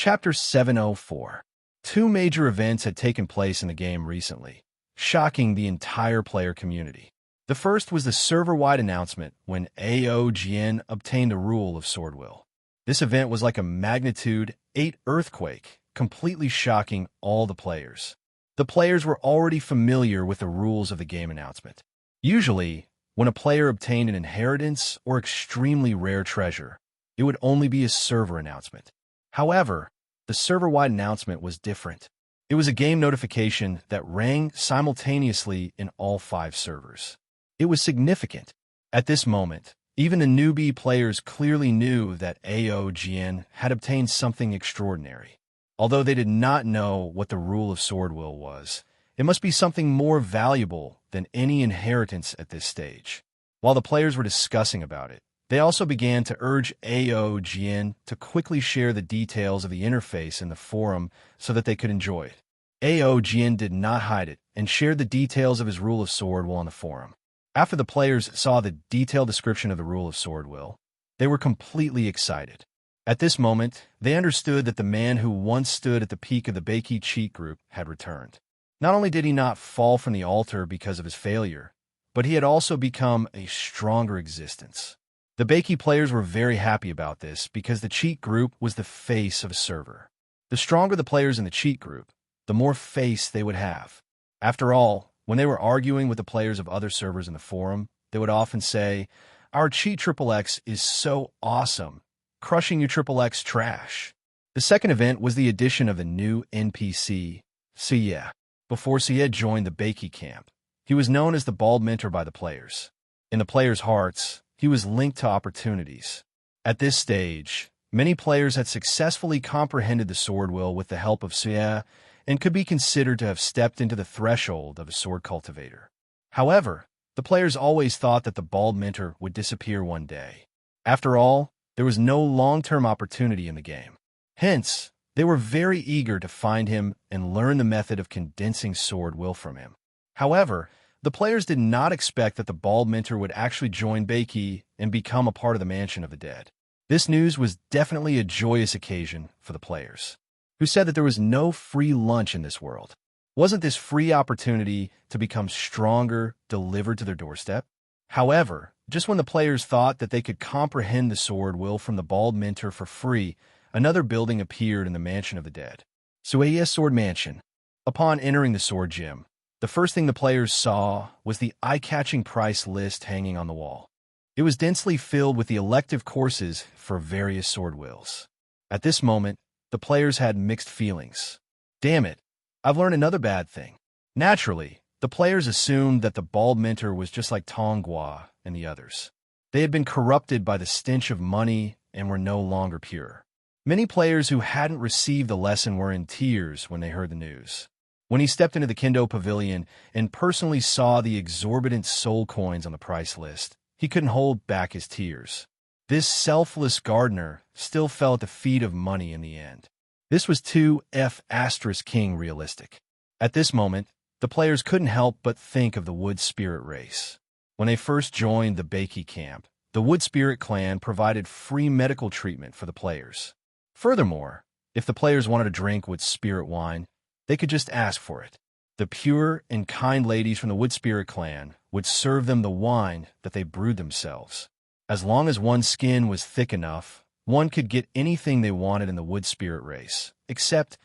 Chapter 704. Two major events had taken place in the game recently, shocking the entire player community. The first was the server-wide announcement when AOGN obtained the rule of Swordwill. This event was like a magnitude 8 earthquake, completely shocking all the players. The players were already familiar with the rules of the game announcement. Usually, when a player obtained an inheritance or extremely rare treasure, it would only be a server announcement. However, the server-wide announcement was different. It was a game notification that rang simultaneously in all 5 servers. It was significant. At this moment, even the newbie players clearly knew that AOGN had obtained something extraordinary. Although they did not know what the rule of Swordwill was, it must be something more valuable than any inheritance at this stage. While the players were discussing about it, they also began to urge AOGN to quickly share the details of the interface in the forum so that they could enjoy it. AOGN did not hide it and shared the details of his rule of Swordwill on the forum. After the players saw the detailed description of the rule of Swordwill, they were completely excited. At this moment, they understood that the man who once stood at the peak of the Bakey cheat group had returned. Not only did he not fall from the altar because of his failure, but he had also become a stronger existence. The Bakey players were very happy about this because the cheat group was the face of a server. The stronger the players in the cheat group, the more face they would have. After all, when they were arguing with the players of other servers in the forum, they would often say, "Our cheat XXX is so awesome, crushing you XXX trash." The second event was the addition of the new NPC, Suye. Before Suye joined the Bakey camp, he was known as the Bald Mentor by the players. In the players' hearts, he was linked to opportunities. At this stage, many players had successfully comprehended the Swordwill with the help of Suye and could be considered to have stepped into the threshold of a sword cultivator. However, the players always thought that the Bald Mentor would disappear one day. After all, there was no long-term opportunity in the game. Hence, they were very eager to find him and learn the method of condensing Swordwill from him. However, the players did not expect that the Bald Mentor would actually join Bakey and become a part of the Mansion of the Dead. This news was definitely a joyous occasion for the players, who said that there was no free lunch in this world. Wasn't this free opportunity to become stronger delivered to their doorstep? However, just when the players thought that they could comprehend the Swordwill from the Bald Mentor for free, another building appeared in the Mansion of the Dead. Suye's Sword Mansion. Upon entering the Sword Gym, the first thing the players saw was the eye-catching price list hanging on the wall. It was densely filled with the elective courses for various Swordwills. At this moment, the players had mixed feelings. Damn it, I've learned another bad thing. Naturally, the players assumed that the Bald Mentor was just like Tonghua and the others. They had been corrupted by the stench of money and were no longer pure. Many players who hadn't received the lesson were in tears when they heard the news. When he stepped into the Kendo Pavilion and personally saw the exorbitant soul coins on the price list, he couldn't hold back his tears. This selfless gardener still fell at the feet of money in the end. This was too F***king realistic. At this moment, the players couldn't help but think of the Wood Spirit race. When they first joined the Bakey camp, the Wood Spirit clan provided free medical treatment for the players. Furthermore, if the players wanted to drink Wood Spirit wine, they could just ask for it. The pure and kind ladies from the Wood Spirit clan would serve them the wine that they brewed themselves. As long as one's skin was thick enough, one could get anything they wanted in the Wood Spirit race, except,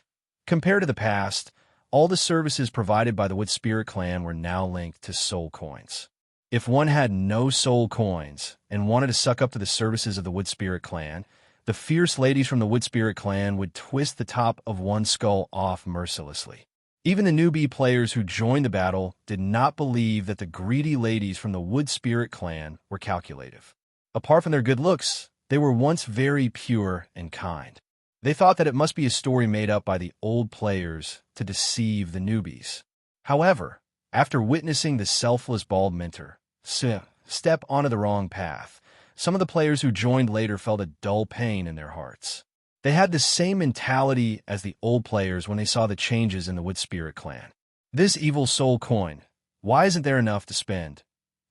compared to the past, all the services provided by the Wood Spirit clan were now linked to soul coins. If one had no soul coins and wanted to suck up to the services of the Wood Spirit clan, the fierce ladies from the Wood Spirit clan would twist the top of one's skull off mercilessly. Even the newbie players who joined the battle did not believe that the greedy ladies from the Wood Spirit clan were calculative. Apart from their good looks, they were once very pure and kind. They thought that it must be a story made up by the old players to deceive the newbies. However, after witnessing the selfless Bald Mentor step onto the wrong path, some of the players who joined later felt a dull pain in their hearts. They had the same mentality as the old players when they saw the changes in the Wood Spirit clan. This evil soul coin, why isn't there enough to spend?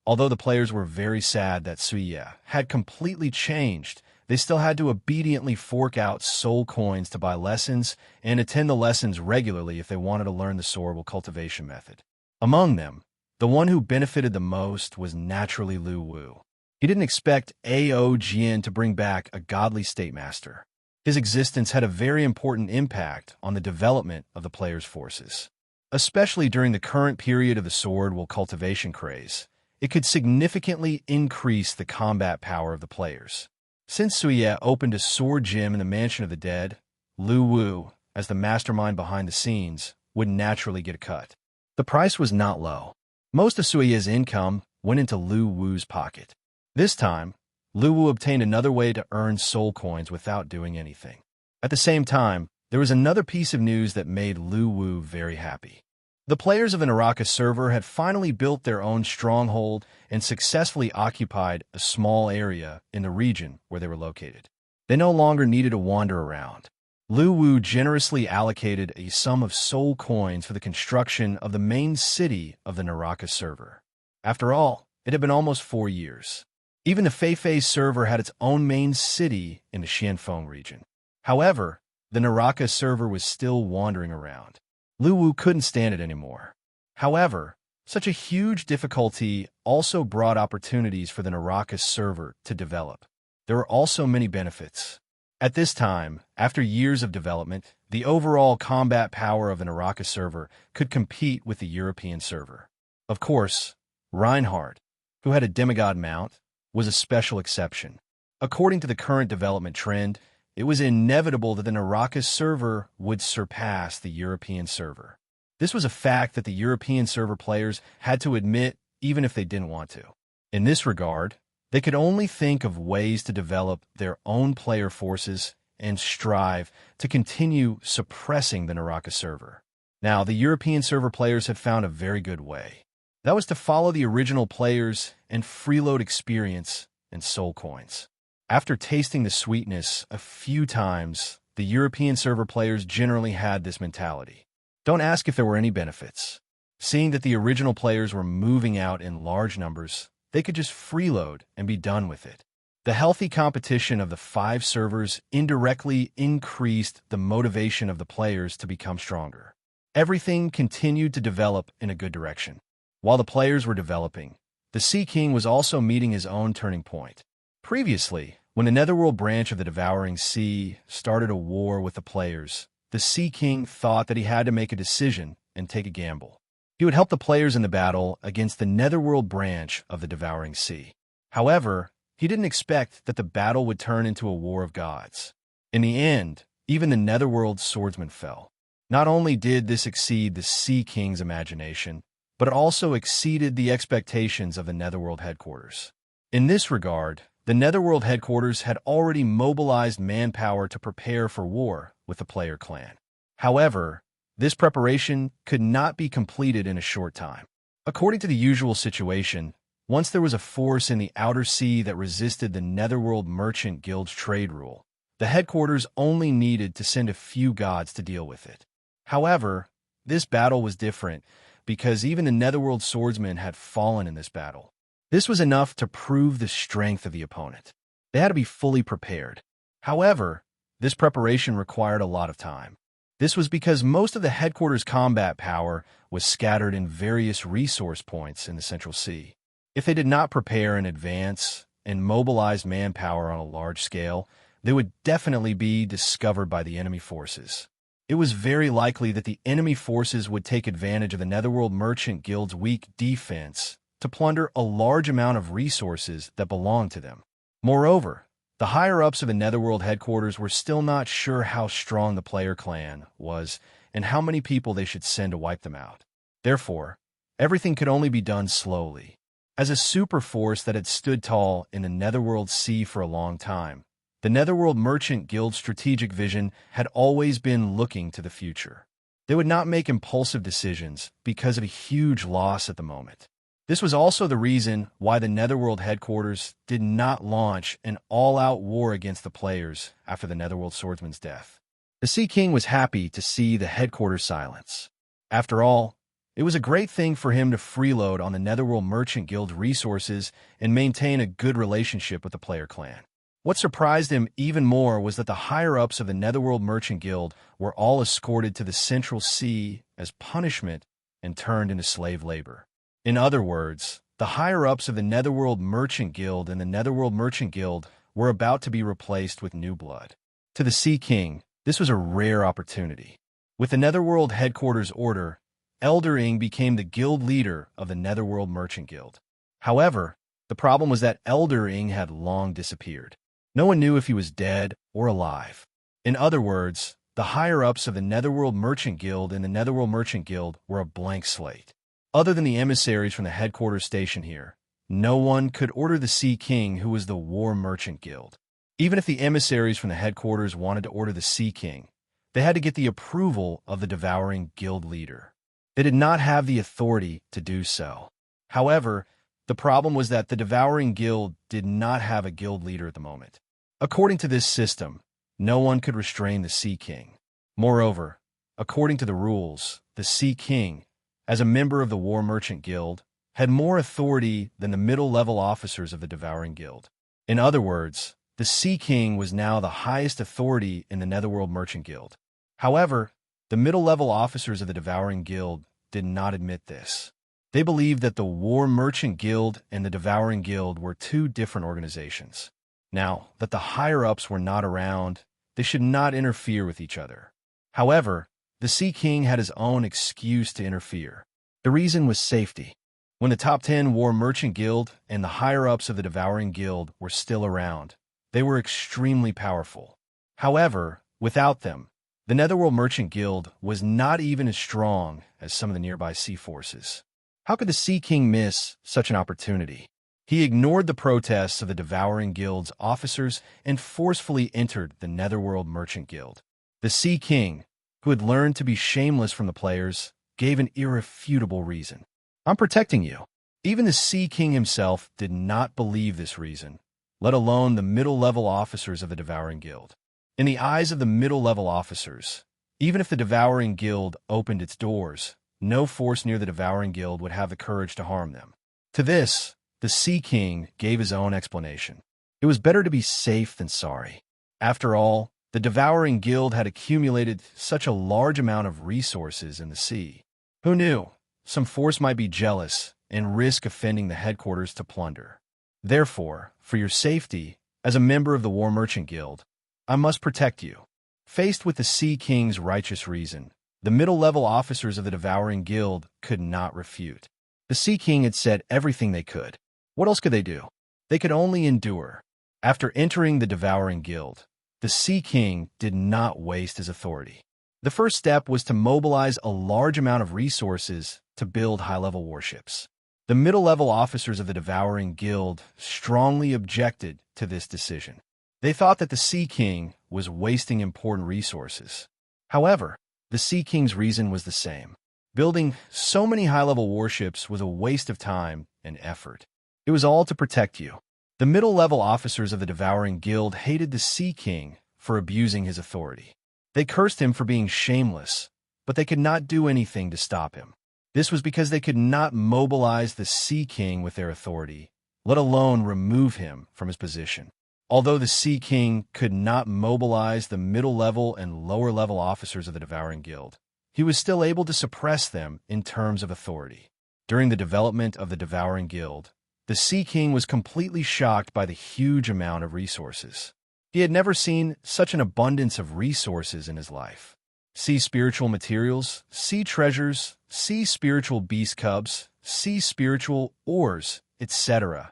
Although the players were very sad that Suye had completely changed, they still had to obediently fork out soul coins to buy lessons and attend the lessons regularly if they wanted to learn the sorrel cultivation method. Among them, the one who benefited the most was naturally Lu Wu. He didn't expect Ao Jian to bring back a godly state master. His existence had a very important impact on the development of the player's forces. Especially during the current period of the sword will cultivation craze, it could significantly increase the combat power of the players. Since Suye opened a sword gym in the Mansion of the Dead, Lu Wu, as the mastermind behind the scenes, would naturally get a cut. The price was not low. Most of Suye's income went into Lu Wu's pocket. This time, Lu Wu obtained another way to earn soul coins without doing anything. At the same time, there was another piece of news that made Lu Wu very happy. The players of the Naraka server had finally built their own stronghold and successfully occupied a small area in the region where they were located. They no longer needed to wander around. Lu Wu generously allocated a sum of soul coins for the construction of the main city of the Naraka server. After all, it had been almost 4 years. Even the Feifei server had its own main city in the Xianfeng region. However, the Naraka server was still wandering around. Lu Wu couldn't stand it anymore. However, such a huge difficulty also brought opportunities for the Naraka server to develop. There were also many benefits. At this time, after years of development, the overall combat power of the Naraka server could compete with the European server. Of course, Reinhardt, who had a demigod mount, was a special exception. According to the current development trend, it was inevitable that the Naraka server would surpass the European server. This was a fact that the European server players had to admit even if they didn't want to. In this regard, they could only think of ways to develop their own player forces and strive to continue suppressing the Naraka server. Now, the European server players had found a very good way. That was to follow the original players and freeload experience and soul coins. After tasting the sweetness a few times, the European server players generally had this mentality. Don't ask if there were any benefits. Seeing that the original players were moving out in large numbers, they could just freeload and be done with it. The healthy competition of the 5 servers indirectly increased the motivation of the players to become stronger. Everything continued to develop in a good direction. While the players were developing, the Sea King was also meeting his own turning point. Previously, when the Netherworld branch of the Devouring Sea started a war with the players, the Sea King thought that he had to make a decision and take a gamble. He would help the players in the battle against the Netherworld branch of the Devouring Sea. However, he didn't expect that the battle would turn into a war of gods. In the end, even the Netherworld swordsman fell. Not only did this exceed the Sea King's imagination, but it also exceeded the expectations of the Netherworld headquarters. In this regard, the Netherworld headquarters had already mobilized manpower to prepare for war with the player clan. However, this preparation could not be completed in a short time. According to the usual situation, once there was a force in the outer sea that resisted the Netherworld Merchant Guild's trade rule, the headquarters only needed to send a few gods to deal with it. However, this battle was different because even the Netherworld swordsmen had fallen in this battle. This was enough to prove the strength of the opponent. They had to be fully prepared. However, this preparation required a lot of time. This was because most of the headquarters' combat power was scattered in various resource points in the Central Sea. If they did not prepare in advance and mobilize manpower on a large scale, they would definitely be discovered by the enemy forces. It was very likely that the enemy forces would take advantage of the Netherworld Merchant Guild's weak defense to plunder a large amount of resources that belonged to them. Moreover, the higher-ups of the Netherworld headquarters were still not sure how strong the player clan was and how many people they should send to wipe them out. Therefore, everything could only be done slowly. As a super force that had stood tall in the Netherworld Sea for a long time, the Netherworld Merchant Guild's strategic vision had always been looking to the future. They would not make impulsive decisions because of a huge loss at the moment. This was also the reason why the Netherworld headquarters did not launch an all-out war against the players after the Netherworld swordsman's death. The Sea King was happy to see the headquarters silence. After all, it was a great thing for him to freeload on the Netherworld Merchant Guild's resources and maintain a good relationship with the player clan. What surprised him even more was that the higher-ups of the Netherworld Merchant Guild were all escorted to the Central Sea as punishment and turned into slave labor. In other words, the higher-ups of the Netherworld Merchant Guild and the Netherworld Merchant Guild were about to be replaced with new blood. To the Sea King, this was a rare opportunity. With the Netherworld Headquarters order, Elder Ing became the guild leader of the Netherworld Merchant Guild. However, the problem was that Elder Ing had long disappeared. No one knew if he was dead or alive. In other words, the higher-ups of the Netherworld Merchant Guild and the Netherworld Merchant Guild were a blank slate. Other than the emissaries from the headquarters station here, no one could order the Sea King, who was the War Merchant Guild. Even if the emissaries from the headquarters wanted to order the Sea King, they had to get the approval of the Devouring Guild leader. They did not have the authority to do so. However, the problem was that the Devouring Guild did not have a guild leader at the moment. According to this system, no one could restrain the Sea King. Moreover, according to the rules, the Sea King, as a member of the War Merchant Guild, had more authority than the middle-level officers of the Devouring Guild. In other words, the Sea King was now the highest authority in the Netherworld Merchant Guild. However, the middle-level officers of the Devouring Guild did not admit this. They believed that the War Merchant Guild and the Devouring Guild were two different organizations. Now that the higher-ups were not around, they should not interfere with each other. However, the Sea King had his own excuse to interfere. The reason was safety. When the top 10 War Merchant Guild and the higher-ups of the Devouring Guild were still around, they were extremely powerful. However, without them, the Netherworld Merchant Guild was not even as strong as some of the nearby sea forces. How could the Sea King miss such an opportunity? He ignored the protests of the Devouring Guild's officers and forcefully entered the Netherworld Merchant Guild. The Sea King, who had learned to be shameless from the players, gave an irrefutable reason. "I'm protecting you." Even the Sea King himself did not believe this reason, let alone the middle-level officers of the Devouring Guild. In the eyes of the middle-level officers, even if the Devouring Guild opened its doors, no force near the Devouring Guild would have the courage to harm them. To this, the Sea King gave his own explanation. It was better to be safe than sorry. After all, the Devouring Guild had accumulated such a large amount of resources in the sea. Who knew? Some force might be jealous and risk offending the headquarters to plunder. Therefore, for your safety, as a member of the War Merchant Guild, I must protect you. Faced with the Sea King's righteous reason, the middle-level officers of the Devouring Guild could not refute. The Sea King had said everything they could. What else could they do? They could only endure. After entering the Devouring Guild, the Sea King did not waste his authority. The first step was to mobilize a large amount of resources to build high-level warships. The middle-level officers of the Devouring Guild strongly objected to this decision. They thought that the Sea King was wasting important resources. However, the Sea King's reason was the same. Building so many high-level warships was a waste of time and effort. It was all to protect you. The middle-level officers of the Devouring Guild hated the Sea King for abusing his authority. They cursed him for being shameless, but they could not do anything to stop him. This was because they could not mobilize the Sea King with their authority, let alone remove him from his position. Although the Sea King could not mobilize the middle-level and lower-level officers of the Devouring Guild, he was still able to suppress them in terms of authority. During the development of the Devouring Guild, the Sea King was completely shocked by the huge amount of resources. He had never seen such an abundance of resources in his life. Sea spiritual materials, sea treasures, sea spiritual beast cubs, sea spiritual ores, etc.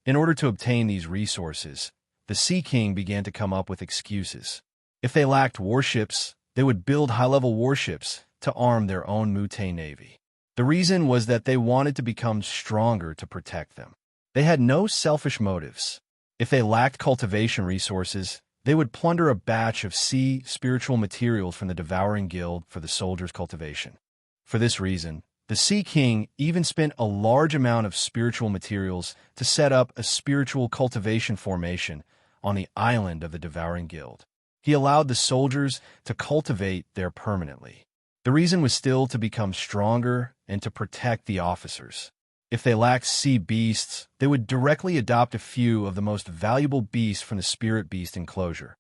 In order to obtain these resources, the Sea King began to come up with excuses. If they lacked warships, they would build high-level warships to arm their own Mutay navy. The reason was that they wanted to become stronger to protect them. They had no selfish motives. If they lacked cultivation resources, they would plunder a batch of sea spiritual materials from the Devouring Guild for the soldiers' cultivation. For this reason, the Sea King even spent a large amount of spiritual materials to set up a spiritual cultivation formation on the island of the Devouring Guild. He allowed the soldiers to cultivate there permanently. The reason was still to become stronger and to protect the officers. If they lacked sea beasts, they would directly adopt a few of the most valuable beasts from the spirit beast enclosure.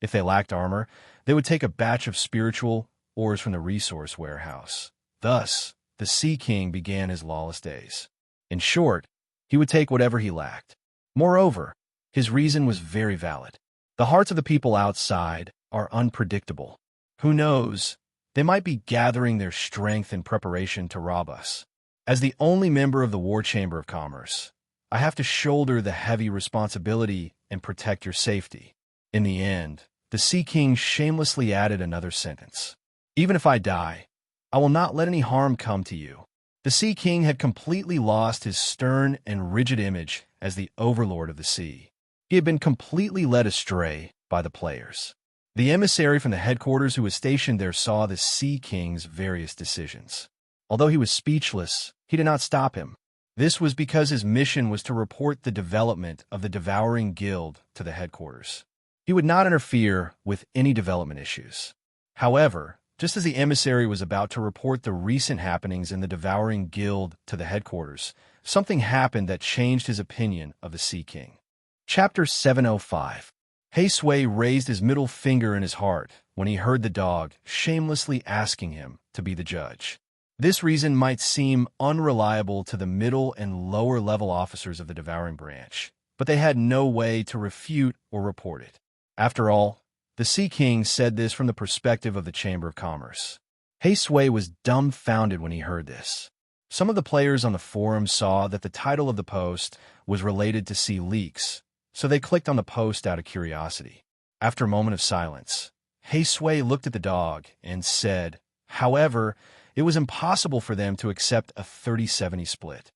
If they lacked armor, they would take a batch of spiritual ores from the resource warehouse. Thus, the Sea King began his lawless days. In short, he would take whatever he lacked. Moreover, his reason was very valid. The hearts of the people outside are unpredictable. Who knows? They might be gathering their strength in preparation to rob us. As the only member of the War Chamber of Commerce, I have to shoulder the heavy responsibility and protect your safety. In the end, the Sea King shamelessly added another sentence. Even if I die, I will not let any harm come to you. The Sea King had completely lost his stern and rigid image as the overlord of the sea. He had been completely led astray by the players. The emissary from the headquarters who was stationed there saw the Sea King's various decisions. Although he was speechless, he did not stop him. This was because his mission was to report the development of the Devouring Guild to the headquarters. He would not interfere with any development issues. However, just as the emissary was about to report the recent happenings in the Devouring Guild to the headquarters, something happened that changed his opinion of the Sea King. Chapter 705. Sui raised his middle finger in his heart when he heard the dog shamelessly asking him to be the judge. This reason might seem unreliable to the middle and lower level officers of the Devouring Branch, but they had no way to refute or report it. After all, the Sea King said this from the perspective of the Chamber of Commerce. Sui was dumbfounded when he heard this. Some of the players on the forum saw that the title of the post was related to sea leaks, so they clicked on the post out of curiosity. After a moment of silence, Sui looked at the dog and said, however, it was impossible for them to accept a 30-70 split.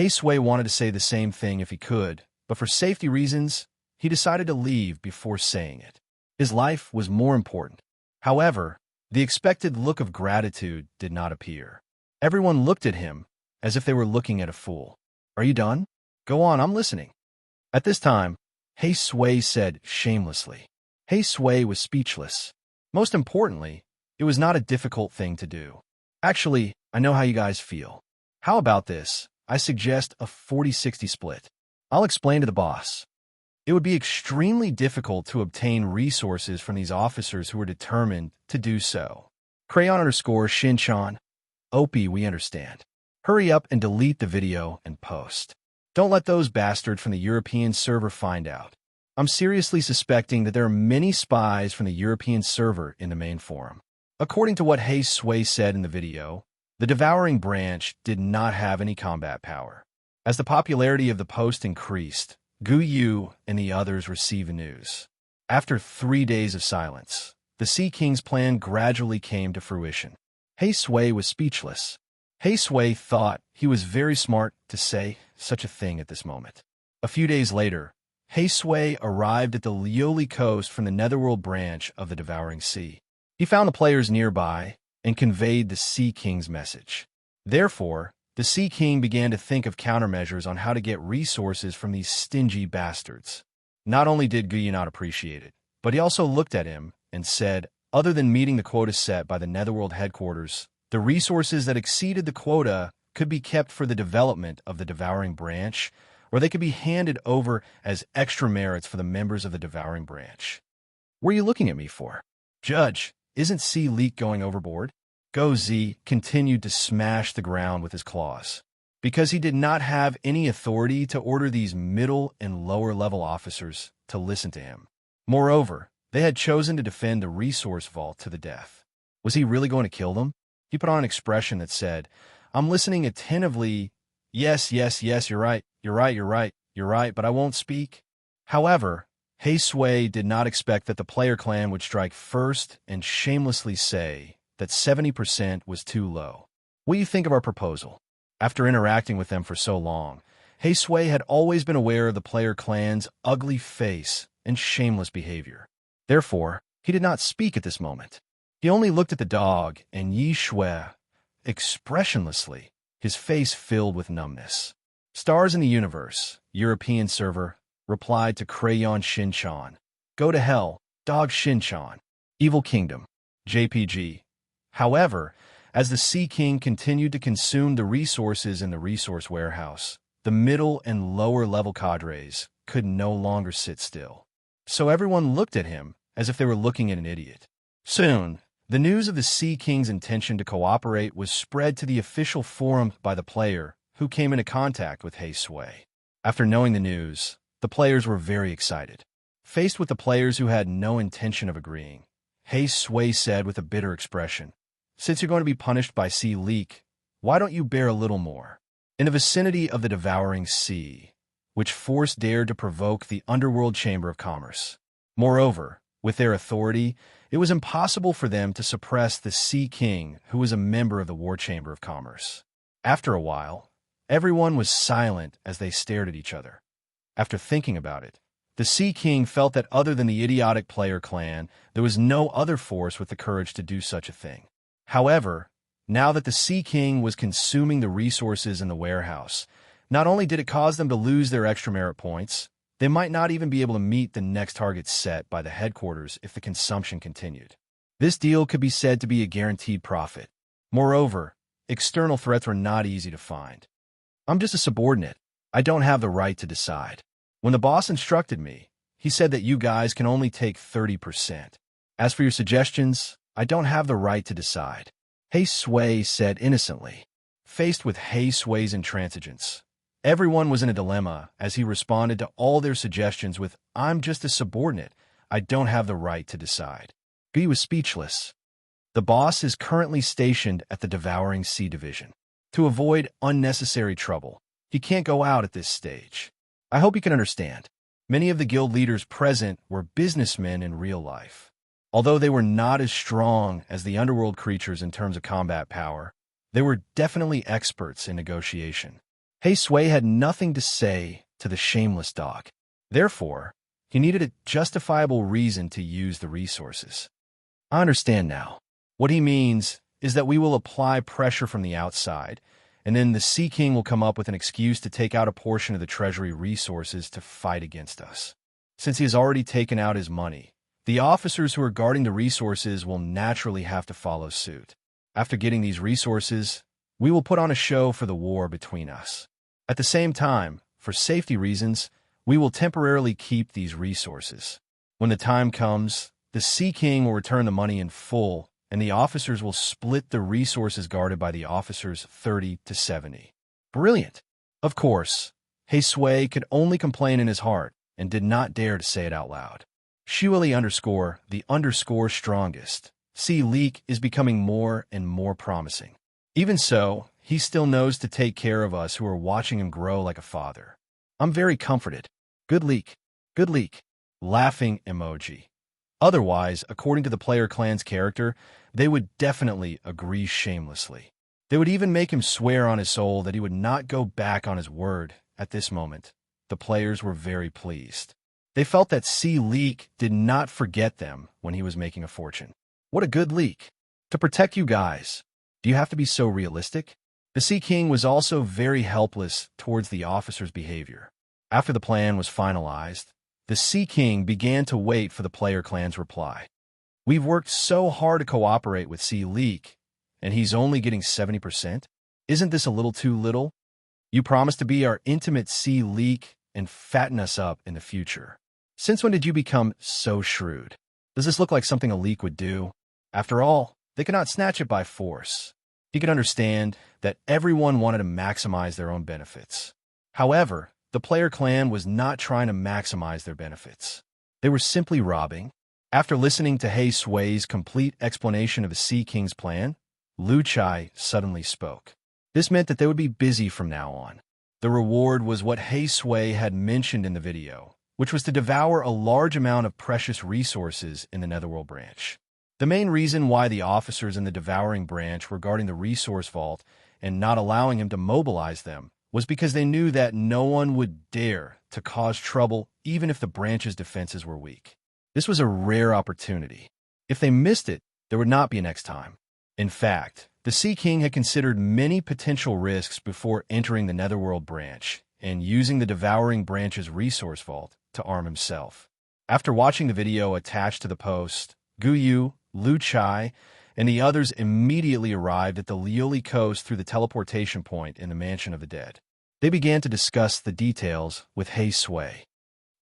Sui wanted to say the same thing if he could, but for safety reasons, he decided to leave before saying it. His life was more important. However, the expected look of gratitude did not appear. Everyone looked at him as if they were looking at a fool. Are you done? Go on, I'm listening. At this time, Sui said shamelessly. Sui was speechless. Most importantly, it was not a difficult thing to do. Actually, I know how you guys feel. How about this? I suggest a 40-60 split. I'll explain to the boss. It would be extremely difficult to obtain resources from these officers who are determined to do so. Crayon_Shinchan. Opie, we understand. Hurry up and delete the video and post. Don't let those bastards from the European server find out. I'm seriously suspecting that there are many spies from the European server in the main forum. According to what Sui said in the video, the Devouring Branch did not have any combat power. As the popularity of the post increased, Gu Yu and the others received news. After 3 days of silence, the Sea King's plan gradually came to fruition. Sui was speechless. Sui thought he was very smart to say such a thing at this moment. A few days later, Sui arrived at the Lioli coast from the Netherworld branch of the Devouring Sea. He found the players nearby and conveyed the Sea King's message. Therefore, the Sea King began to think of countermeasures on how to get resources from these stingy bastards. Not only did Guyu not appreciate it, but he also looked at him and said, other than meeting the quota set by the Netherworld headquarters, the resources that exceeded the quota could be kept for the development of the Devouring Branch, or they could be handed over as extra merits for the members of the Devouring Branch. What are you looking at me for? Judge, isn't Sea Leak going overboard? Go Z continued to smash the ground with his claws, because he did not have any authority to order these middle and lower level officers to listen to him. Moreover, they had chosen to defend the resource vault to the death. Was he really going to kill them? He put on an expression that said, I'm listening attentively. Yes, you're right, but I won't speak. However, Sui did not expect that the player clan would strike first and shamelessly say that 70% was too low. What do you think of our proposal? After interacting with them for so long, Sui had always been aware of the player clan's ugly face and shameless behavior. Therefore, he did not speak at this moment. He only looked at the dog and Yi Shui, expressionlessly, his face filled with numbness. Stars in the Universe, European server, replied to Crayon Shinchan. Go to hell, Dog Shinchan. Evil Kingdom, JPG. However, As the Sea King continued to consume the resources in the resource warehouse, the middle and lower level cadres could no longer sit still. So everyone looked at him as if they were looking at an idiot. Soon, the news of the Sea King's intention to cooperate was spread to the official forum by the player who came into contact with Hei Sui. After knowing the news, the players were very excited. Faced with the players who had no intention of agreeing, Hei Sui said with a bitter expression, "Since you're going to be punished by Sea Leak, why don't you bear a little more?" In the vicinity of the devouring sea, which force dared to provoke the underworld chamber of commerce. Moreover, with their authority, it was impossible for them to suppress the Sea King, who was a member of the War Chamber of Commerce. After a while, everyone was silent as they stared at each other. After thinking about it, the Sea King felt that other than the idiotic player clan, there was no other force with the courage to do such a thing. However, now that the Sea King was consuming the resources in the warehouse, not only did it cause them to lose their extra merit points, they might not even be able to meet the next target set by the headquarters if the consumption continued. This deal could be said to be a guaranteed profit. Moreover, external threats were not easy to find. I'm just a subordinate. I don't have the right to decide. When the boss instructed me, he said that you guys can only take 30%. As for your suggestions, I don't have the right to decide. Hei Sui said innocently. Faced with Hei Sui's intransigence, everyone was in a dilemma as he responded to all their suggestions with, "I'm just a subordinate. I don't have the right to decide." He was speechless. The boss is currently stationed at the Devouring Sea Division. To avoid unnecessary trouble, he can't go out at this stage. I hope you can understand. Many of the guild leaders present were businessmen in real life. Although they were not as strong as the underworld creatures in terms of combat power, they were definitely experts in negotiation. Hei Sui had nothing to say to the shameless dog. Therefore, he needed a justifiable reason to use the resources. I understand now. What he means is that we will apply pressure from the outside, and then the Sea King will come up with an excuse to take out a portion of the treasury resources to fight against us. Since he has already taken out his money, the officers who are guarding the resources will naturally have to follow suit. After getting these resources, we will put on a show for the war between us. At the same time, for safety reasons, we will temporarily keep these resources. When the time comes, the Sea King will return the money in full, and the officers will split the resources guarded by the officers 30 to 70. Brilliant! Of course, Hei Sui could only complain in his heart and did not dare to say it out loud. Shuili _the strongest. Sea Leak is becoming more and more promising. Even so, he still knows to take care of us who are watching him grow like a father. I'm very comforted. Good leak. Good leak. Laughing emoji. Otherwise, according to the player clan's character, they would definitely agree shamelessly. They would even make him swear on his soul that he would not go back on his word. At this moment, the players were very pleased. They felt that Sea Leak did not forget them when he was making a fortune. What a good leak. To protect you guys, do you have to be so realistic? The Sea King was also very helpless towards the officer's behavior. After the plan was finalized, the Sea King began to wait for the player clan's reply. We've worked so hard to cooperate with Sea Leak, and he's only getting 70%? Isn't this a little too little? You promised to be our intimate Sea Leak and fatten us up in the future. Since when did you become so shrewd? Does this look like something a leak would do? After all, they could not snatch it by force. He could understand that everyone wanted to maximize their own benefits. However, the player clan was not trying to maximize their benefits. They were simply robbing. After listening to Hei Sui's complete explanation of the Sea King's plan, Lu Chai suddenly spoke. This meant that they would be busy from now on. The reward was what Hei Sui had mentioned in the video, which was to devour a large amount of precious resources in the Netherworld branch. The main reason why the officers in the Devouring branch were guarding the resource vault and not allowing him to mobilize them was because they knew that no one would dare to cause trouble even if the branch's defenses were weak. This was a rare opportunity. If they missed it, there would not be a next time. In fact, the Sea King had considered many potential risks before entering the Netherworld branch and using the Devouring branch's resource vault to arm himself. After watching the video attached to the post, Guyu, Lu Chai, and the others immediately arrived at the Lioli coast through the teleportation point in the Mansion of the Dead. They began to discuss the details with Hei Sui.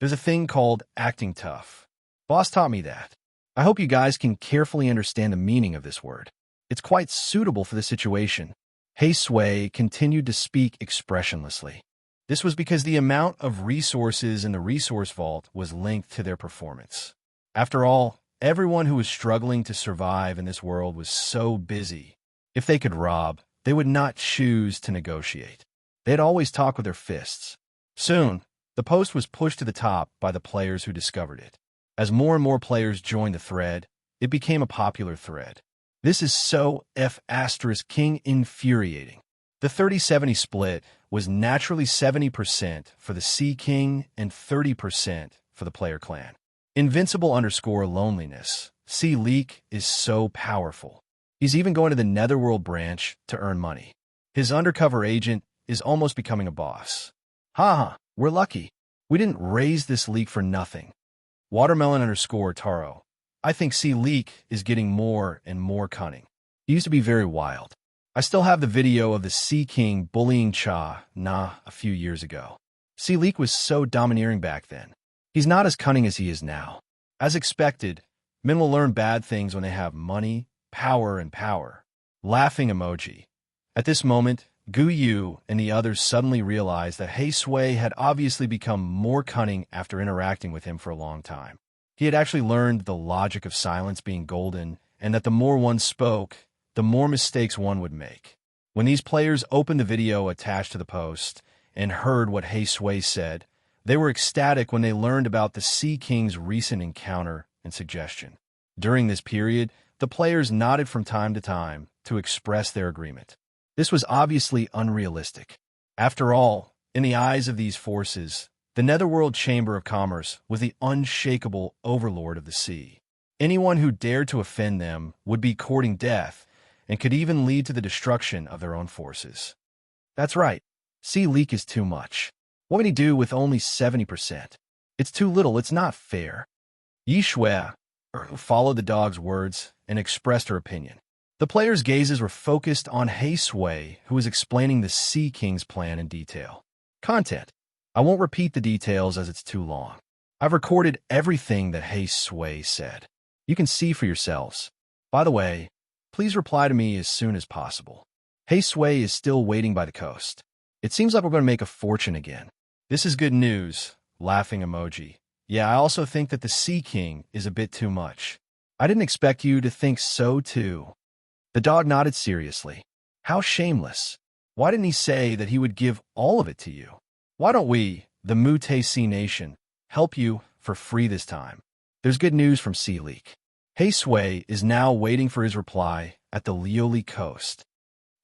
There's a thing called acting tough. Boss taught me that. I hope you guys can carefully understand the meaning of this word. It's quite suitable for the situation. Hei Sui continued to speak expressionlessly. This was because the amount of resources in the resource vault was linked to their performance. After all, everyone who was struggling to survive in this world was so busy. If they could rob, they would not choose to negotiate. They'd always talk with their fists. Soon, the post was pushed to the top by the players who discovered it. As more and more players joined the thread, it became a popular thread. This is so F***ing infuriating. The 30-70 split was naturally 70% for the Sea King and 30% for the player clan. Invincible_loneliness. Sea Leak is so powerful. He's even going to the Netherworld branch to earn money. His undercover agent is almost becoming a boss. Haha, we're lucky. We didn't raise this leak for nothing. Watermelon_Taro. I think Sea Leak is getting more and more cunning. He used to be very wild. I still have the video of the Sea King bullying a few years ago. Sea Leak was so domineering back then. He's not as cunning as he is now. As expected, men will learn bad things when they have money, power, and power. Laughing emoji. At this moment, Gu Yu and the others suddenly realized that Hei Sui had obviously become more cunning after interacting with him for a long time. He had actually learned the logic of silence being golden, and that the more one spoke, the more mistakes one would make. When these players opened the video attached to the post and heard what Hei Sui said, they were ecstatic when they learned about the Sea King's recent encounter and suggestion. During this period, the players nodded from time to time to express their agreement. This was obviously unrealistic. After all, in the eyes of these forces, the Netherworld Chamber of Commerce was the unshakable overlord of the sea. Anyone who dared to offend them would be courting death and could even lead to the destruction of their own forces. That's right. Sea Leak is too much. What can he do with only 70%? It's too little. It's not fair. Yi Shui followed the dog's words and expressed her opinion. The players' gazes were focused on Hei Sui, who was explaining the Sea King's plan in detail. Content. I won't repeat the details as it's too long. I've recorded everything that Hei Sui said. You can see for yourselves. By the way, please reply to me as soon as possible. Hei Sui is still waiting by the coast. It seems like we're going to make a fortune again. This is good news. Laughing emoji. Yeah, I also think that the Sea King is a bit too much. I didn't expect you to think so too. The dog nodded seriously. How shameless. Why didn't he say that he would give all of it to you? Why don't we, the Mute Sea Nation, help you for free this time? There's good news from Sea Leak. Hei Sui is now waiting for his reply at the Lioli coast.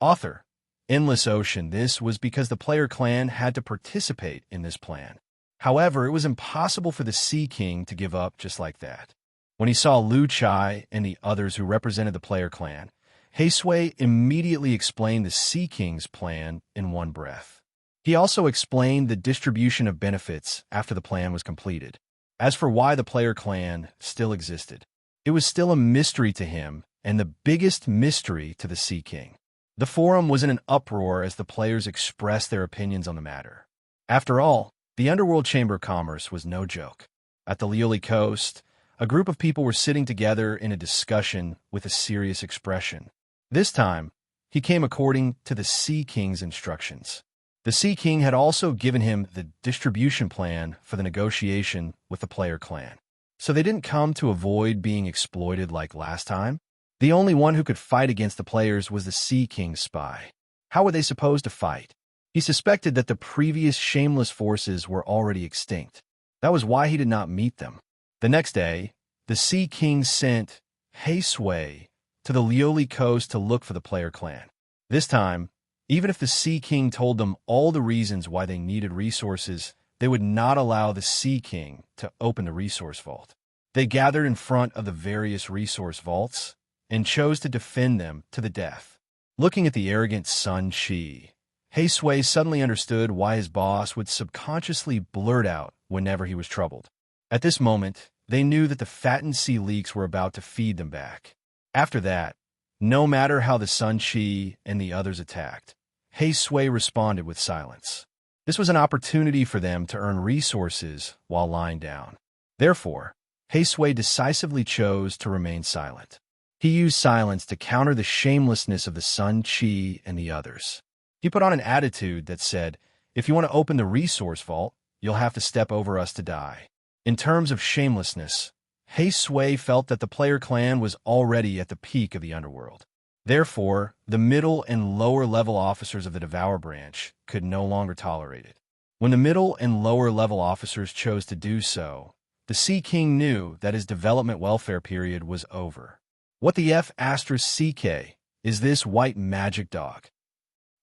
Author. Endless Ocean. This was because the player clan had to participate in this plan. However, it was impossible for the Sea King to give up just like that. When he saw Lu Chai and the others who represented the player clan, Hei Sui immediately explained the Sea King's plan in one breath. He also explained the distribution of benefits after the plan was completed. As for why the player clan still existed, it was still a mystery to him and the biggest mystery to the Sea King. The forum was in an uproar as the players expressed their opinions on the matter. After all, the Underworld Chamber of Commerce was no joke. At the Lioli coast, a group of people were sitting together in a discussion with a serious expression. This time, he came according to the Sea King's instructions. The Sea King had also given him the distribution plan for the negotiation with the player clan. So they didn't come to avoid being exploited like last time. The only one who could fight against the players was the Sea King's spy. How were they supposed to fight? He suspected that the previous shameless forces were already extinct. That was why he did not meet them. The next day, the Sea King sent Hei Sui to the Lioli coast to look for the player clan. This time, even if the Sea King told them all the reasons why they needed resources, they would not allow the Sea King to open the resource vault. They gathered in front of the various resource vaults and chose to defend them to the death. Looking at the arrogant Sun Chi, Hei Sui suddenly understood why his boss would subconsciously blurt out whenever he was troubled. At this moment, they knew that the fattened sea leaks were about to feed them back. After that, No matter how the Sun Chi and the others attacked, Hei Sui responded with silence. This was an opportunity for them to earn resources while lying down. Therefore, Hei Sui decisively chose to remain silent. He used silence to counter the shamelessness of the Sun Chi and the others. He put on an attitude that said, "If you want to open the resource vault, you'll have to step over us to die." In terms of shamelessness, Hei Sui felt that the player clan was already at the peak of the underworld. Therefore, the middle and lower level officers of the Devour branch could no longer tolerate it. When the middle and lower level officers chose to do so, the Sea King knew that his development welfare period was over. What the F***CK is this white magic dog?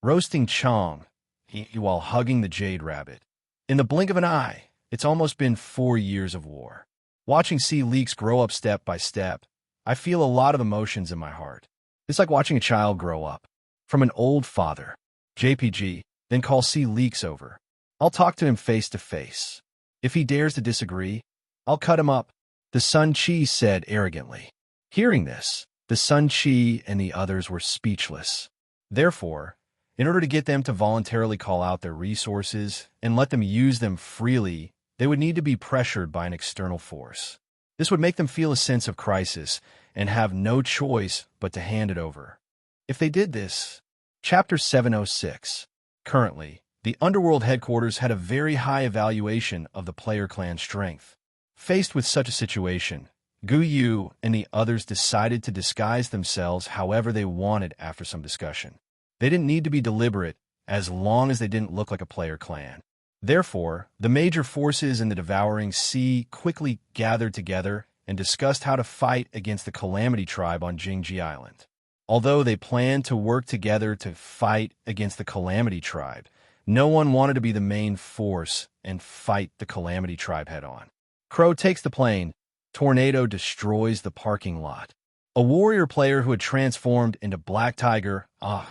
Roasting Chong, while hugging the Jade Rabbit. In the blink of an eye, it's almost been 4 years of war. Watching Sea Leaks grow up step by step, I feel a lot of emotions in my heart. It's like watching a child grow up. From an old father, JPG, then call Sea Leaks over. I'll talk to him face to face. If he dares to disagree, I'll cut him up, the Sun Chi said arrogantly. Hearing this, the Sun Chi and the others were speechless. Therefore, in order to get them to voluntarily call out their resources and let them use them freely, they would need to be pressured by an external force. This would make them feel a sense of crisis and have no choice but to hand it over. If they did this, Chapter 706. Currently, the Underworld headquarters had a very high evaluation of the player clan's strength. Faced with such a situation, Gu Yu and the others decided to disguise themselves however they wanted after some discussion. They didn't need to be deliberate as long as they didn't look like a player clan. Therefore, the major forces in the Devouring Sea quickly gathered together and discussed how to fight against the Calamity Tribe on Jingji Island. Although they planned to work together to fight against the Calamity Tribe, no one wanted to be the main force and fight the Calamity Tribe head-on. Crow takes the plane. Tornado destroys the parking lot. A warrior player who had transformed into Black Tiger,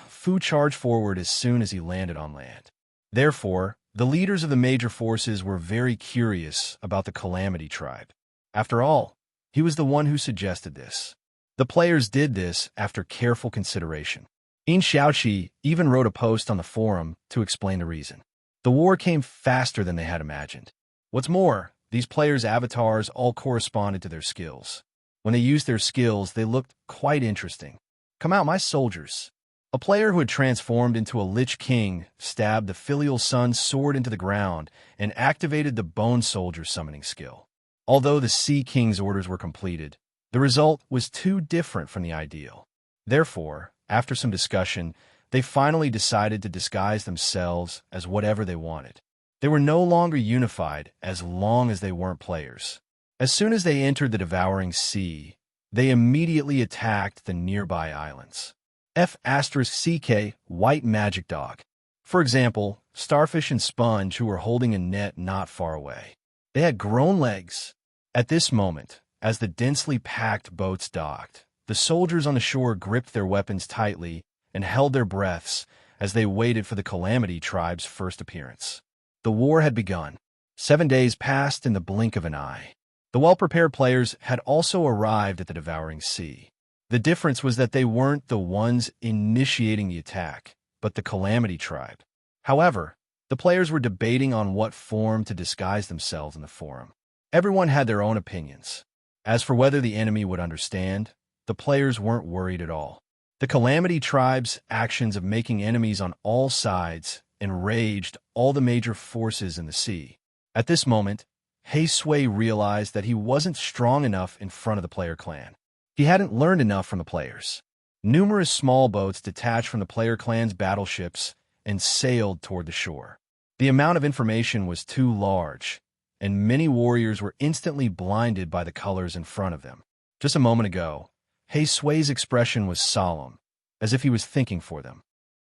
Fu charged forward as soon as he landed on land. Therefore, the leaders of the major forces were very curious about the Calamity Tribe. After all, he was the one who suggested this. The players did this after careful consideration. In Xiaoqi even wrote a post on the forum to explain the reason. The war came faster than they had imagined. What's more, these players' avatars all corresponded to their skills. When they used their skills, they looked quite interesting. Come out, my soldiers. A player who had transformed into a Lich King stabbed the Filial Sun's sword into the ground and activated the Bone Soldier summoning skill. Although the Sea King's orders were completed, the result was too different from the ideal. Therefore, after some discussion, they finally decided to disguise themselves as whatever they wanted. They were no longer unified as long as they weren't players. As soon as they entered the Devouring Sea, they immediately attacked the nearby islands. F***CK White Magic Dog. For example, Starfish and Sponge, who were holding a net not far away. They had grown legs. At this moment, as the densely packed boats docked, the soldiers on the shore gripped their weapons tightly and held their breaths as they waited for the Calamity Tribe's first appearance. The war had begun. 7 days passed in the blink of an eye. The well-prepared players had also arrived at the Devouring Sea. The difference was that they weren't the ones initiating the attack, but the Calamity Tribe. However, the players were debating on what form to disguise themselves in the forum. Everyone had their own opinions. As for whether the enemy would understand, the players weren't worried at all. The Calamity Tribe's actions of making enemies on all sides enraged all the major forces in the sea. At this moment, Hei Sui realized that he wasn't strong enough in front of the player clan. He hadn't learned enough from the players. Numerous small boats detached from the player clan's battleships and sailed toward the shore. The amount of information was too large, and many warriors were instantly blinded by the colors in front of them. Just a moment ago, Hei Sui's expression was solemn, as if he was thinking for them.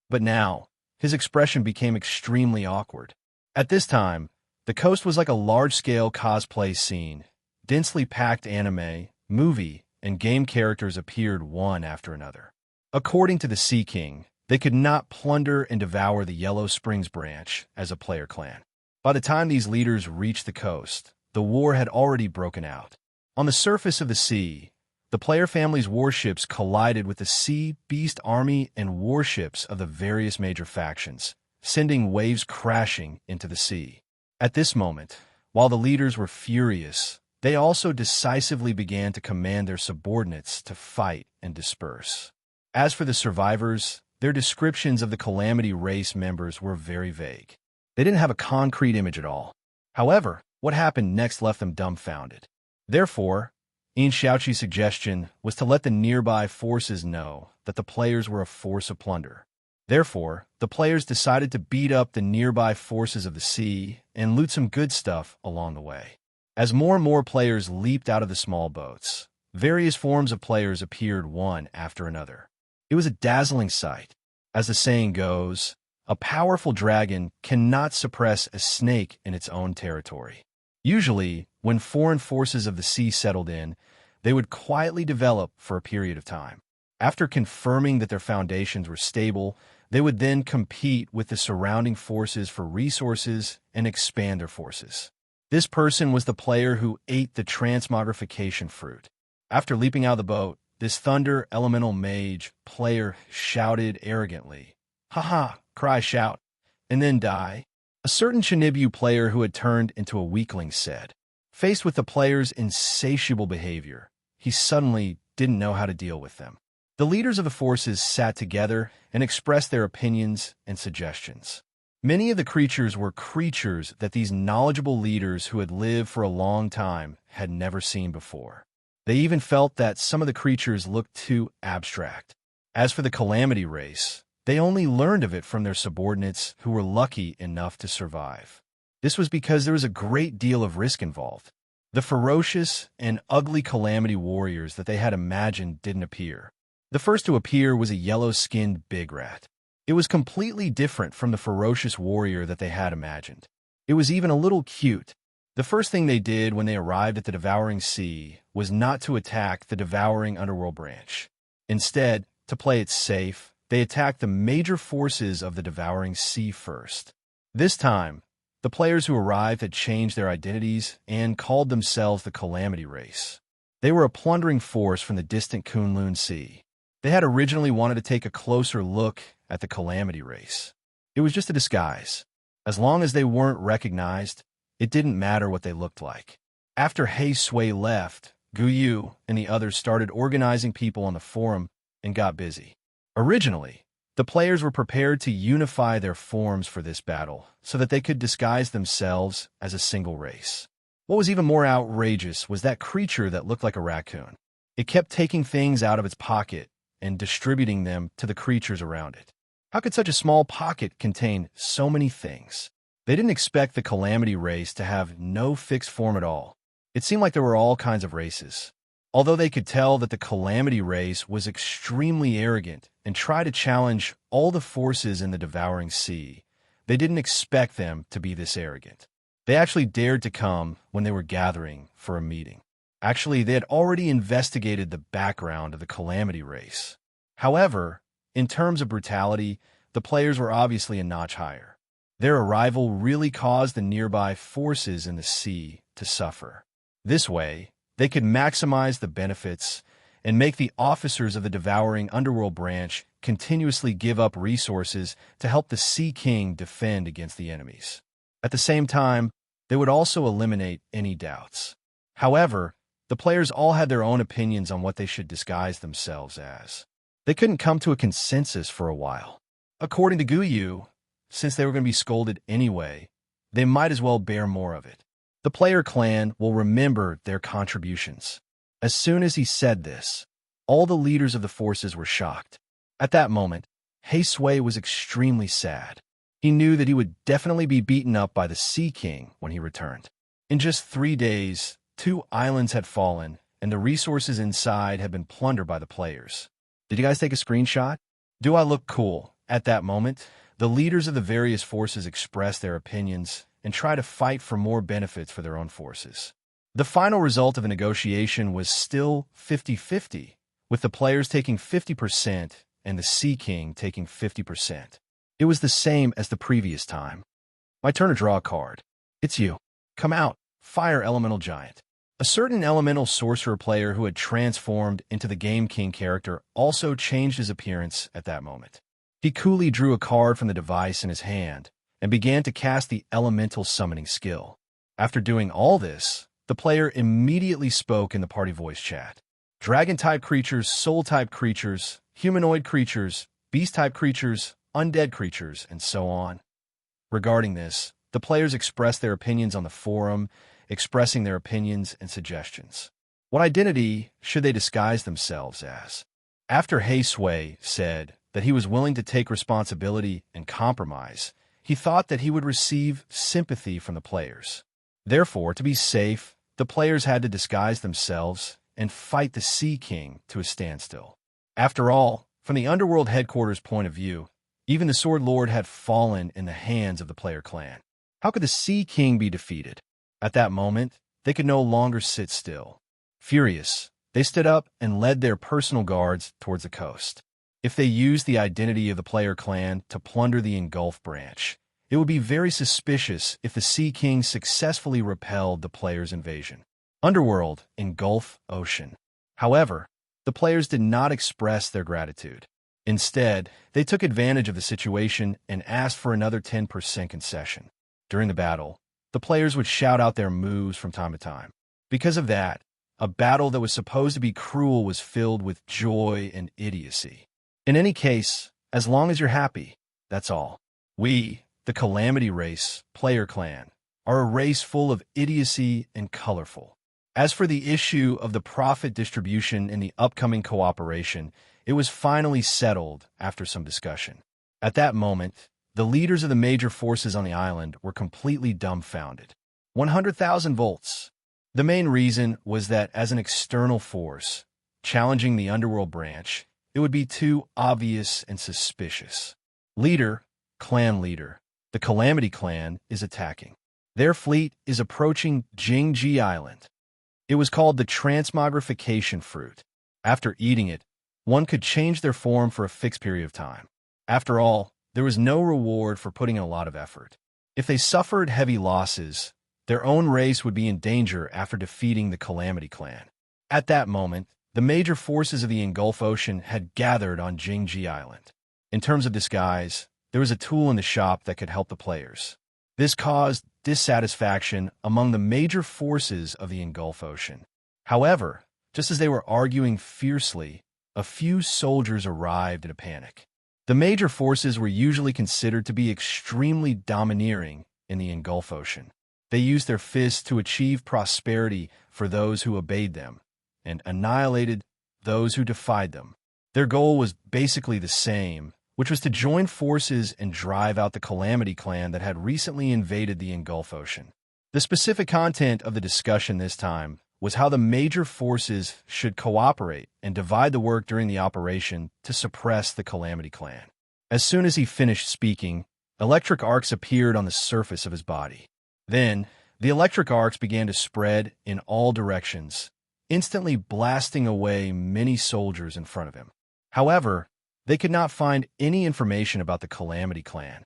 But now, his expression became extremely awkward. At this time, the coast was like a large-scale cosplay scene. Densely packed anime, movie, and game characters appeared one after another. According to the Sea King, they could not plunder and devour the Yellow Springs branch as a player clan. By the time these leaders reached the coast, the war had already broken out. On the surface of the sea, the The player family's warships collided with the sea beast army and warships of the various major factions, sending waves crashing into the sea. At this moment, while the leaders were furious, they also decisively began to command their subordinates to fight and disperse. As for the survivors, their descriptions of the Calamity race members were very vague. They didn't have a concrete image at all. However, what happened next left them dumbfounded. Therefore, Ian Xiaoqi's suggestion was to let the nearby forces know that the players were a force of plunder. Therefore, the players decided to beat up the nearby forces of the sea and loot some good stuff along the way. As more and more players leaped out of the small boats, various forms of players appeared one after another. It was a dazzling sight. As the saying goes, a powerful dragon cannot suppress a snake in its own territory. Usually, when foreign forces of the sea settled in, they would quietly develop for a period of time. After confirming that their foundations were stable, they would then compete with the surrounding forces for resources and expand their forces. This person was the player who ate the transmogrification fruit. After leaping out of the boat, this thunder elemental mage player shouted arrogantly, "Haha, cry, shout, and then die." A certain Shinibu player who had turned into a weakling said. Faced with the player's insatiable behavior, he suddenly didn't know how to deal with them. The leaders of the forces sat together and expressed their opinions and suggestions. Many of the creatures were creatures that these knowledgeable leaders who had lived for a long time had never seen before. They even felt that some of the creatures looked too abstract. As for the Calamity race, they only learned of it from their subordinates who were lucky enough to survive. This was because there was a great deal of risk involved. The ferocious and ugly Calamity warriors that they had imagined didn't appear. The first to appear was a yellow-skinned big rat. It was completely different from the ferocious warrior that they had imagined. It was even a little cute. The first thing they did when they arrived at the Devouring Sea was not to attack the Devouring Underworld branch. Instead, to play it safe, they attacked the major forces of the Devouring Sea first. This time, the players who arrived had changed their identities and called themselves the Calamity race. They were a plundering force from the distant Kunlun Sea. They had originally wanted to take a closer look at the Calamity race. It was just a disguise. As long as they weren't recognized, it didn't matter what they looked like. After Hei Sui left, Gu Yu and the others started organizing people on the forum and got busy. Originally, the players were prepared to unify their forms for this battle so that they could disguise themselves as a single race. What was even more outrageous was that creature that looked like a raccoon. It kept taking things out of its pocket and distributing them to the creatures around it. How could such a small pocket contain so many things? They didn't expect the Calamity race to have no fixed form at all. It seemed like there were all kinds of races. Although they could tell that the Calamity race was extremely arrogant and tried to challenge all the forces in the Devouring Sea, they didn't expect them to be this arrogant. They actually dared to come when they were gathering for a meeting. Actually, they had already investigated the background of the Calamity race. However, in terms of brutality, the players were obviously a notch higher. Their arrival really caused the nearby forces in the sea to suffer. This way, they could maximize the benefits and make the officers of the Devouring Underworld branch continuously give up resources to help the Sea King defend against the enemies. At the same time, they would also eliminate any doubts. However, the players all had their own opinions on what they should disguise themselves as. They couldn't come to a consensus for a while. According to Gu Yu, since they were going to be scolded anyway, they might as well bear more of it. The player clan will remember their contributions. As soon as he said this, all the leaders of the forces were shocked. At that moment, Hei Sui was extremely sad. He knew that he would definitely be beaten up by the Sea King when he returned. In just 3 days, 2 islands had fallen, and the resources inside had been plundered by the players. Did you guys take a screenshot? Do I look cool? At that moment, the leaders of the various forces expressed their opinions and tried to fight for more benefits for their own forces. The final result of a negotiation was still 50-50, with the players taking 50% and the Sea King taking 50%. It was the same as the previous time. My turn to draw a card. It's you. Come out, Fire Elemental Giant. A certain elemental sorcerer player who had transformed into the Game King character also changed his appearance at that moment. He coolly drew a card from the device in his hand and began to cast the elemental summoning skill. After doing all this, the player immediately spoke in the party voice chat. Dragon-type creatures, soul-type creatures, humanoid creatures, beast-type creatures, undead creatures, and so on. Regarding this, the players expressed their opinions on the forum, expressing their opinions and suggestions. What identity should they disguise themselves as? After Haysway said that he was willing to take responsibility and compromise, he thought that he would receive sympathy from the players. Therefore, to be safe, the players had to disguise themselves and fight the Sea King to a standstill. After all, from the Underworld headquarters' point of view, even the Sword Lord had fallen in the hands of the player clan. How could the Sea King be defeated? At that moment, they could no longer sit still. Furious, they stood up and led their personal guards towards the coast. If they used the identity of the player clan to plunder the Engulf branch, it would be very suspicious if the Sea King successfully repelled the players' invasion. Underworld, Engulf Ocean. However, the players did not express their gratitude. Instead, they took advantage of the situation and asked for another 10% concession. During the battle, the players would shout out their moves from time to time. Because of that, a battle that was supposed to be cruel was filled with joy and idiocy. In any case, as long as you're happy, that's all. We, the Calamity Race, player clan, are a race full of idiocy and colorful. As for the issue of the profit distribution in the upcoming cooperation, it was finally settled after some discussion. At that moment, the leaders of the major forces on the island were completely dumbfounded. 100,000 volts. The main reason was that as an external force, challenging the Underworld branch, it would be too obvious and suspicious. Leader, clan leader, the Calamity Clan is attacking. Their fleet is approaching Jingji Island. It was called the transmogrification fruit. After eating it, one could change their form for a fixed period of time. After all, there was no reward for putting in a lot of effort. If they suffered heavy losses, their own race would be in danger after defeating the Calamity Clan. At that moment, the major forces of the Engulf Ocean had gathered on Jingji Island. In terms of disguise, there was a tool in the shop that could help the players. This caused dissatisfaction among the major forces of the Engulf Ocean. However, just as they were arguing fiercely, a few soldiers arrived in a panic. The major forces were usually considered to be extremely domineering in the Engulf Ocean. They used their fists to achieve prosperity for those who obeyed them, and annihilated those who defied them. Their goal was basically the same, which was to join forces and drive out the Calamity Clan that had recently invaded the Engulf Ocean. The specific content of the discussion this time was how the major forces should cooperate and divide the work during the operation to suppress the Calamity Clan. As soon as he finished speaking, electric arcs appeared on the surface of his body. Then, the electric arcs began to spread in all directions, instantly blasting away many soldiers in front of him. However, they could not find any information about the Calamity Clan.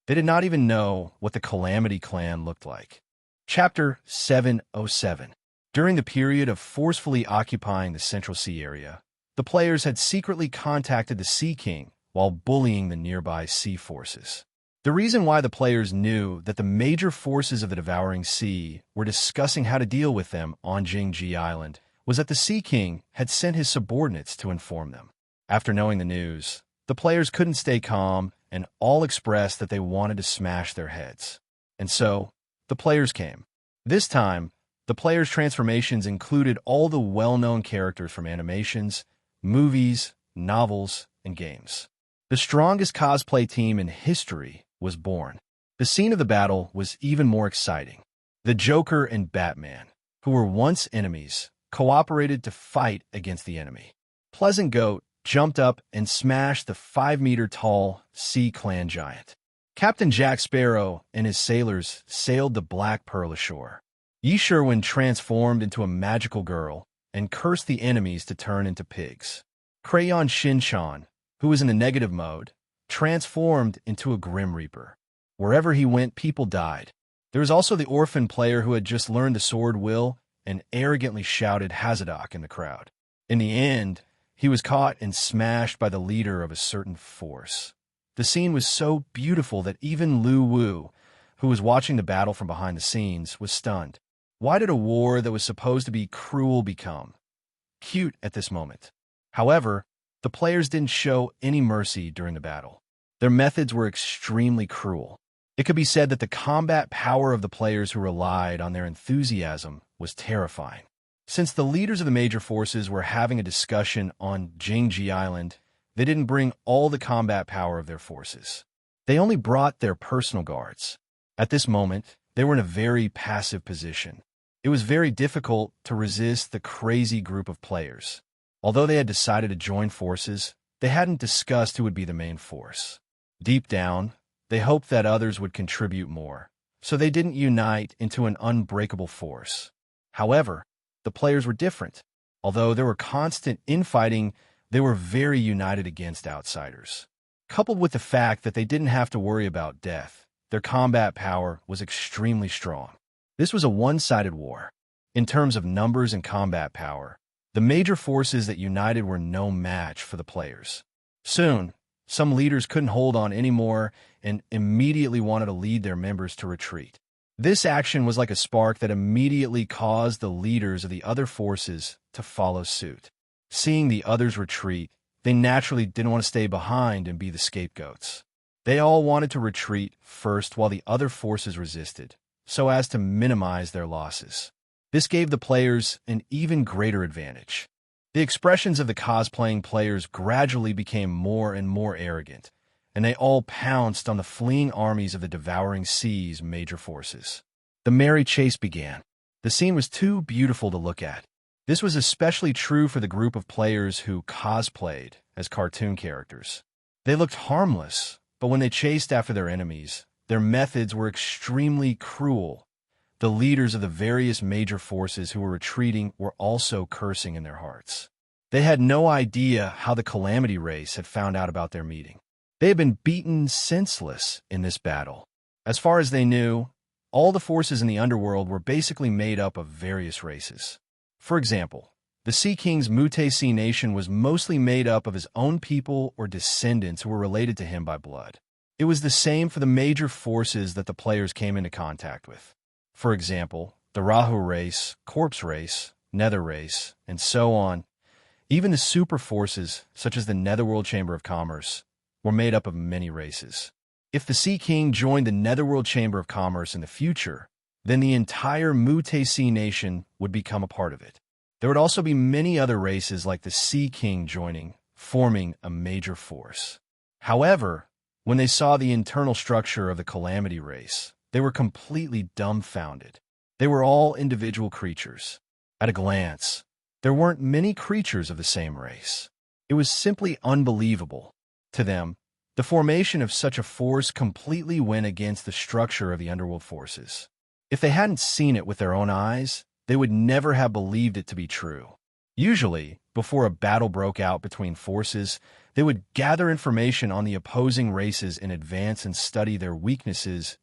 They did not even know what the Calamity Clan looked like. Chapter 707. During the period of forcefully occupying the Central Sea area, the players had secretly contacted the Sea King while bullying the nearby sea forces. The reason why the players knew that the major forces of the Devouring Sea were discussing how to deal with them on Jingji Island was that the Sea King had sent his subordinates to inform them. After knowing the news, the players couldn't stay calm and all expressed that they wanted to smash their heads. And so, the players came. This time, the players' transformations included all the well-known characters from animations, movies, novels, and games. The strongest cosplay team in history was born. The scene of the battle was even more exciting. The Joker and Batman, who were once enemies, cooperated to fight against the enemy. Pleasant Goat jumped up and smashed the 5-meter-tall Sea Clan giant. Captain Jack Sparrow and his sailors sailed the Black Pearl ashore. Yi Sherwin transformed into a magical girl and cursed the enemies to turn into pigs. Crayon Shinchan, who was in the negative mode, transformed into a Grim Reaper. Wherever he went, people died. There was also the orphan player who had just learned the sword will and arrogantly shouted Hazadak in the crowd. In the end, he was caught and smashed by the leader of a certain force. The scene was so beautiful that even Lu Wu, who was watching the battle from behind the scenes, was stunned. Why did a war that was supposed to be cruel become cute at this moment? However, the players didn't show any mercy during the battle. Their methods were extremely cruel. It could be said that the combat power of the players who relied on their enthusiasm was terrifying. Since the leaders of the major forces were having a discussion on Jingji Island, they didn't bring all the combat power of their forces. They only brought their personal guards. At this moment, they were in a very passive position. It was very difficult to resist the crazy group of players. Although they had decided to join forces, they hadn't discussed who would be the main force. Deep down, they hoped that others would contribute more, so they didn't unite into an unbreakable force. However, the players were different. Although there were constant infighting, they were very united against outsiders. Coupled with the fact that they didn't have to worry about death, their combat power was extremely strong. This was a one-sided war. In terms of numbers and combat power, the major forces that united were no match for the players. Soon, some leaders couldn't hold on anymore and immediately wanted to lead their members to retreat. This action was like a spark that immediately caused the leaders of the other forces to follow suit. Seeing the others retreat, they naturally didn't want to stay behind and be the scapegoats. They all wanted to retreat first while the other forces resisted, so as to minimize their losses. This gave the players an even greater advantage. The expressions of the cosplaying players gradually became more and more arrogant, and they all pounced on the fleeing armies of the Devouring Sea's major forces. The merry chase began. The scene was too beautiful to look at. This was especially true for the group of players who cosplayed as cartoon characters. They looked harmless, but when they chased after their enemies, their methods were extremely cruel. The leaders of the various major forces who were retreating were also cursing in their hearts. They had no idea how the Calamity race had found out about their meeting. They had been beaten senseless in this battle. As far as they knew, all the forces in the underworld were basically made up of various races. For example, the Sea King's Mutesi nation was mostly made up of his own people or descendants who were related to him by blood. It was the same for the major forces that the players came into contact with. For example, the Rahu race, Corpse race, Nether race, and so on. Even the super forces, such as the Netherworld Chamber of Commerce, were made up of many races. If the Sea King joined the Netherworld Chamber of Commerce in the future, then the entire Mutesi nation would become a part of it. There would also be many other races like the Sea King joining, forming a major force. However, when they saw the internal structure of the Calamity race, they were completely dumbfounded. They were all individual creatures. At a glance, there weren't many creatures of the same race. It was simply unbelievable. To them, the formation of such a force completely went against the structure of the underworld forces. If they hadn't seen it with their own eyes, they would never have believed it to be true. Usually, before a battle broke out between forces, they would gather information on the opposing races in advance and study their weaknesses.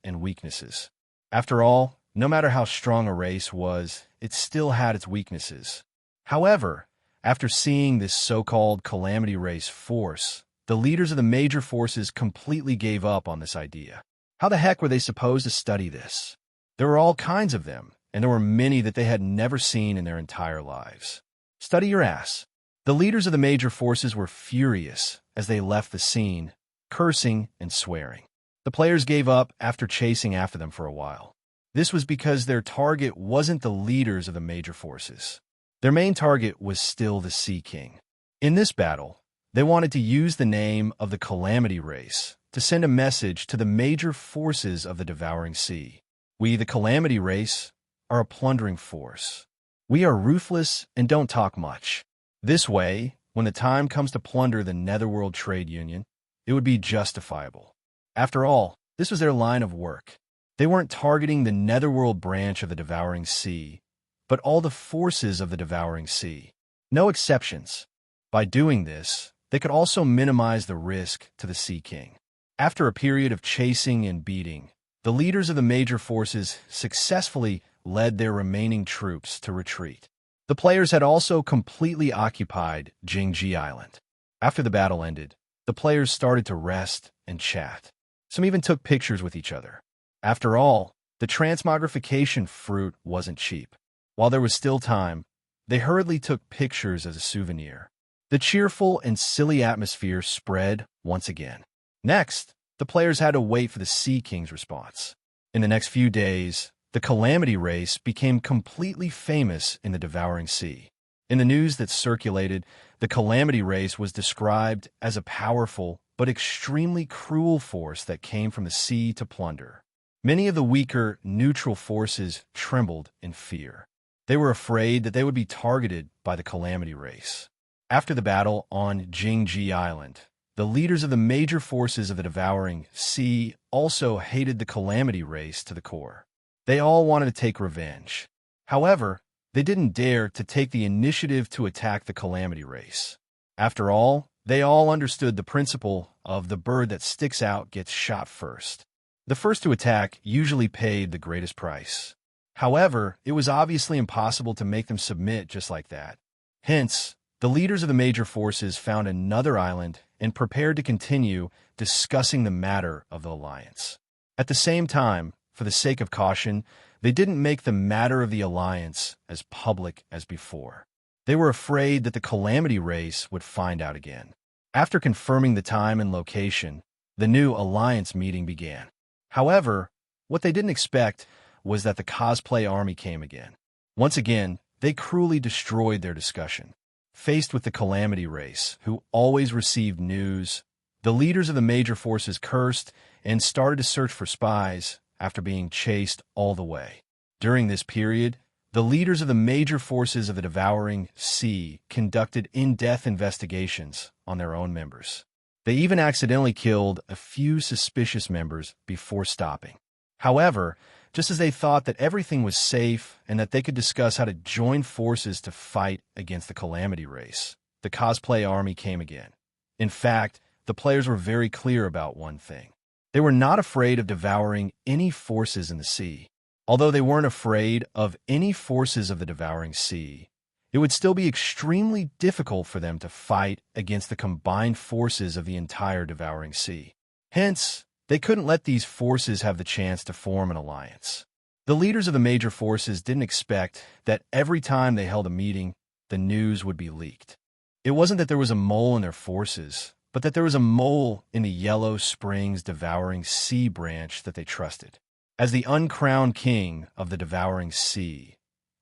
After all, no matter how strong a race was, it still had its weaknesses. However, after seeing this so-called Calamity race force, the leaders of the major forces completely gave up on this idea. How the heck were they supposed to study this? There were all kinds of them, and there were many that they had never seen in their entire lives. Study your ass. The leaders of the major forces were furious as they left the scene, cursing and swearing. The players gave up after chasing after them for a while. This was because their target wasn't the leaders of the major forces. Their main target was still the Sea King. In this battle, they wanted to use the name of the Calamity race to send a message to the major forces of the Devouring Sea. We, the Calamity race, are a plundering force. We are ruthless and don't talk much. This way, when the time comes to plunder the Netherworld Trade Union, it would be justifiable. After all, this was their line of work. They weren't targeting the Netherworld branch of the Devouring Sea, but all the forces of the Devouring Sea. No exceptions. By doing this, they could also minimize the risk to the Sea King. After a period of chasing and beating, the leaders of the major forces successfully led their remaining troops to retreat. The players had also completely occupied Jingji Island. After the battle ended, the players started to rest and chat. Some even took pictures with each other. After all, the transmogrification fruit wasn't cheap. While there was still time, they hurriedly took pictures as a souvenir. The cheerful and silly atmosphere spread once again. Next, the players had to wait for the Sea King's response. In the next few days, the Calamity race became completely famous in the Devouring Sea. In the news that circulated, the Calamity race was described as a powerful but extremely cruel force that came from the sea to plunder. Many of the weaker, neutral forces trembled in fear. They were afraid that they would be targeted by the Calamity race. After the battle on Jingji Island, the leaders of the major forces of the Devouring Sea also hated the Calamity race to the core. They all wanted to take revenge. However, they didn't dare to take the initiative to attack the Calamity race. After all, they all understood the principle of the bird that sticks out gets shot first. The first to attack usually paid the greatest price. However, it was obviously impossible to make them submit just like that. Hence, the leaders of the major forces found another island and prepared to continue discussing the matter of the alliance. At the same time, for the sake of caution, they didn't make the matter of the alliance as public as before. They were afraid that the Calamity race would find out again. After confirming the time and location, the new alliance meeting began. However, what they didn't expect was that the cosplay army came again. Once again, they cruelly destroyed their discussion. Faced with the Calamity race, who always received news, the leaders of the major forces cursed and started to search for spies after being chased all the way. During this period, the leaders of the major forces of the Devouring Sea conducted in-depth investigations on their own members. They even accidentally killed a few suspicious members before stopping. However, just as they thought that everything was safe and that they could discuss how to join forces to fight against the Calamity race, the cosplay army came again. In fact, the players were very clear about one thing. They were not afraid of devouring any forces in the sea. Although they weren't afraid of any forces of the Devouring Sea, it would still be extremely difficult for them to fight against the combined forces of the entire Devouring Sea. Hence, they couldn't let these forces have the chance to form an alliance. The leaders of the major forces didn't expect that every time they held a meeting, the news would be leaked. It wasn't that there was a mole in their forces, but that there was a mole in the Yellow Springs Devouring Sea branch that they trusted. As the uncrowned king of the Devouring Sea,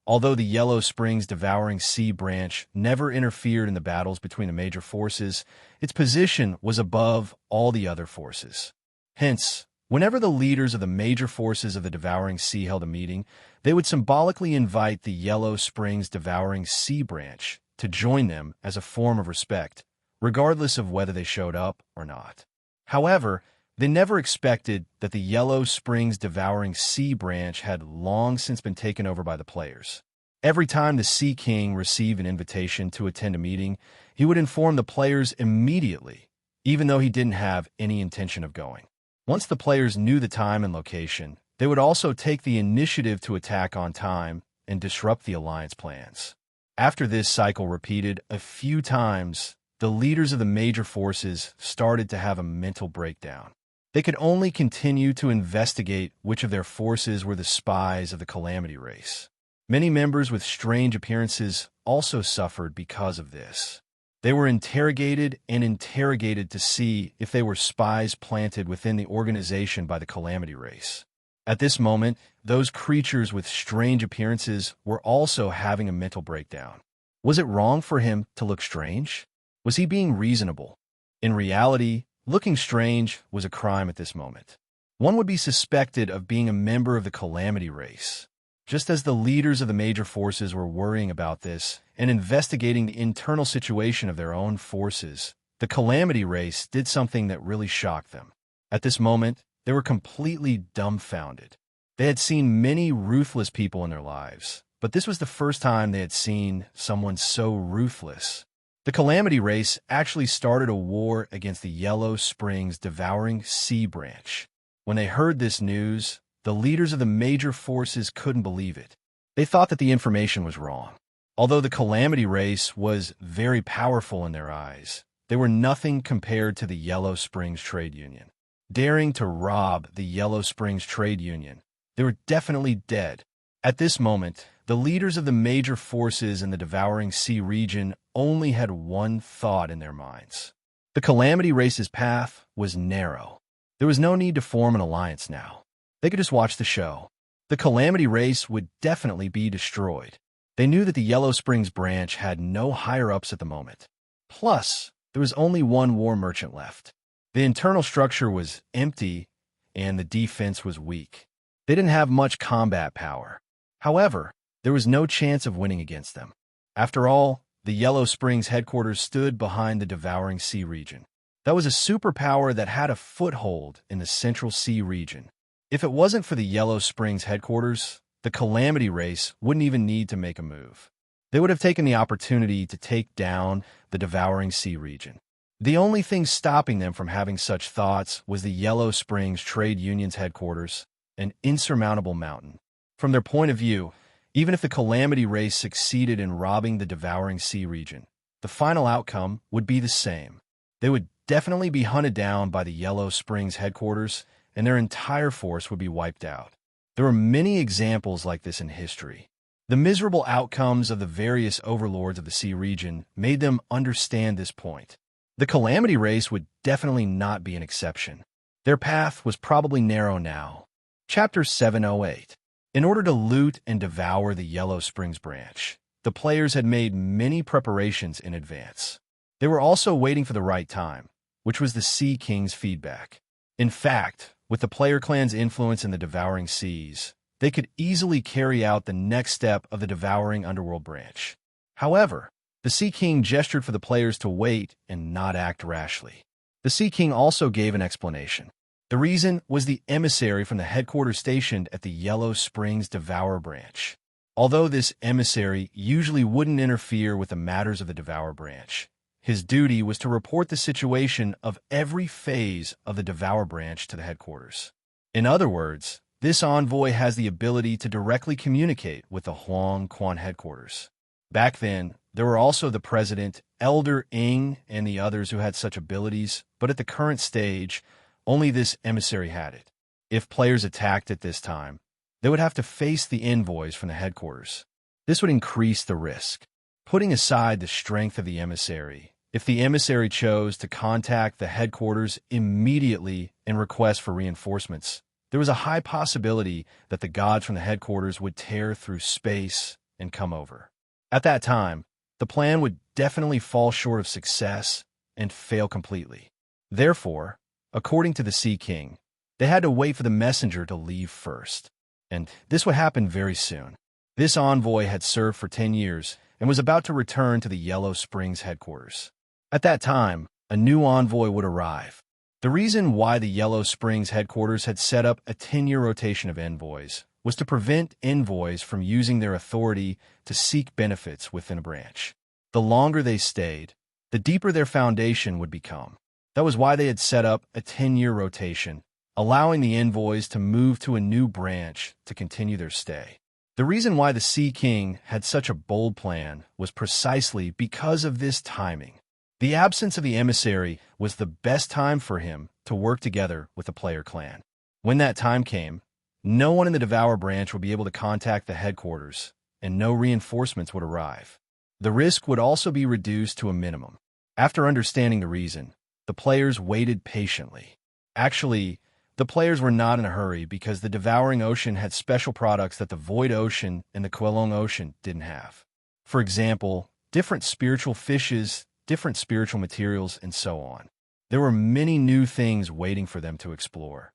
although the Yellow Springs Devouring Sea branch never interfered in the battles between the major forces, its position was above all the other forces. Hence, whenever the leaders of the major forces of the Devouring Sea held a meeting, they would symbolically invite the Yellow Springs Devouring Sea branch to join them as a form of respect, regardless of whether they showed up or not. However, they never expected that the Yellow Springs Devouring Sea branch had long since been taken over by the players. Every time the Sea King received an invitation to attend a meeting, he would inform the players immediately, even though he didn't have any intention of going. Once the players knew the time and location, they would also take the initiative to attack on time and disrupt the alliance plans. After this cycle repeated a few times, the leaders of the major forces started to have a mental breakdown. They could only continue to investigate which of their forces were the spies of the Calamity race. Many members with strange appearances also suffered because of this. They were interrogated and interrogated to see if they were spies planted within the organization by the Calamity race. At this moment, those creatures with strange appearances were also having a mental breakdown. Was it wrong for him to look strange? Was he being reasonable? In reality, looking strange was a crime at this moment. One would be suspected of being a member of the Calamity race. Just as the leaders of the major forces were worrying about this and investigating the internal situation of their own forces, the Calamity race did something that really shocked them. At this moment, they were completely dumbfounded. They had seen many ruthless people in their lives, but this was the first time they had seen someone so ruthless. The Calamity race actually started a war against the Yellow Springs Devouring Sea branch. When they heard this news, the leaders of the major forces couldn't believe it. They thought that the information was wrong. Although the Calamity race was very powerful in their eyes, they were nothing compared to the Yellow Springs Trade Union. Daring to rob the Yellow Springs Trade Union, they were definitely dead. At this moment, the leaders of the major forces in the Devouring Sea region only had one thought in their minds. The Calamity race's path was narrow. There was no need to form an alliance now. They could just watch the show. The Calamity race would definitely be destroyed. They knew that the Yellow Springs branch had no higher-ups at the moment. Plus, there was only one war merchant left. The internal structure was empty, and the defense was weak. They didn't have much combat power. However, there was no chance of winning against them. After all, the Yellow Springs headquarters stood behind the Devouring Sea region. That was a superpower that had a foothold in the Central Sea region. If it wasn't for the Yellow Springs headquarters, the Calamity race wouldn't even need to make a move. They would have taken the opportunity to take down the Devouring Sea region. The only thing stopping them from having such thoughts was the Yellow Springs Trade Union's headquarters, an insurmountable mountain. From their point of view, even if the Calamity race succeeded in robbing the Devouring Sea region, the final outcome would be the same. They would definitely be hunted down by the Yellow Springs headquarters, and their entire force would be wiped out. There are many examples like this in history. The miserable outcomes of the various overlords of the sea region made them understand this point. The Calamity race would definitely not be an exception. Their path was probably narrow now. Chapter 708. In order to loot and devour the Yellow Springs branch, the players had made many preparations in advance. They were also waiting for the right time, which was the Sea King's feedback. In fact, with the player clan's influence in the Devouring Seas, they could easily carry out the next step of the Devouring Underworld branch. However, the Sea King gestured for the players to wait and not act rashly. The Sea King also gave an explanation. The reason was the emissary from the headquarters stationed at the Yellow Springs Devour branch. Although this emissary usually wouldn't interfere with the matters of the Devour branch, his duty was to report the situation of every phase of the Devour branch to the headquarters. In other words, this envoy has the ability to directly communicate with the Huang Quan headquarters. Back then, there were also the president, Elder Ing, and the others who had such abilities, but at the current stage, only this emissary had it. If players attacked at this time, they would have to face the envoys from the headquarters. This would increase the risk. Putting aside the strength of the emissary, if the emissary chose to contact the headquarters immediately and request for reinforcements, there was a high possibility that the gods from the headquarters would tear through space and come over. At that time, the plan would definitely fall short of success and fail completely. Therefore, according to the Sea King, they had to wait for the messenger to leave first. And this would happen very soon. This envoy had served for 10 years and was about to return to the Yellow Springs headquarters. At that time, a new envoy would arrive. The reason why the Yellow Springs headquarters had set up a 10-year rotation of envoys was to prevent envoys from using their authority to seek benefits within a branch. The longer they stayed, the deeper their foundation would become. That was why they had set up a 10-year rotation, allowing the envoys to move to a new branch to continue their stay. The reason why the Sea King had such a bold plan was precisely because of this timing. The absence of the emissary was the best time for him to work together with the player clan. When that time came, no one in the Devour branch would be able to contact the headquarters, and no reinforcements would arrive. The risk would also be reduced to a minimum. After understanding the reason, the players waited patiently. Actually, the players were not in a hurry because the Devouring Ocean had special products that the Void Ocean and the Quelong Ocean didn't have. For example, different spiritual fishes, different spiritual materials, and so on. There were many new things waiting for them to explore.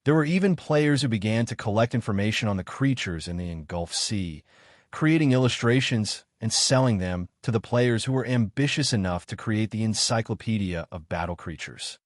There were even players who began to collect information on the creatures in the engulfed sea, creating illustrations and selling them to the players who were ambitious enough to create the encyclopedia of battle creatures.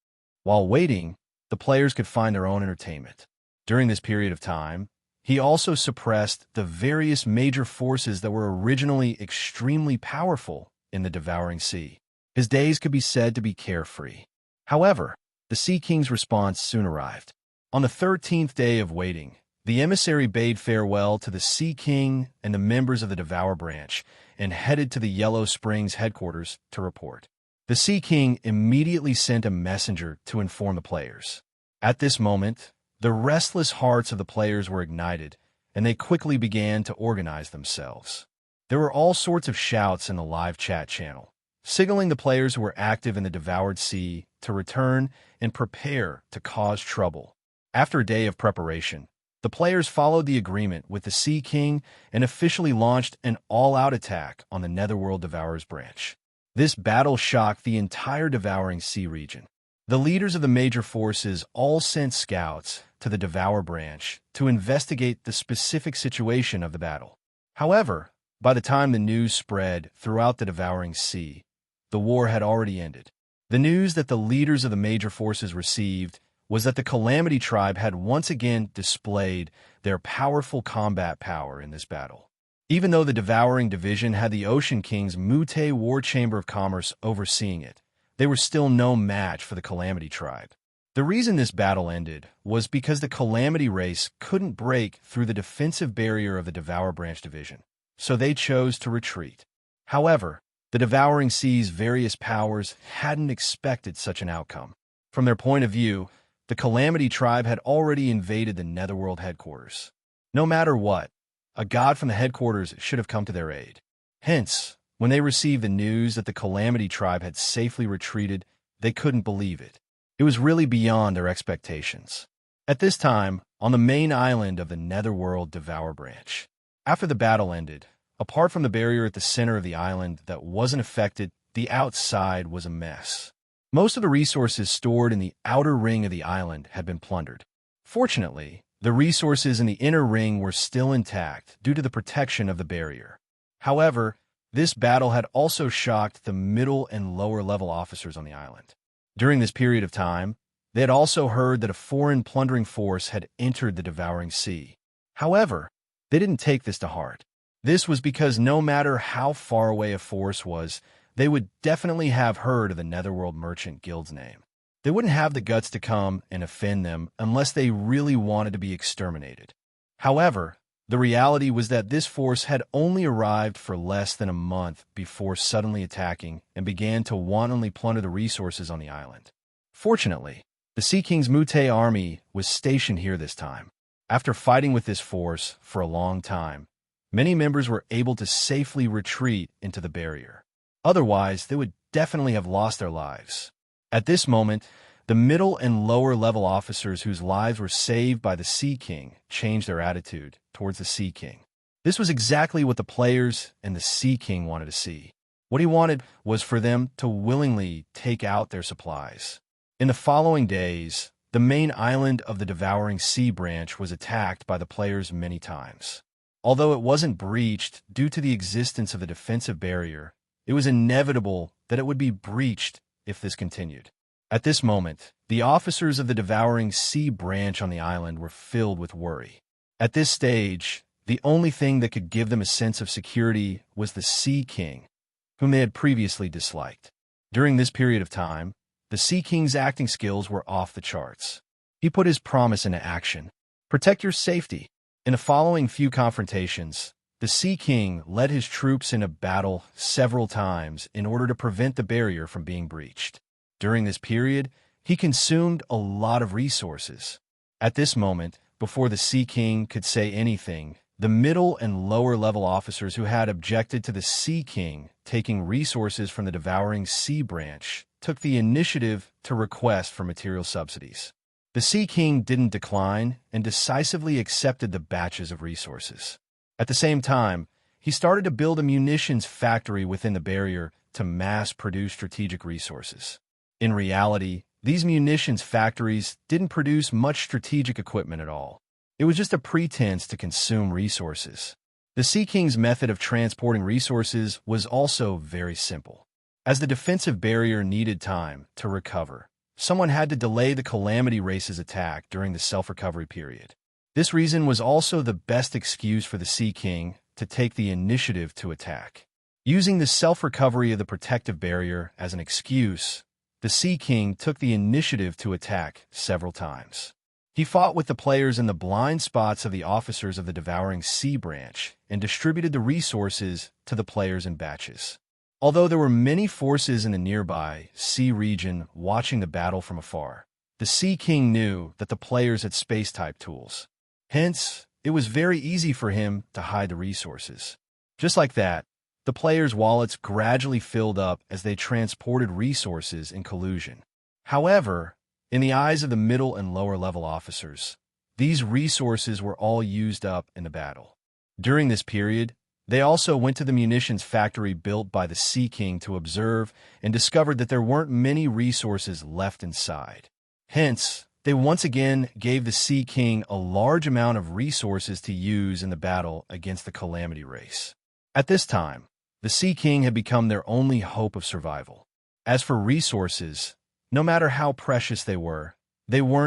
While waiting, the players could find their own entertainment. During this period of time, he also suppressed the various major forces that were originally extremely powerful in the Devouring Sea. His days could be said to be carefree. However, the Sea King's response soon arrived. On the 13th day of waiting, the emissary bade farewell to the Sea King and the members of the Devour branch and headed to the Yellow Springs headquarters to report. The Sea King immediately sent a messenger to inform the players. At this moment, the restless hearts of the players were ignited, and they quickly began to organize themselves. There were all sorts of shouts in the live chat channel, signaling the players who were active in the Devoured Sea to return and prepare to cause trouble. After a day of preparation, the players followed the agreement with the Sea King and officially launched an all-out attack on the Netherworld Devourers branch. This battle shocked the entire Devouring Sea region. The leaders of the major forces all sent scouts to the Devour branch to investigate the specific situation of the battle. However, by the time the news spread throughout the Devouring Sea, the war had already ended. The news that the leaders of the major forces received was that the Calamity Tribe had once again displayed their powerful combat power in this battle. Even though the Devouring Division had the Ocean King's Mute War Chamber of Commerce overseeing it, they were still no match for the Calamity Tribe. The reason this battle ended was because the Calamity race couldn't break through the defensive barrier of the Devour Branch Division, so they chose to retreat. However, the Devouring Sea's various powers hadn't expected such an outcome. From their point of view, the Calamity Tribe had already invaded the Netherworld headquarters. No matter what, a god from the headquarters should have come to their aid. Hence, when they received the news that the Calamity Tribe had safely retreated, they couldn't believe it. It was really beyond their expectations. At this time, on the main island of the Netherworld Devour branch, after the battle ended, apart from the barrier at the center of the island that wasn't affected, the outside was a mess. Most of the resources stored in the outer ring of the island had been plundered. Fortunately, the resources in the inner ring were still intact due to the protection of the barrier. However, this battle had also shocked the middle and lower level officers on the island. During this period of time, they had also heard that a foreign plundering force had entered the Devouring Sea. However, they didn't take this to heart. This was because no matter how far away a force was, they would definitely have heard of the Netherworld Merchant Guild's name. They wouldn't have the guts to come and offend them unless they really wanted to be exterminated. However, the reality was that this force had only arrived for less than a month before suddenly attacking and began to wantonly plunder the resources on the island. Fortunately, the Sea King's Mute army was stationed here this time. After fighting with this force for a long time, many members were able to safely retreat into the barrier. Otherwise, they would definitely have lost their lives. At this moment, the middle and lower level officers whose lives were saved by the Sea King changed their attitude towards the Sea King. This was exactly what the players and the Sea King wanted to see. What he wanted was for them to willingly take out their supplies. In the following days, the main island of the Devouring Sea branch was attacked by the players many times. Although it wasn't breached due to the existence of the defensive barrier, it was inevitable that it would be breached if this continued. At this moment, the officers of the Devouring Sea branch on the island were filled with worry. At this stage, the only thing that could give them a sense of security was the Sea King, whom they had previously disliked. During this period of time, the Sea King's acting skills were off the charts. He put his promise into action. Protect your safety. In the following few confrontations, the Sea King led his troops into battle several times in order to prevent the barrier from being breached. During this period, he consumed a lot of resources. At this moment, before the Sea King could say anything, the middle and lower level officers who had objected to the Sea King taking resources from the Devouring Sea branch took the initiative to request for material subsidies. The Sea King didn't decline and decisively accepted the batches of resources. At the same time, he started to build a munitions factory within the barrier to mass-produce strategic resources. In reality, these munitions factories didn't produce much strategic equipment at all. It was just a pretense to consume resources. The Sea King's method of transporting resources was also very simple. As the defensive barrier needed time to recover, someone had to delay the Calamity Race's attack during the self-recovery period. This reason was also the best excuse for the Sea King to take the initiative to attack. Using the self-recovery of the protective barrier as an excuse, the Sea King took the initiative to attack several times. He fought with the players in the blind spots of the officers of the Devouring Sea branch and distributed the resources to the players in batches. Although there were many forces in the nearby sea region watching the battle from afar, the Sea King knew that the players had space-type tools. Hence, it was very easy for him to hide the resources. Just like that, the players' wallets gradually filled up as they transported resources in collusion. However, in the eyes of the middle and lower level officers, these resources were all used up in the battle. During this period, they also went to the munitions factory built by the Sea King to observe and discovered that there weren't many resources left inside. Hence, they once again gave the Sea King a large amount of resources to use in the battle against the Calamity race. At this time, the Sea King had become their only hope of survival. As for resources, no matter how precious they weren't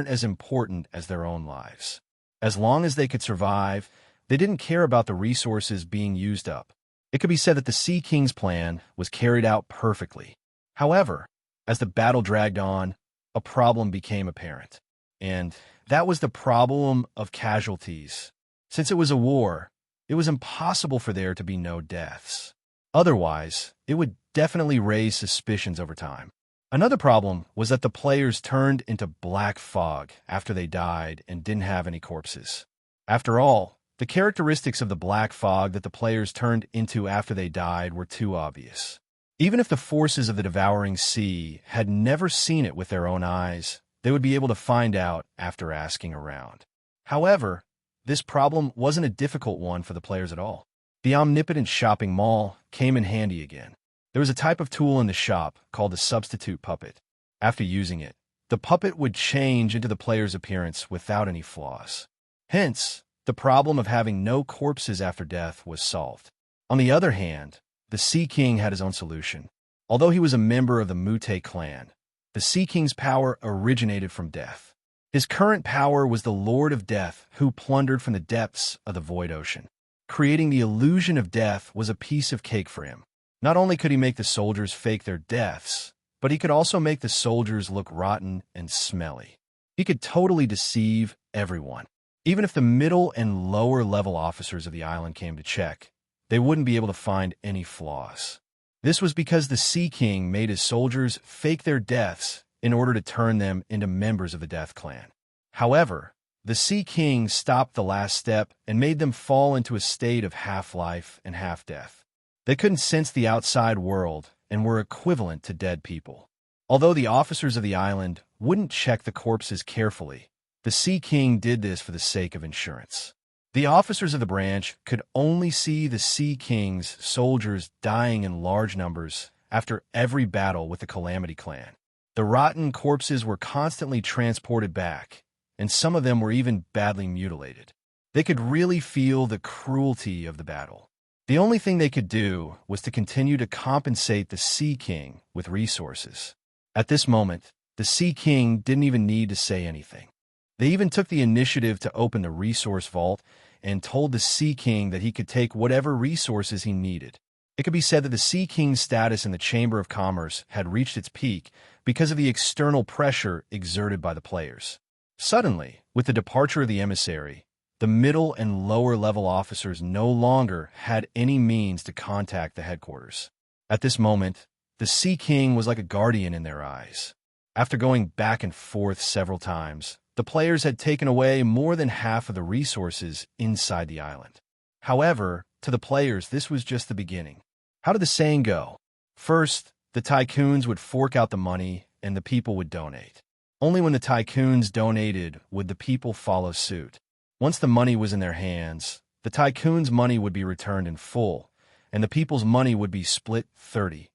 as important as their own lives. As long as they could survive, they didn't care about the resources being used up. It could be said that the Sea King's plan was carried out perfectly. However, as the battle dragged on, a problem became apparent. And that was the problem of casualties. Since it was a war, it was impossible for there to be no deaths. Otherwise, it would definitely raise suspicions over time. Another problem was that the players turned into black fog after they died and didn't have any corpses. After all, the characteristics of the black fog that the players turned into after they died were too obvious. Even if the forces of the Devouring Sea had never seen it with their own eyes, they would be able to find out after asking around. However, this problem wasn't a difficult one for the players at all. The omnipotent shopping mall came in handy again. There was a type of tool in the shop called the substitute puppet. After using it, the puppet would change into the player's appearance without any flaws. Hence, the problem of having no corpses after death was solved. On the other hand, the Sea King had his own solution. Although he was a member of the Mute clan, the Sea King's power originated from death. His current power was the Lord of Death who plundered from the depths of the Void Ocean. Creating the illusion of death was a piece of cake for him. Not only could he make the soldiers fake their deaths, but he could also make the soldiers look rotten and smelly. He could totally deceive everyone. Even if the middle and lower level officers of the island came to check, they wouldn't be able to find any flaws. This was because the Sea King made his soldiers fake their deaths in order to turn them into members of the Death Clan. However, the Sea King stopped the last step and made them fall into a state of half-life and half-death. They couldn't sense the outside world and were equivalent to dead people. Although the officers of the island wouldn't check the corpses carefully, the Sea King did this for the sake of insurance. The officers of the branch could only see the Sea King's soldiers dying in large numbers after every battle with the Calamity clan. The rotten corpses were constantly transported back, and some of them were even badly mutilated. They could really feel the cruelty of the battle. The only thing they could do was to continue to compensate the Sea King with resources. At this moment, the Sea King didn't even need to say anything. They even took the initiative to open the resource vault and told the Sea King that he could take whatever resources he needed. It could be said that the Sea King's status in the Chamber of Commerce had reached its peak because of the external pressure exerted by the players. Suddenly, with the departure of the emissary, the middle and lower level officers no longer had any means to contact the headquarters. At this moment, the Sea King was like a guardian in their eyes. After going back and forth several times, the players had taken away more than half of the resources inside the island. However, to the players, this was just the beginning. How did the saying go? First, the tycoons would fork out the money and the people would donate. Only when the tycoons donated would the people follow suit. Once the money was in their hands, the tycoons' money would be returned in full, and the people's money would be split 30-70.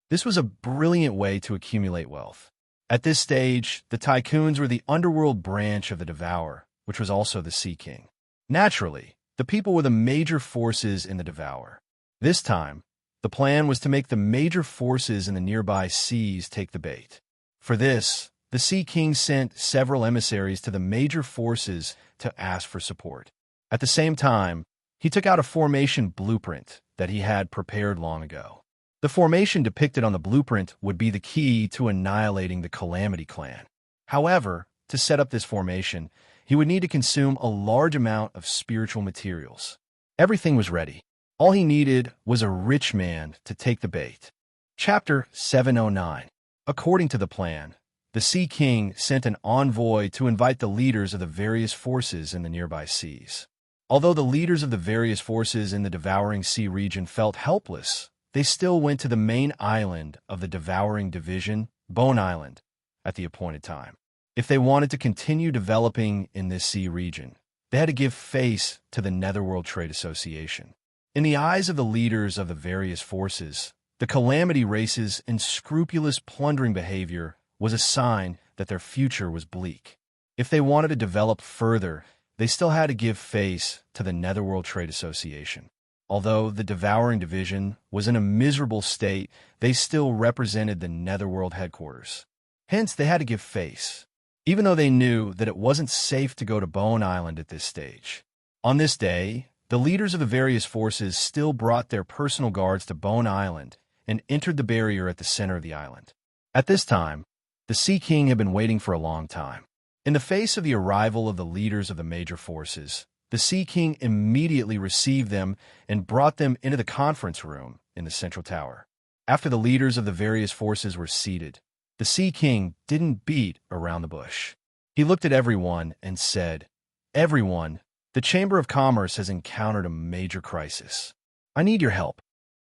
This was a brilliant way to accumulate wealth. At this stage, the tycoons were the underworld branch of the Devourer, which was also the Sea King. Naturally, the people were the major forces in the Devourer. This time, the plan was to make the major forces in the nearby seas take the bait. For this, the Sea King sent several emissaries to the major forces to ask for support. At the same time, he took out a formation blueprint that he had prepared long ago. The formation depicted on the blueprint would be the key to annihilating the Calamity clan. However, to set up this formation, he would need to consume a large amount of spiritual materials. Everything was ready. All he needed was a rich man to take the bait. Chapter 709. According to the plan, the Sea King sent an envoy to invite the leaders of the various forces in the nearby seas. Although the leaders of the various forces in the Devouring Sea region felt helpless, they still went to the main island of the Devouring Division, Bone Island, at the appointed time. If they wanted to continue developing in this sea region, they had to give face to the Netherworld Trade Association. In the eyes of the leaders of the various forces, the Calamity Race's unscrupulous plundering behavior was a sign that their future was bleak. If they wanted to develop further, they still had to give face to the Netherworld Trade Association. Although the Devouring Division was in a miserable state, they still represented the Netherworld headquarters. Hence, they had to give face, even though they knew that it wasn't safe to go to Bone Island at this stage. On this day, the leaders of the various forces still brought their personal guards to Bone Island and entered the barrier at the center of the island. At this time, the Sea King had been waiting for a long time. In the face of the arrival of the leaders of the major forces, the Sea King immediately received them and brought them into the conference room in the central tower. After the leaders of the various forces were seated, the Sea King didn't beat around the bush. He looked at everyone and said, "Everyone, the Chamber of Commerce has encountered a major crisis. I need your help."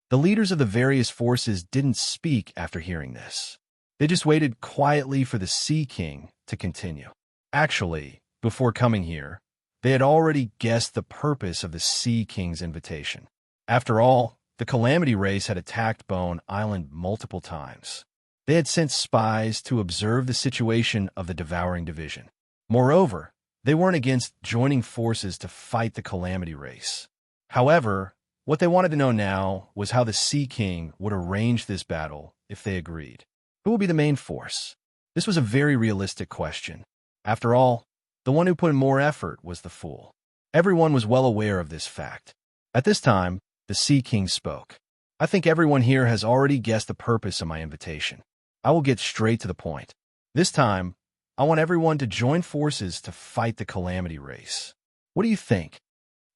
The leaders of the various forces didn't speak after hearing this. They just waited quietly for the Sea King to continue. Actually, before coming here, they had already guessed the purpose of the Sea King's invitation. After all, the Calamity Race had attacked Bone Island multiple times. They had sent spies to observe the situation of the Devouring Division. Moreover, they weren't against joining forces to fight the Calamity Race. However, what they wanted to know now was how the Sea King would arrange this battle if they agreed. Who will be the main force? This was a very realistic question. After all, the one who put in more effort was the fool. Everyone was well aware of this fact. At this time, the Sea King spoke. "I think everyone here has already guessed the purpose of my invitation. I will get straight to the point. This time, I want everyone to join forces to fight the Calamity Race. What do you think?"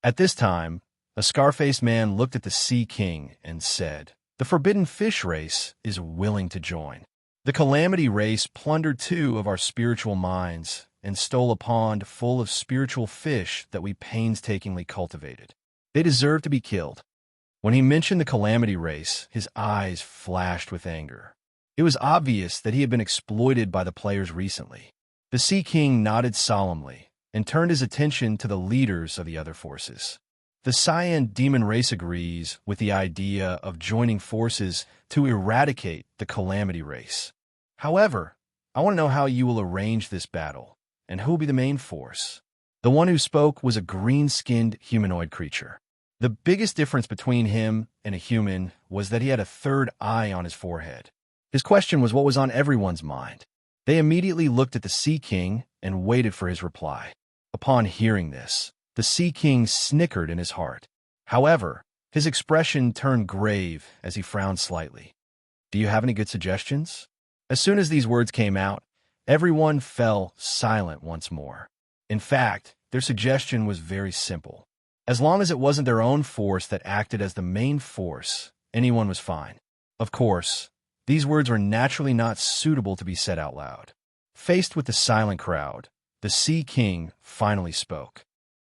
At this time, a scar-faced man looked at the Sea King and said, "The Forbidden Fish Race is willing to join. The Calamity Race plundered 2 of our spiritual mines and stole a pond full of spiritual fish that we painstakingly cultivated. They deserve to be killed." When he mentioned the Calamity Race, his eyes flashed with anger. It was obvious that he had been exploited by the players recently. The Sea King nodded solemnly and turned his attention to the leaders of the other forces. The Cyan Demon Race agrees with the idea of joining forces to eradicate the Calamity Race. However, I want to know how you will arrange this battle, and who will be the main force. The one who spoke was a green-skinned humanoid creature. The biggest difference between him and a human was that he had a third eye on his forehead. His question was what was on everyone's mind. They immediately looked at the Sea King and waited for his reply. Upon hearing this, the Sea King snickered in his heart. However, his expression turned grave as he frowned slightly. "Do you have any good suggestions?" As soon as these words came out, everyone fell silent once more. In fact, their suggestion was very simple. As long as it wasn't their own force that acted as the main force, anyone was fine. Of course, these words were naturally not suitable to be said out loud. Faced with the silent crowd, the Sea King finally spoke.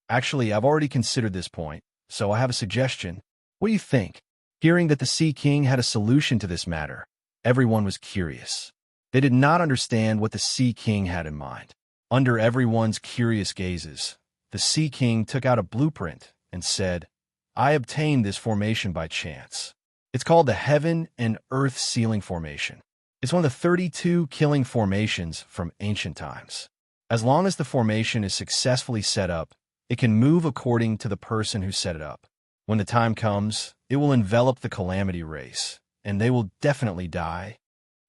"Actually, I've already considered this point, so I have a suggestion. What do you think?" Hearing that the Sea King had a solution to this matter, everyone was curious. They did not understand what the Sea King had in mind. Under everyone's curious gazes, the Sea King took out a blueprint and said, "I obtained this formation by chance. It's called the Heaven and Earth Sealing Formation. It's one of the 32 killing formations from ancient times. As long as the formation is successfully set up, it can move according to the person who set it up. When the time comes, it will envelop the Calamity Race, and they will definitely die."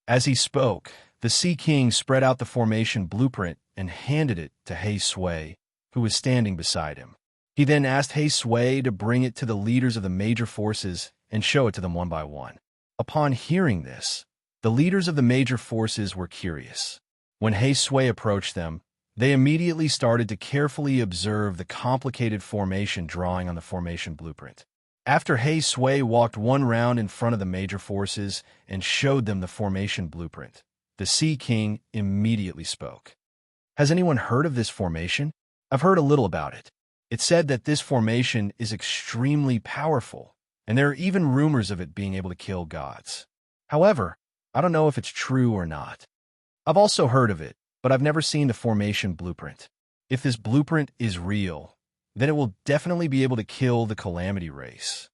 As he spoke, the Sea King spread out the formation blueprint and handed it to Hei Sui, who was standing beside him. He then asked Hei Sui to bring it to the leaders of the major forces and show it to them one by one. Upon hearing this, the leaders of the major forces were curious. When Sui approached them, they immediately started to carefully observe the complicated formation drawing on the formation blueprint. After Sui walked one round in front of the major forces and showed them the formation blueprint, the Sea King immediately spoke. Has anyone heard of this formation? I've heard a little about it. It's said that this formation is extremely powerful, and there are even rumors of it being able to kill gods. However, I don't know if it's true or not. I've also heard of it, but I've never seen the formation blueprint. If this blueprint is real, then it will definitely be able to kill the Calamity race.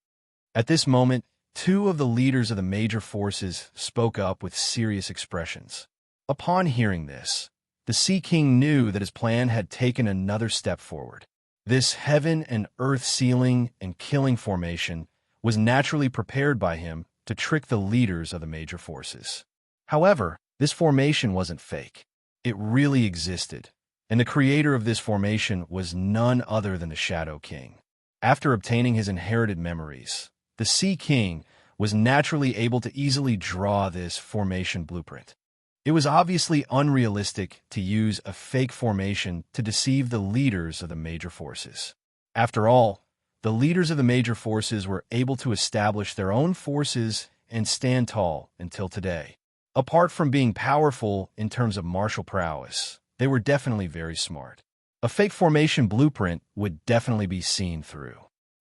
At this moment, two of the leaders of the major forces spoke up with serious expressions. Upon hearing this, the Sea King knew that his plan had taken another step forward. This heaven and earth sealing and killing formation was naturally prepared by him to trick the leaders of the major forces. However, this formation wasn't fake. It really existed, and the creator of this formation was none other than the Shadow King. After obtaining his inherited memories, the Sea King was naturally able to easily draw this formation blueprint. It was obviously unrealistic to use a fake formation to deceive the leaders of the major forces. After all, the leaders of the major forces were able to establish their own forces and stand tall until today. Apart from being powerful in terms of martial prowess, they were definitely very smart. A fake formation blueprint would definitely be seen through.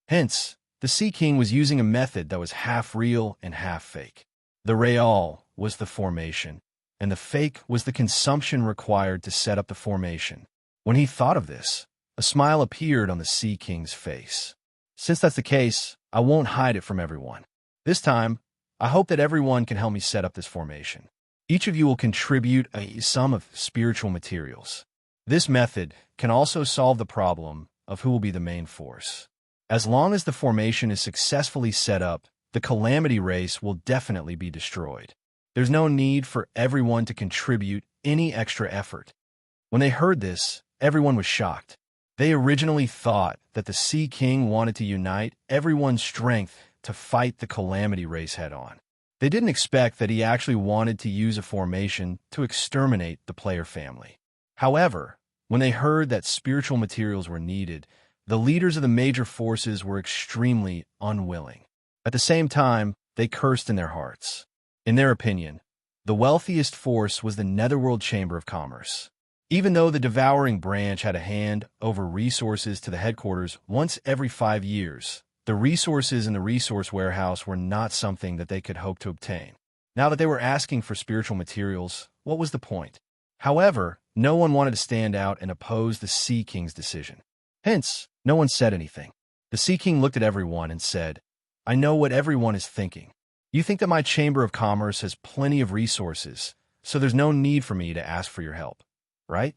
Hence, the Sea King was using a method that was half real and half fake. The real was the formation, and the fake was the consumption required to set up the formation. When he thought of this, a smile appeared on the Sea King's face. Since that's the case, I won't hide it from everyone. This time, I hope that everyone can help me set up this formation. Each of you will contribute a sum of spiritual materials. This method can also solve the problem of who will be the main force. As long as the formation is successfully set up, the Calamity race will definitely be destroyed. There's no need for everyone to contribute any extra effort. When they heard this, everyone was shocked. They originally thought that the Sea King wanted to unite everyone's strength to fight the Calamity race head-on. They didn't expect that he actually wanted to use a formation to exterminate the player family. However, when they heard that spiritual materials were needed, the leaders of the major forces were extremely unwilling. At the same time, they cursed in their hearts. In their opinion, the wealthiest force was the Netherworld Chamber of Commerce. Even though the Devouring Branch had a hand over resources to the headquarters once every 5 years, the resources in the resource warehouse were not something that they could hope to obtain. Now that they were asking for spiritual materials, what was the point? However, no one wanted to stand out and oppose the Sea King's decision. Hence, no one said anything. The Sea King looked at everyone and said, I know what everyone is thinking. You think that my Chamber of Commerce has plenty of resources, so there's no need for me to ask for your help, right?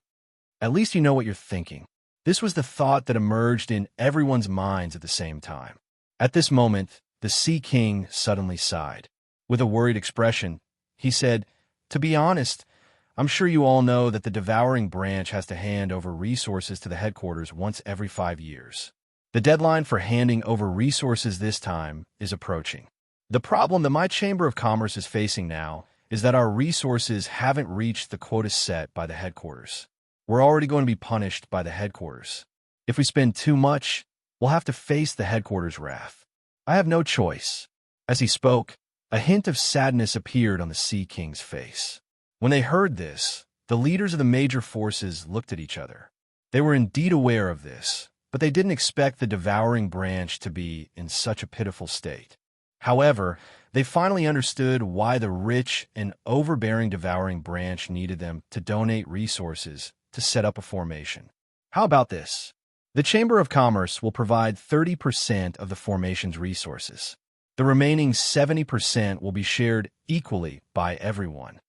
At least you know what you're thinking. This was the thought that emerged in everyone's minds at the same time. At this moment, the Sea King suddenly sighed. With a worried expression, he said, To be honest, I'm sure you all know that the Devouring Branch has to hand over resources to the headquarters once every 5 years. The deadline for handing over resources this time is approaching. The problem that my Chamber of Commerce is facing now is that our resources haven't reached the quota set by the headquarters. We're already going to be punished by the headquarters. If we spend too much, we'll have to face the headquarters' wrath. I have no choice. As he spoke, a hint of sadness appeared on the Sea King's face. When they heard this, the leaders of the major forces looked at each other. They were indeed aware of this, but they didn't expect the Devouring Branch to be in such a pitiful state. However, they finally understood why the rich and overbearing Devouring Branch needed them to donate resources to set up a formation. How about this? The Chamber of Commerce will provide 30% of the formation's resources. The remaining 70% will be shared equally by everyone.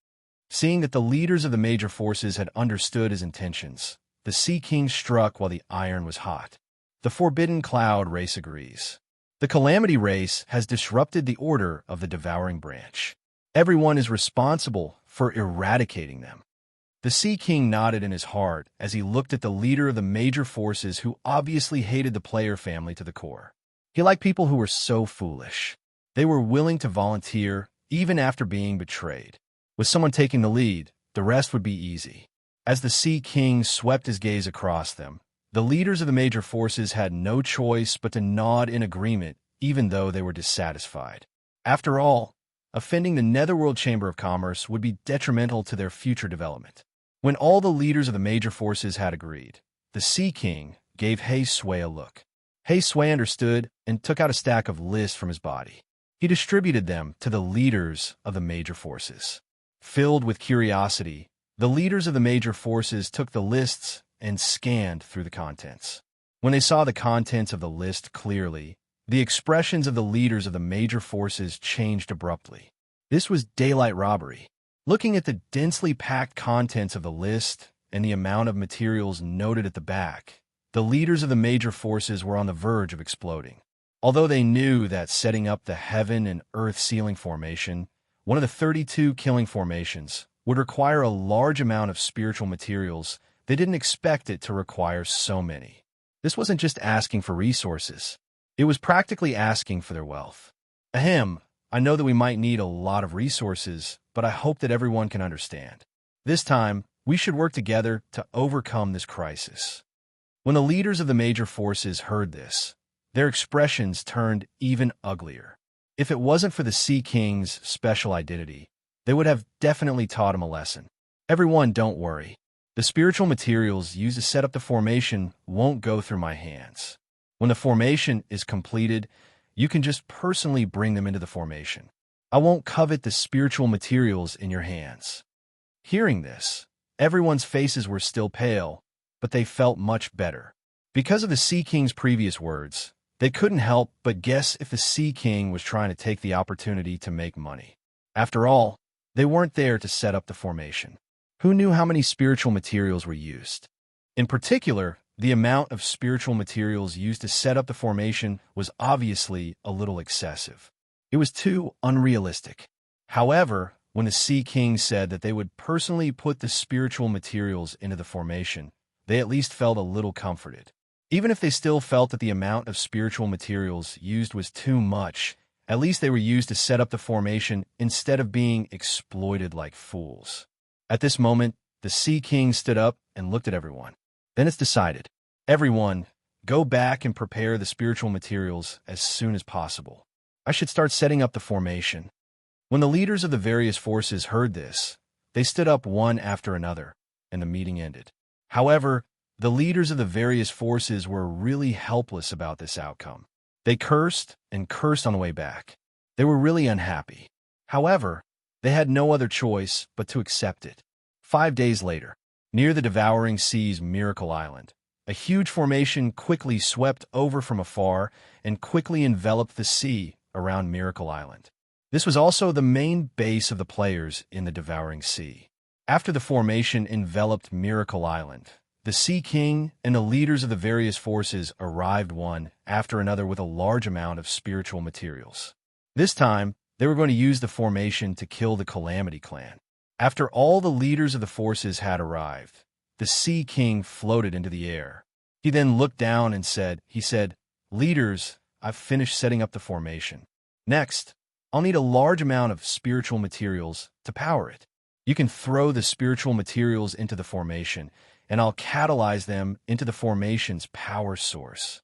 Seeing that the leaders of the major forces had understood his intentions, the Sea King struck while the iron was hot. The Forbidden Cloud race agrees. The Calamity race has disrupted the order of the Devouring Branch. Everyone is responsible for eradicating them. The Sea King nodded in his heart as he looked at the leader of the major forces who obviously hated the player family to the core. He liked people who were so foolish. They were willing to volunteer even after being betrayed. With someone taking the lead, the rest would be easy. As the Sea King swept his gaze across them, the leaders of the major forces had no choice but to nod in agreement, even though they were dissatisfied. After all, offending the Netherworld Chamber of Commerce would be detrimental to their future development. When all the leaders of the major forces had agreed, the Sea King gave Hei Sui a look. Hei Sui understood and took out a stack of lists from his body. He distributed them to the leaders of the major forces. Filled with curiosity, the leaders of the major forces took the lists and scanned through the contents. When they saw the contents of the list clearly, the expressions of the leaders of the major forces changed abruptly. This was daylight robbery. Looking at the densely packed contents of the list and the amount of materials noted at the back, the leaders of the major forces were on the verge of exploding. Although they knew that setting up the heaven and earth sealing formation, one of the 32 killing formations, would require a large amount of spiritual materials, they didn't expect it to require so many. This wasn't just asking for resources. It was practically asking for their wealth. Ahem, I know that we might need a lot of resources, but I hope that everyone can understand. This time, we should work together to overcome this crisis. When the leaders of the major forces heard this, their expressions turned even uglier. If it wasn't for the Sea King's special identity, they would have definitely taught him a lesson. Everyone, don't worry. The spiritual materials used to set up the formation won't go through my hands. When the formation is completed, you can just personally bring them into the formation. I won't covet the spiritual materials in your hands. Hearing this, everyone's faces were still pale, but they felt much better. Because of the Sea King's previous words, they couldn't help but guess if the Sea King was trying to take the opportunity to make money. After all, they weren't there to set up the formation. Who knew how many spiritual materials were used? In particular, the amount of spiritual materials used to set up the formation was obviously a little excessive. It was too unrealistic. However, when the Sea King said that they would personally put the spiritual materials into the formation, they at least felt a little comforted. Even if they still felt that the amount of spiritual materials used was too much, at least they were used to set up the formation instead of being exploited like fools. At this moment, the Sea King stood up and looked at everyone. Then it's decided. Everyone, go back and prepare the spiritual materials as soon as possible. I should start setting up the formation. When the leaders of the various forces heard this, they stood up one after another, and the meeting ended. However, the leaders of the various forces were really helpless about this outcome. They cursed and cursed on the way back. They were really unhappy. However, they had no other choice but to accept it. 5 days later, near the Devouring Sea's Miracle Island, a huge formation quickly swept over from afar and quickly enveloped the sea around Miracle Island. This was also the main base of the players in the Devouring Sea. After the formation enveloped Miracle Island, the Sea King and the leaders of the various forces arrived one after another with a large amount of spiritual materials. This time, they were going to use the formation to kill the Calamity Clan. After all the leaders of the forces had arrived, the Sea King floated into the air. He then looked down and said, "Leaders, I've finished setting up the formation. Next, I'll need a large amount of spiritual materials to power it. You can throw the spiritual materials into the formation, and I'll catalyze them into the formation's power source."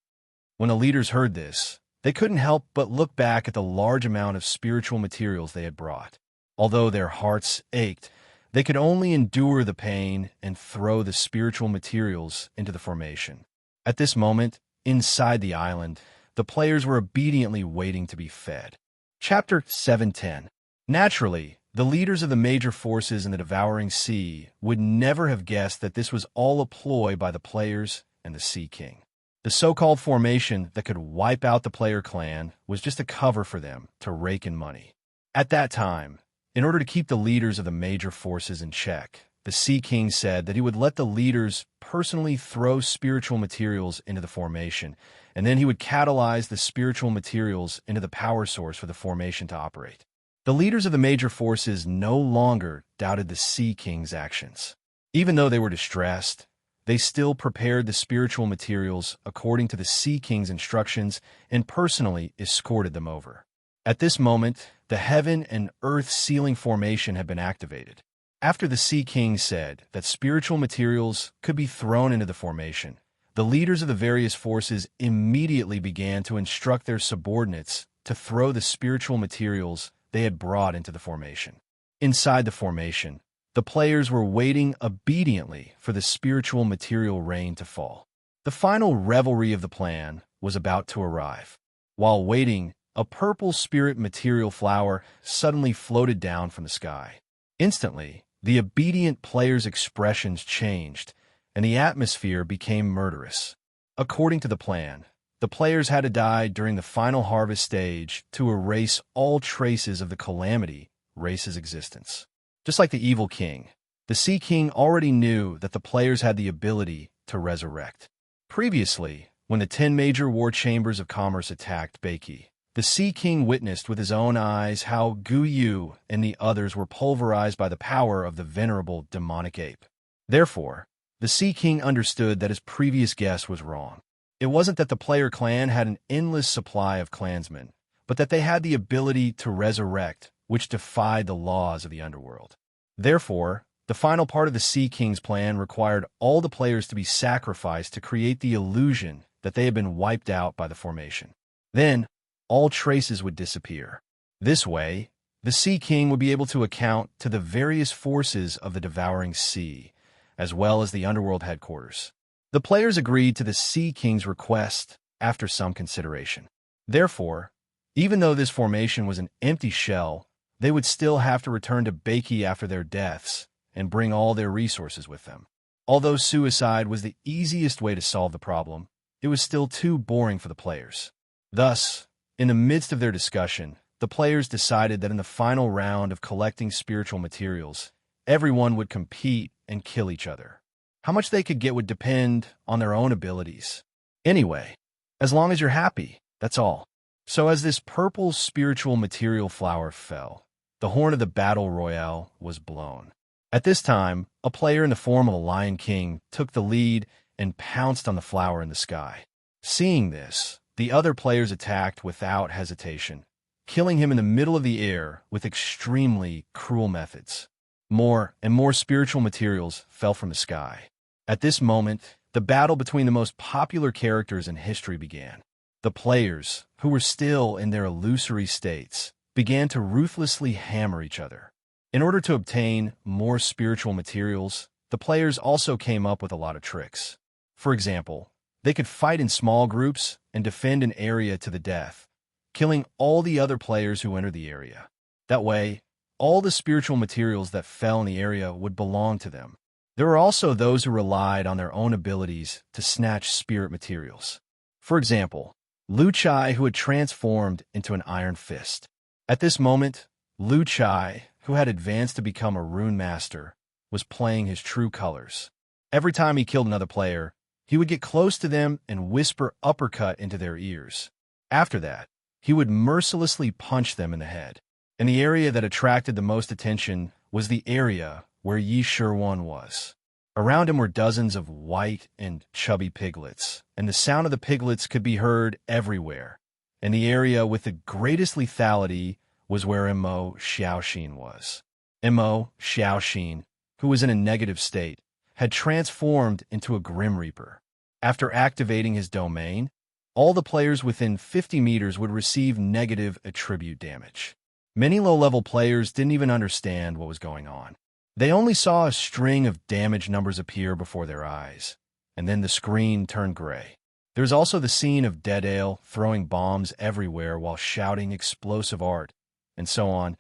When the leaders heard this, they couldn't help but look back at the large amount of spiritual materials they had brought. Although their hearts ached, they could only endure the pain and throw the spiritual materials into the formation. At this moment, inside the island, the players were obediently waiting to be fed. Chapter 7:10. Naturally, the leaders of the major forces in the Devouring Sea would never have guessed that this was all a ploy by the players and the Sea King. The so-called formation that could wipe out the player clan was just a cover for them to rake in money. At that time, in order to keep the leaders of the major forces in check, the Sea King said that he would let the leaders personally throw spiritual materials into the formation, and then he would catalyze the spiritual materials into the power source for the formation to operate. The leaders of the major forces no longer doubted the Sea King's actions. Even though they were distressed, they still prepared the spiritual materials according to the Sea King's instructions and personally escorted them over. At this moment, the heaven and earth sealing formation had been activated. After the Sea King said that spiritual materials could be thrown into the formation, the leaders of the various forces immediately began to instruct their subordinates to throw the spiritual materials they had brought into the formation. Inside the formation, the players were waiting obediently for the spiritual material rain to fall. The final revelry of the plan was about to arrive. While waiting, a purple spirit material flower suddenly floated down from the sky. Instantly, the obedient players' expressions changed, and the atmosphere became murderous. According to the plan, the players had to die during the final harvest stage to erase all traces of the calamity race's existence. Just like the evil king, the Sea King already knew that the players had the ability to resurrect. Previously, when the 10 major war chambers of commerce attacked Beiki, the Sea King witnessed with his own eyes how Gu Yu and the others were pulverized by the power of the venerable demonic ape. Therefore, the Sea King understood that his previous guess was wrong. It wasn't that the player clan had an endless supply of clansmen, but that they had the ability to resurrect, which defied the laws of the underworld. Therefore, the final part of the Sea King's plan required all the players to be sacrificed to create the illusion that they had been wiped out by the formation. Then, all traces would disappear. This way, the Sea King would be able to account to the various forces of the devouring sea, as well as the underworld headquarters. The players agreed to the Sea King's request after some consideration. Therefore, even though this formation was an empty shell, they would still have to return to Beiki after their deaths and bring all their resources with them. Although suicide was the easiest way to solve the problem, it was still too boring for the players. Thus, in the midst of their discussion, the players decided that in the final round of collecting spiritual materials, everyone would compete and kill each other. How much they could get would depend on their own abilities. Anyway, as long as you're happy, that's all. So as this purple spiritual material flower fell, the horn of the battle royale was blown. At this time, a player in the form of a Lion King took the lead and pounced on the flower in the sky. Seeing this, the other players attacked without hesitation, killing him in the middle of the air with extremely cruel methods. More and more spiritual materials fell from the sky. At this moment, the battle between the most popular characters in history began. The players, who were still in their illusory states, began to ruthlessly hammer each other. In order to obtain more spiritual materials, the players also came up with a lot of tricks. For example, they could fight in small groups and defend an area to the death, killing all the other players who entered the area. That way, all the spiritual materials that fell in the area would belong to them. There were also those who relied on their own abilities to snatch spirit materials. For example, Lu Chai, who had transformed into an iron fist. At this moment, Lu Chai, who had advanced to become a rune master, was playing his true colors. Every time he killed another player, he would get close to them and whisper uppercut into their ears. After that, he would mercilessly punch them in the head. And the area that attracted the most attention was the area where Yi Shirwan was. Around him were dozens of white and chubby piglets, and the sound of the piglets could be heard everywhere. And the area with the greatest lethality was where Mo Xiaoxin was. Mo Xiaoxin, who was in a negative state, had transformed into a Grim Reaper. After activating his domain, all the players within 50 meters would receive negative attribute damage. Many low-level players didn't even understand what was going on. They only saw a string of damage numbers appear before their eyes, and then the screen turned gray. There's also the scene of Deadale throwing bombs everywhere while shouting explosive art, and so on.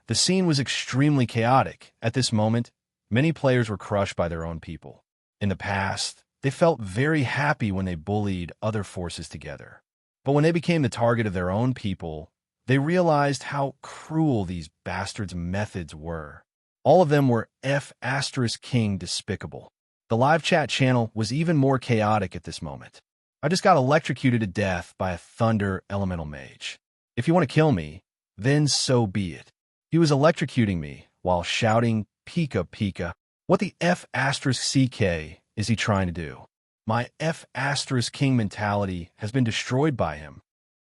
The scene was extremely chaotic. At this moment, many players were crushed by their own people. In the past, they felt very happy when they bullied other forces together. But when they became the target of their own people, they realized how cruel these bastards' methods were. All of them were F*King despicable. The live chat channel was even more chaotic at this moment. I just got electrocuted to death by a thunder elemental mage. If you want to kill me, then so be it. He was electrocuting me while shouting, "Pika Pika." What the F*CK is he trying to do? My F*King mentality has been destroyed by him.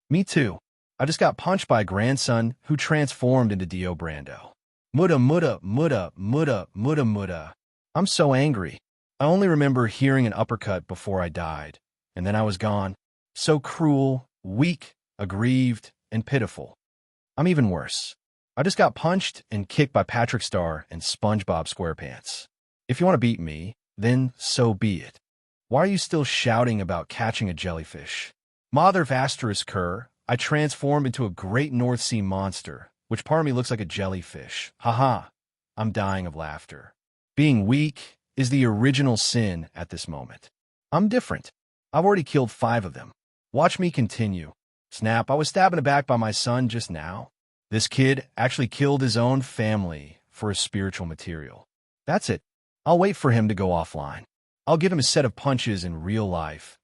Me too. I just got punched by a grandson who transformed into Dio Brando. Mutta, mutta, mutta, mutta, mutta, mutta. I'm so angry. I only remember hearing an uppercut before I died, and then I was gone. So cruel, weak, aggrieved, and pitiful. I'm even worse. I just got punched and kicked by Patrick Star and SpongeBob SquarePants. If you want to beat me, then so be it. Why are you still shouting about catching a jellyfish? Mother of asterisk cur, I transformed into a great North Sea monster, which part of me looks like a jellyfish. Haha, I'm dying of laughter. Being weak is the original sin at this moment. I'm different. I've already killed 5 of them. Watch me continue. Snap, I was stabbed in the back by my son just now. This kid actually killed his own family for a spiritual material. That's it. I'll wait for him to go offline. I'll give him a set of punches in real life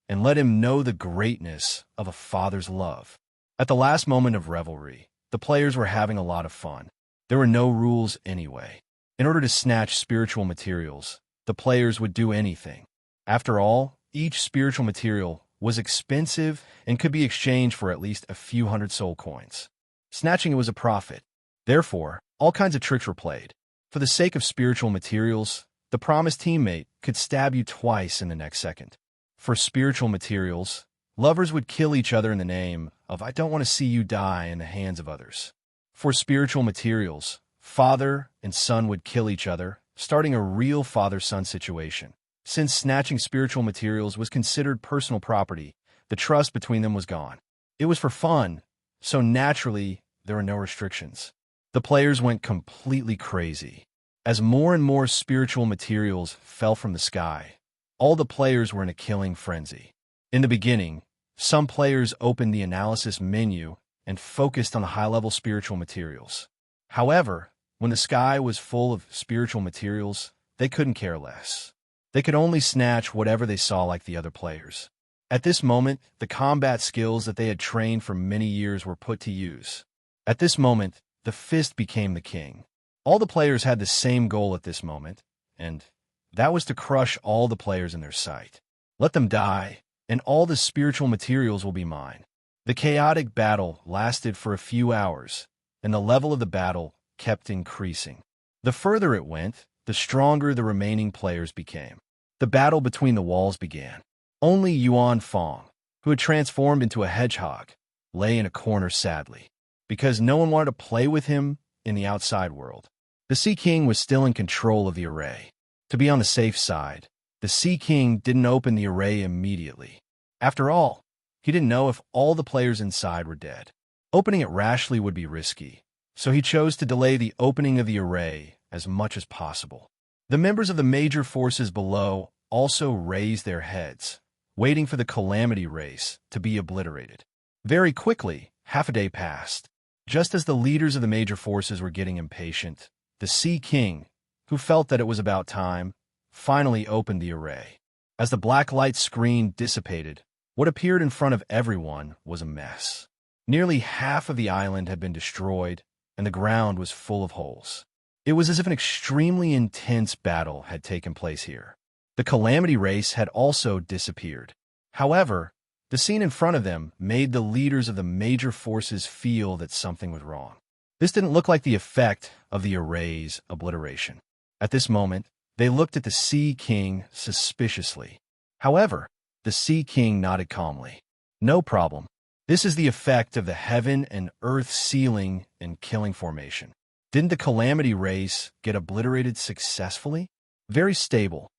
and let him know the greatness of a father's love. At the last moment of revelry, the players were having a lot of fun. There were no rules anyway. In order to snatch spiritual materials, the players would do anything. After all, each spiritual material was expensive and could be exchanged for at least a few hundred soul coins. Snatching it was a profit. Therefore, all kinds of tricks were played. For the sake of spiritual materials, the promised teammate could stab you twice in the next second. For spiritual materials, lovers would kill each other in the name of "I don't want to see you die" in the hands of others. For spiritual materials, father and son would kill each other, starting a real father-son situation. Since snatching spiritual materials was considered personal property, the trust between them was gone. It was for fun, so naturally, there were no restrictions. The players went completely crazy. As more and more spiritual materials fell from the sky, all the players were in a killing frenzy. In the beginning, some players opened the analysis menu and focused on the high-level spiritual materials. However, when the sky was full of spiritual materials, they couldn't care less. They could only snatch whatever they saw like the other players. At this moment, the combat skills that they had trained for many years were put to use. At this moment, the fist became the king. All the players had the same goal at this moment, and that was to crush all the players in their sight. Let them die, and all the spiritual materials will be mine. The chaotic battle lasted for a few hours, and the level of the battle kept increasing. The further it went, the stronger the remaining players became. The battle between the walls began. Only Yuan Fong, who had transformed into a hedgehog, lay in a corner sadly, because no one wanted to play with him in the outside world. The Sea King was still in control of the array. To be on the safe side, the Sea King didn't open the array immediately. After all, he didn't know if all the players inside were dead. Opening it rashly would be risky, so he chose to delay the opening of the array as much as possible. The members of the major forces below also raised their heads, waiting for the calamity race to be obliterated. Very quickly, half a day passed. Just as the leaders of the major forces were getting impatient, the Sea King, who felt that it was about time, finally opened the array. As the black light screen dissipated, what appeared in front of everyone was a mess. Nearly half of the island had been destroyed, and the ground was full of holes. It was as if an extremely intense battle had taken place here. The calamity race had also disappeared. However, the scene in front of them made the leaders of the major forces feel that something was wrong. This didn't look like the effect of the array's obliteration. At this moment, they looked at the Sea King suspiciously. However, the Sea King nodded calmly. No problem. This is the effect of the heaven and earth sealing and killing formation. Didn't the calamity race get obliterated successfully? Very stable.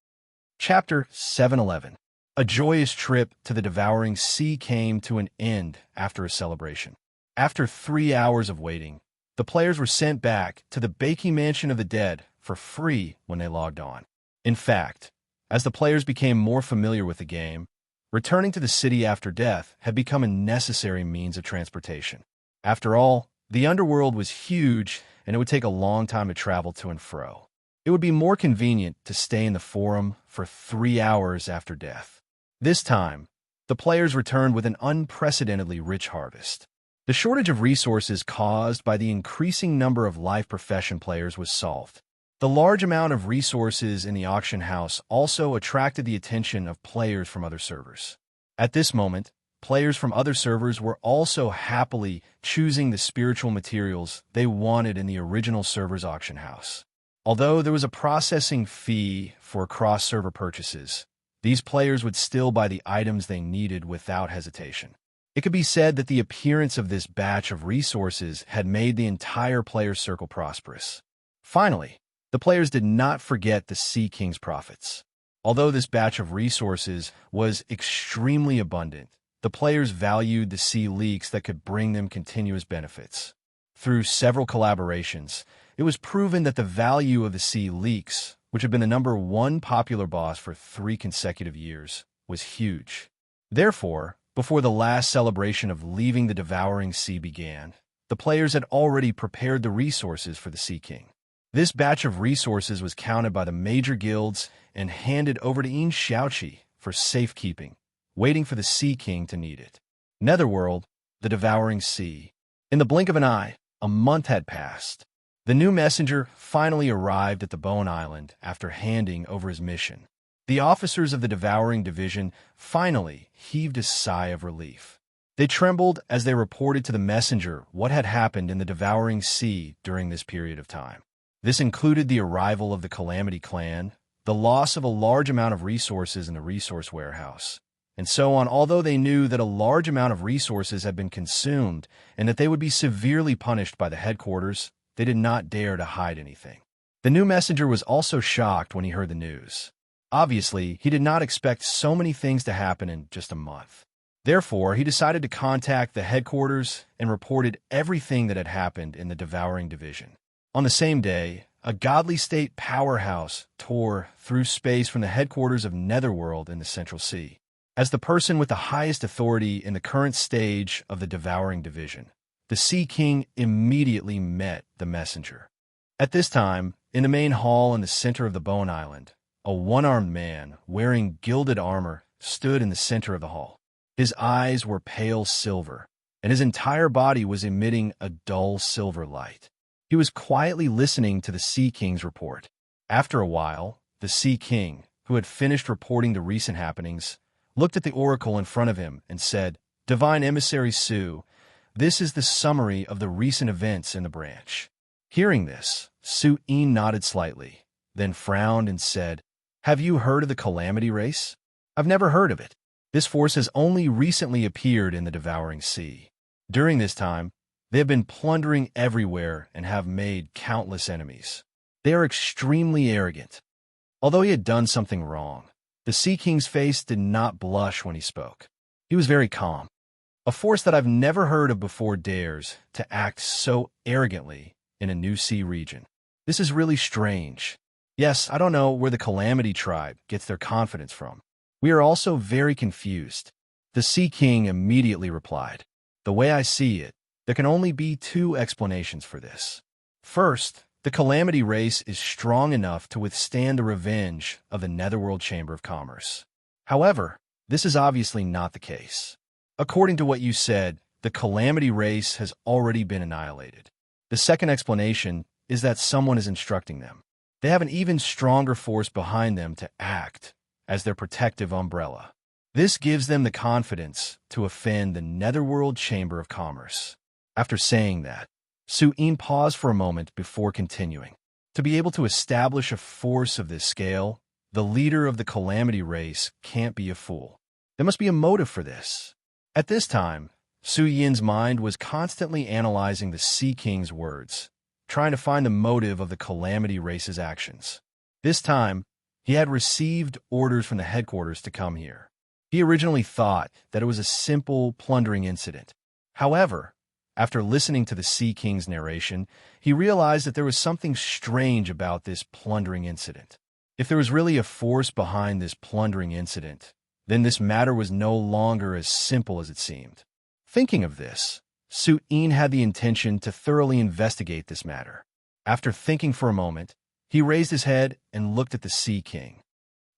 Chapter 711. A joyous trip to the devouring sea came to an end after a celebration. After 3 hours of waiting, the players were sent back to the baking mansion of the dead for free when they logged on. In fact, as the players became more familiar with the game, returning to the city after death had become a necessary means of transportation. After all, the underworld was huge and it would take a long time to travel to and fro. It would be more convenient to stay in the forum for 3 hours after death. This time, the players returned with an unprecedentedly rich harvest. The shortage of resources caused by the increasing number of life profession players was solved. The large amount of resources in the auction house also attracted the attention of players from other servers. At this moment, players from other servers were also happily choosing the spiritual materials they wanted in the original server's auction house. Although there was a processing fee for cross-server purchases, these players would still buy the items they needed without hesitation. It could be said that the appearance of this batch of resources had made the entire player circle prosperous. Finally, the players did not forget the Sea King's profits. Although this batch of resources was extremely abundant, the players valued the sea leeks that could bring them continuous benefits. Through several collaborations, it was proven that the value of the sea leeks, which had been the #1 popular boss for 3 consecutive years, was huge. Therefore, before the last celebration of leaving the Devouring Sea began, the players had already prepared the resources for the Sea King. This batch of resources was counted by the major guilds and handed over to Yin Xiaoqi for safekeeping, waiting for the Sea King to need it. Netherworld, the Devouring Sea. In the blink of an eye, a month had passed. The new messenger finally arrived at the Bone Island after handing over his mission. The officers of the Devouring Division finally heaved a sigh of relief. They trembled as they reported to the messenger what had happened in the Devouring Sea during this period of time. This included the arrival of the Calamity clan, the loss of a large amount of resources in the resource warehouse, and so on. Although they knew that a large amount of resources had been consumed and that they would be severely punished by the headquarters, they did not dare to hide anything. The new messenger was also shocked when he heard the news. Obviously, he did not expect so many things to happen in just a month. Therefore, he decided to contact the headquarters and reported everything that had happened in the Devouring Division. On the same day, a godly state powerhouse tore through space from the headquarters of Netherworld in the Central Sea. As the person with the highest authority in the current stage of the Devouring Division, the Sea King immediately met the messenger. At this time, in the main hall in the center of the Bone Island, a one-armed man wearing gilded armor stood in the center of the hall. His eyes were pale silver, and his entire body was emitting a dull silver light. He was quietly listening to the Sea King's report. After a while, the Sea King, who had finished reporting the recent happenings, looked at the oracle in front of him and said, "Divine Emissary Su, this is the summary of the recent events in the branch." Hearing this, Su-Yin nodded slightly, then frowned and said, "Have you heard of the Calamity race? I've never heard of it. This force has only recently appeared in the Devouring Sea. During this time, they have been plundering everywhere and have made countless enemies. They are extremely arrogant." Although he had done something wrong, the Sea King's face did not blush when he spoke. He was very calm. "A force that I've never heard of before dares to act so arrogantly in a new sea region. This is really strange. Yes, I don't know where the Calamity tribe gets their confidence from. We are also very confused." The Sea King immediately replied, "The way I see it, there can only be 2 explanations for this. First, the Calamity race is strong enough to withstand the revenge of the Netherworld Chamber of Commerce. However, this is obviously not the case. According to what you said, the Calamity race has already been annihilated. The second explanation is that someone is instructing them. They have an even stronger force behind them to act as their protective umbrella. This gives them the confidence to offend the Netherworld Chamber of Commerce." After saying that, Su-Yin paused for a moment before continuing. "To be able to establish a force of this scale, the leader of the Calamity race can't be a fool. There must be a motive for this." At this time, Su-Yin's mind was constantly analyzing the Sea King's words, trying to find the motive of the Calamity race's actions. This time, he had received orders from the headquarters to come here. He originally thought that it was a simple plundering incident. However, after listening to the Sea King's narration, he realized that there was something strange about this plundering incident. If there was really a force behind this plundering incident, then this matter was no longer as simple as it seemed. Thinking of this, Su-Yin had the intention to thoroughly investigate this matter. After thinking for a moment, he raised his head and looked at the Sea King.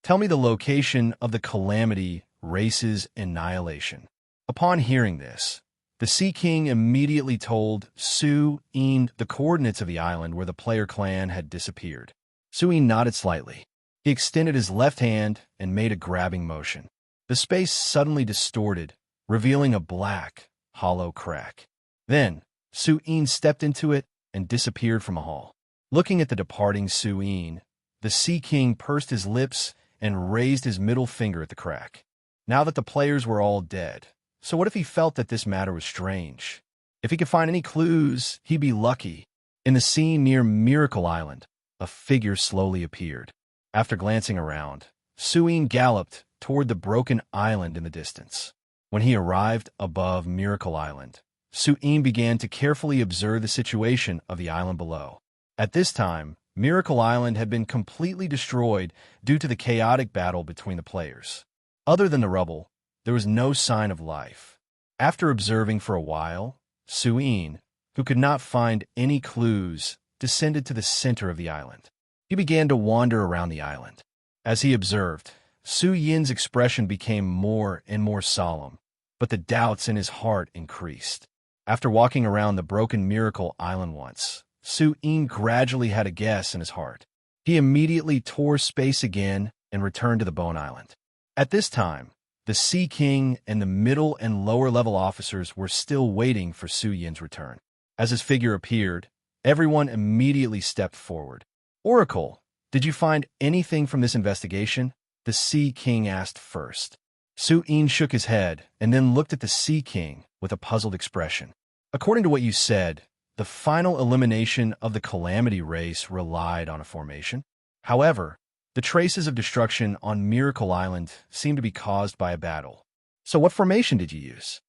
"Tell me the location of the Calamity race's annihilation." Upon hearing this, the Sea King immediately told Su-Yin the coordinates of the island where the player clan had disappeared. Su-Yin nodded slightly. He extended his left hand and made a grabbing motion. The space suddenly distorted, revealing a black, hollow crack. Then, Su-Yin stepped into it and disappeared from a hall. Looking at the departing Su-Yin, the Sea King pursed his lips and raised his middle finger at the crack. Now that the players were all dead, so what if he felt that this matter was strange? If he could find any clues, he'd be lucky. In the scene near Miracle Island, a figure slowly appeared. After glancing around, Su-Yin galloped toward the broken island in the distance. When he arrived above Miracle Island, Su-Yin began to carefully observe the situation of the island below. At this time, Miracle Island had been completely destroyed due to the chaotic battle between the players. Other than the rubble, there was no sign of life. After observing for a while, Su-Yin, who could not find any clues, descended to the center of the island. He began to wander around the island. As he observed, Su-Yin's expression became more and more solemn, but the doubts in his heart increased. After walking around the broken Miracle Island once, Su-Yin gradually had a guess in his heart. He immediately tore space again and returned to the Bone Island. At this time, the Sea King and the middle and lower level officers were still waiting for Su-Yin's return. As his figure appeared, everyone immediately stepped forward. "Oracle, did you find anything from this investigation?" the Sea King asked first. Su-Yin shook his head and then looked at the Sea King with a puzzled expression. "According to what you said, the final elimination of the Calamity race relied on a formation. However, the traces of destruction on Miracle Island seem to be caused by a battle. So what formation did you use?"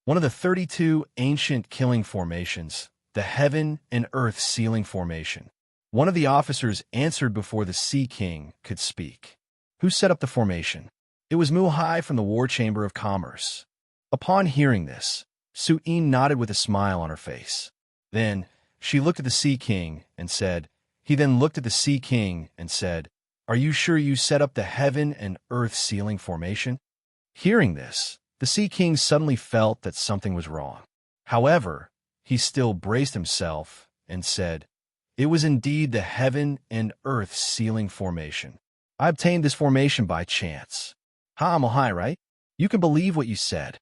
"One of the 32 ancient killing formations, the Heaven and Earth Sealing Formation." One of the officers answered before the Sea King could speak. "Who set up the formation?" "It was Mu-Hai from the War Chamber of Commerce." Upon hearing this, Su-Yin nodded with a smile on her face. Then, she looked at the Sea King and said, He then looked at the Sea King and said, "Are you sure you set up the Heaven and Earth Sealing Formation?" Hearing this, the Sea King suddenly felt that something was wrong. However, he still braced himself and said, "It was indeed the Heaven and Earth Sealing Formation. I obtained this formation by chance." "Ha, Mu-Hai, right? You can believe what you said."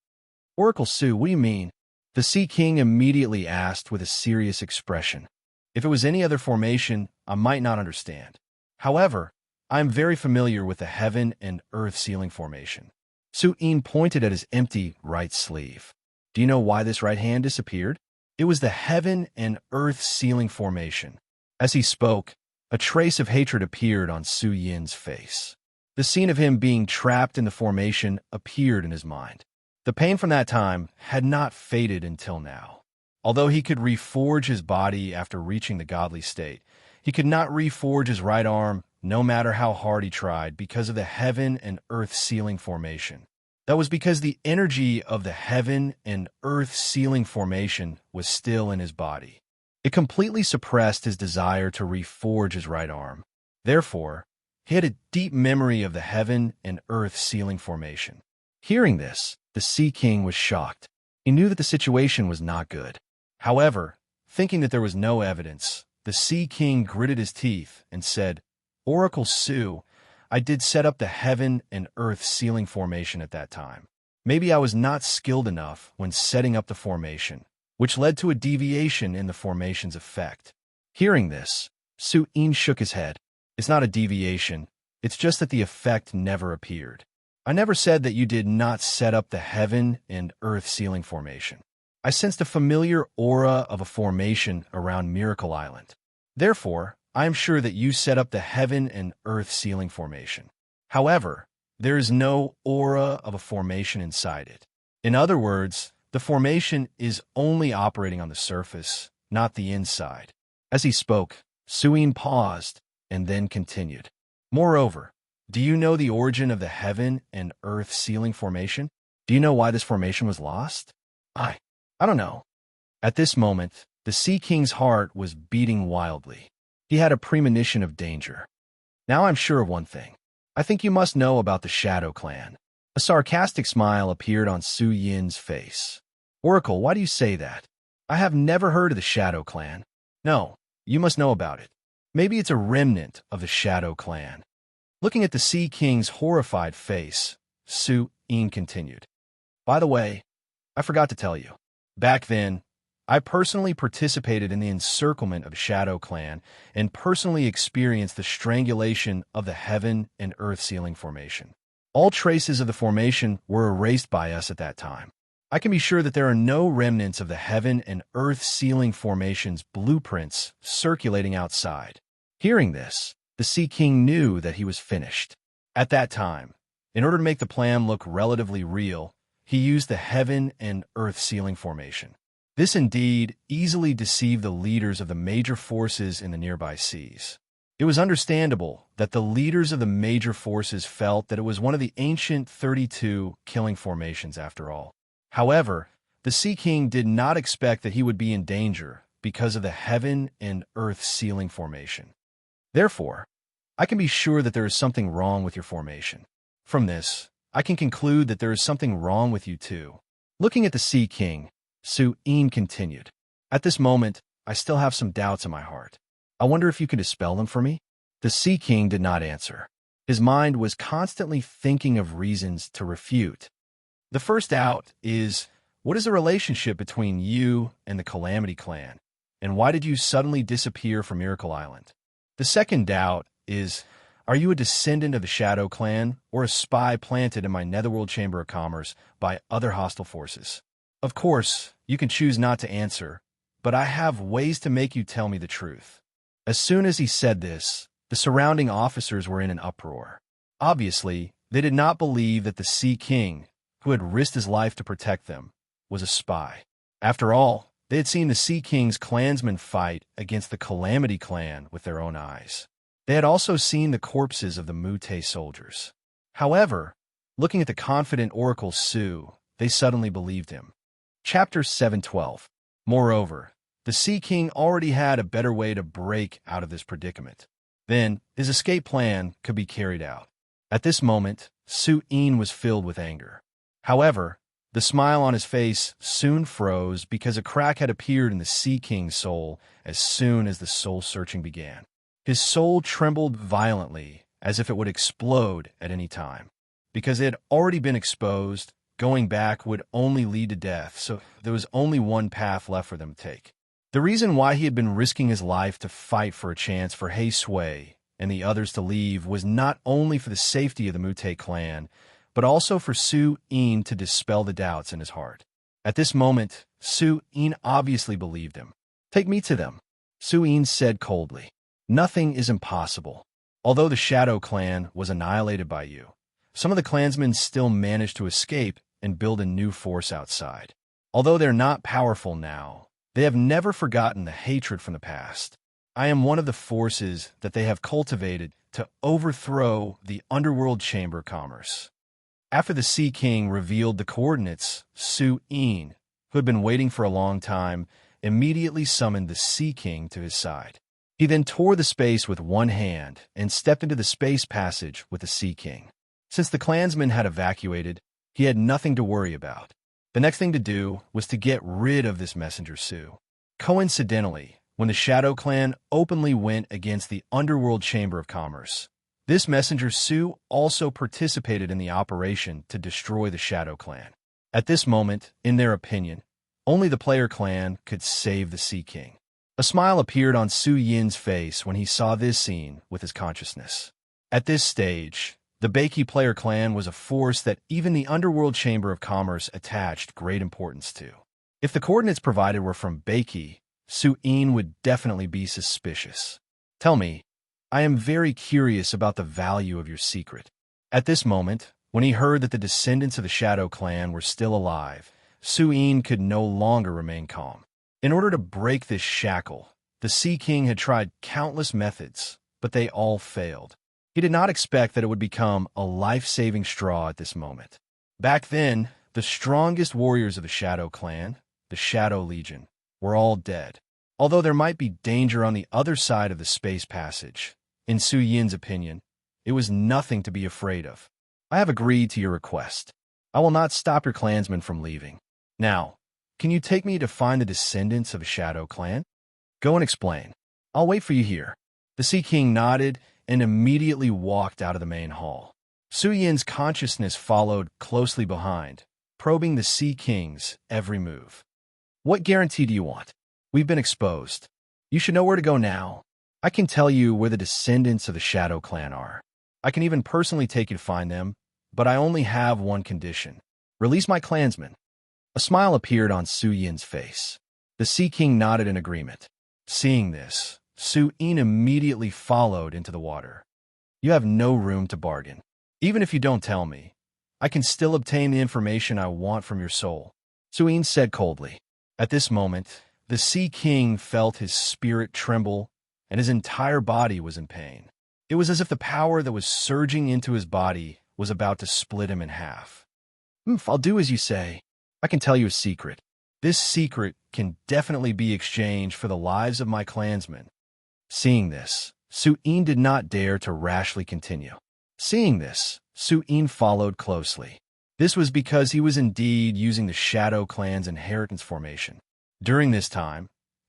"Oracle Su, what do you mean?" the Sea King immediately asked with a serious expression. "If it was any other formation, I might not understand. However, I am very familiar with the Heaven and Earth Sealing Formation." Su-Yin pointed at his empty right sleeve. "Do you know why this right hand disappeared?" "It was the Heaven and Earth Sealing Formation." As he spoke, a trace of hatred appeared on Su-Yin's face. The scene of him being trapped in the formation appeared in his mind. The pain from that time had not faded until now. Although he could reforge his body after reaching the godly state, he could not reforge his right arm no matter how hard he tried because of the Heaven and Earth Sealing Formation. That was because the energy of the Heaven and Earth Sealing Formation was still in his body. It completely suppressed his desire to reforge his right arm. Therefore, he had a deep memory of the Heaven and Earth Sealing Formation. Hearing this, the Sea King was shocked. He knew that the situation was not good. However, thinking that there was no evidence, the Sea King gritted his teeth and said, "Oracle Su, I did set up the Heaven and Earth Sealing Formation at that time. Maybe I was not skilled enough when setting up the formation, which led to a deviation in the formation's effect." Hearing this, Su-Yin shook his head. "It's not a deviation, it's just that the effect never appeared. I never said that you did not set up the Heaven and Earth Sealing Formation. I sensed a familiar aura of a formation around Miracle Island. Therefore, I am sure that you set up the Heaven and Earth Sealing Formation. However, there is no aura of a formation inside it. In other words, the formation is only operating on the surface, not the inside." As he spoke, Su-Yin paused and then continued. "Moreover, do you know the origin of the Heaven and Earth Sealing Formation? Do you know why this formation was lost?" I don't know." At this moment, the Sea King's heart was beating wildly. He had a premonition of danger. "Now I'm sure of one thing. I think you must know about the Shadow Clan." A sarcastic smile appeared on Su-Yin's face. "Oracle, why do you say that? I have never heard of the Shadow Clan." "No, you must know about it. Maybe it's a remnant of the Shadow Clan." Looking at the Sea King's horrified face, Su-Yin continued. By the way, I forgot to tell you. Back then, I personally participated in the encirclement of the Shadow Clan and personally experienced the strangulation of the heaven and earth sealing formation. All traces of the formation were erased by us at that time. I can be sure that there are no remnants of the heaven and earth sealing formation's blueprints circulating outside. Hearing this, the Sea King knew that he was finished. At that time, in order to make the plan look relatively real, he used the heaven and earth sealing formation. This indeed easily deceived the leaders of the major forces in the nearby seas. It was understandable that the leaders of the major forces felt that it was one of the ancient 32 killing formations after all. However, the Sea King did not expect that he would be in danger because of the heaven and earth sealing formation. Therefore, I can be sure that there is something wrong with your formation. From this, I can conclude that there is something wrong with you too. Looking at the Sea King, Serene continued. At this moment, I still have some doubts in my heart. I wonder if you can dispel them for me? The Sea King did not answer. His mind was constantly thinking of reasons to refute. The first doubt is, what is the relationship between you and the Calamity Clan? And why did you suddenly disappear from Miracle Island? The second doubt is, are you a descendant of the Shadow Clan or a spy planted in my Netherworld Chamber of Commerce by other hostile forces? Of course, you can choose not to answer, but I have ways to make you tell me the truth. As soon as he said this, the surrounding officers were in an uproar. Obviously, they did not believe that the Sea King, who had risked his life to protect them, was a spy. After all, they had seen the Sea King's clansmen fight against the Calamity Clan with their own eyes. They had also seen the corpses of the Mute soldiers. However, looking at the confident Oracle Sue, they suddenly believed him. Chapter 712. Moreover, the Sea King already had a better way to break out of this predicament. Then, his escape plan could be carried out. At this moment, Serene was filled with anger. However, the smile on his face soon froze because a crack had appeared in the Sea King's soul as soon as the soul-searching began. His soul trembled violently as if it would explode at any time. Because it had already been exposed, going back would only lead to death, so there was only one path left for them to take. The reason why he had been risking his life to fight for a chance for Hei Sui and the others to leave was not only for the safety of the Mute clan, but also for Serene to dispel the doubts in his heart. At this moment, Serene obviously believed him. Take me to them, Serene said coldly. Nothing is impossible. Although the Shadow Clan was annihilated by you, some of the clansmen still managed to escape and build a new force outside. Although they're not powerful now, they have never forgotten the hatred from the past. I am one of the forces that they have cultivated to overthrow the Underworld Chamber of Commerce. After the Sea King revealed the coordinates, Serene, who had been waiting for a long time, immediately summoned the Sea King to his side. He then tore the space with one hand and stepped into the space passage with the Sea King. Since the clansmen had evacuated, he had nothing to worry about. The next thing to do was to get rid of this messenger Sue. Coincidentally, when the Shadow Clan openly went against the Underworld Chamber of Commerce, this messenger Sue also participated in the operation to destroy the Shadow Clan. At this moment, in their opinion, only the player clan could save the Sea King. A smile appeared on Su Yin's face when he saw this scene with his consciousness. At this stage, the Beiki player clan was a force that even the Underworld Chamber of Commerce attached great importance to. If the coordinates provided were from Beiki, Su Yin would definitely be suspicious. Tell me, I am very curious about the value of your secret. At this moment, when he heard that the descendants of the Shadow Clan were still alive, Su Yin could no longer remain calm. In order to break this shackle, the Sea King had tried countless methods, but they all failed. He did not expect that it would become a life-saving straw at this moment. Back then, the strongest warriors of the Shadow Clan, the Shadow Legion, were all dead. Although there might be danger on the other side of the space passage, in Su Yin's opinion, it was nothing to be afraid of. I have agreed to your request. I will not stop your clansmen from leaving. Now, can you take me to find the descendants of a Shadow Clan? Go and explain. I'll wait for you here. The Sea King nodded and immediately walked out of the main hall. Su Yin's consciousness followed closely behind, probing the Sea King's every move. What guarantee do you want? We've been exposed. You should know where to go now. I can tell you where the descendants of the Shadow Clan are. I can even personally take you to find them, but I only have one condition. Release my clansmen. A smile appeared on Su Yin's face. The Sea King nodded in agreement. Seeing this, Su Yin immediately followed into the water. You have no room to bargain. Even if you don't tell me, I can still obtain the information I want from your soul, Su Yin said coldly. At this moment, the Sea King felt his spirit tremble, and his entire body was in pain. It was as if the power that was surging into his body was about to split him in half. I'll do as you say. I can tell you a secret. This secret can definitely be exchanged for the lives of my clansmen. Seeing this, Su Yin did not dare to rashly continue. Seeing this, Su Yin followed closely. This was because he was indeed using the Shadow Clan's inheritance formation. During this time,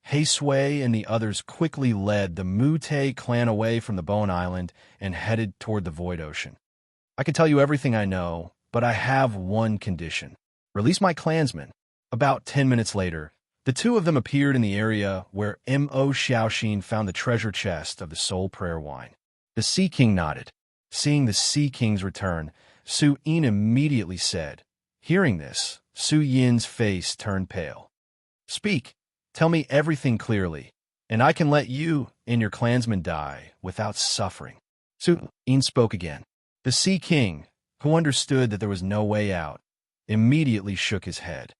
He Sui and the others quickly led the Mute clan away from the Bone Island and headed toward the Void Ocean. I can tell you everything I know, but I have one condition. Release my clansmen. About 10 minutes later, the two of them appeared in the area where Mo Xiaoxin found the treasure chest of the Soul Prayer Wine. The Sea King nodded. Seeing the Sea King's return, Su Yin immediately said. Hearing this, Su Yin's face turned pale. Speak. Tell me everything clearly, and I can let you and your clansmen die without suffering. Su Yin spoke again. The Sea King, who understood that there was no way out, immediately shook his head.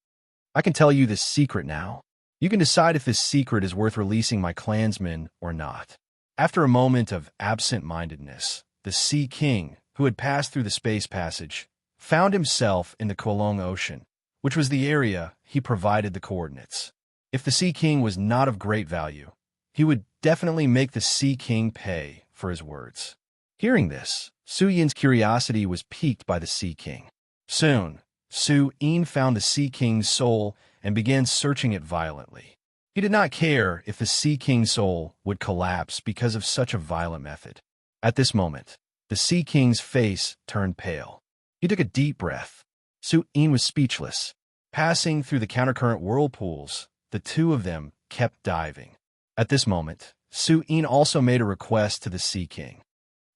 I can tell you this secret now. You can decide if this secret is worth releasing my clansmen or not. After a moment of absent-mindedness, the Sea King, who had passed through the space passage, found himself in the Kolong Ocean, which was the area he provided the coordinates. If the Sea King was not of great value, he would definitely make the Sea King pay for his words. Hearing this, Su Yin's curiosity was piqued by the Sea King. Soon, Su Yin found the Sea King's soul and began searching it violently. He did not care if the Sea King's soul would collapse because of such a violent method. At this moment, the Sea King's face turned pale. He took a deep breath. Su Yin was speechless. Passing through the countercurrent whirlpools, the two of them kept diving. At this moment, Su Yin also made a request to the Sea King.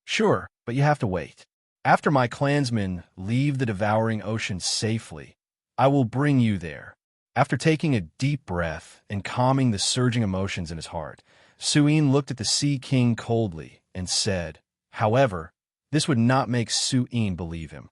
Sure, but you have to wait. After my clansmen leave the devouring ocean safely, I will bring you there. After taking a deep breath and calming the surging emotions in his heart, Su Yin looked at the Sea King coldly and said, however, this would not make Su Yin believe him.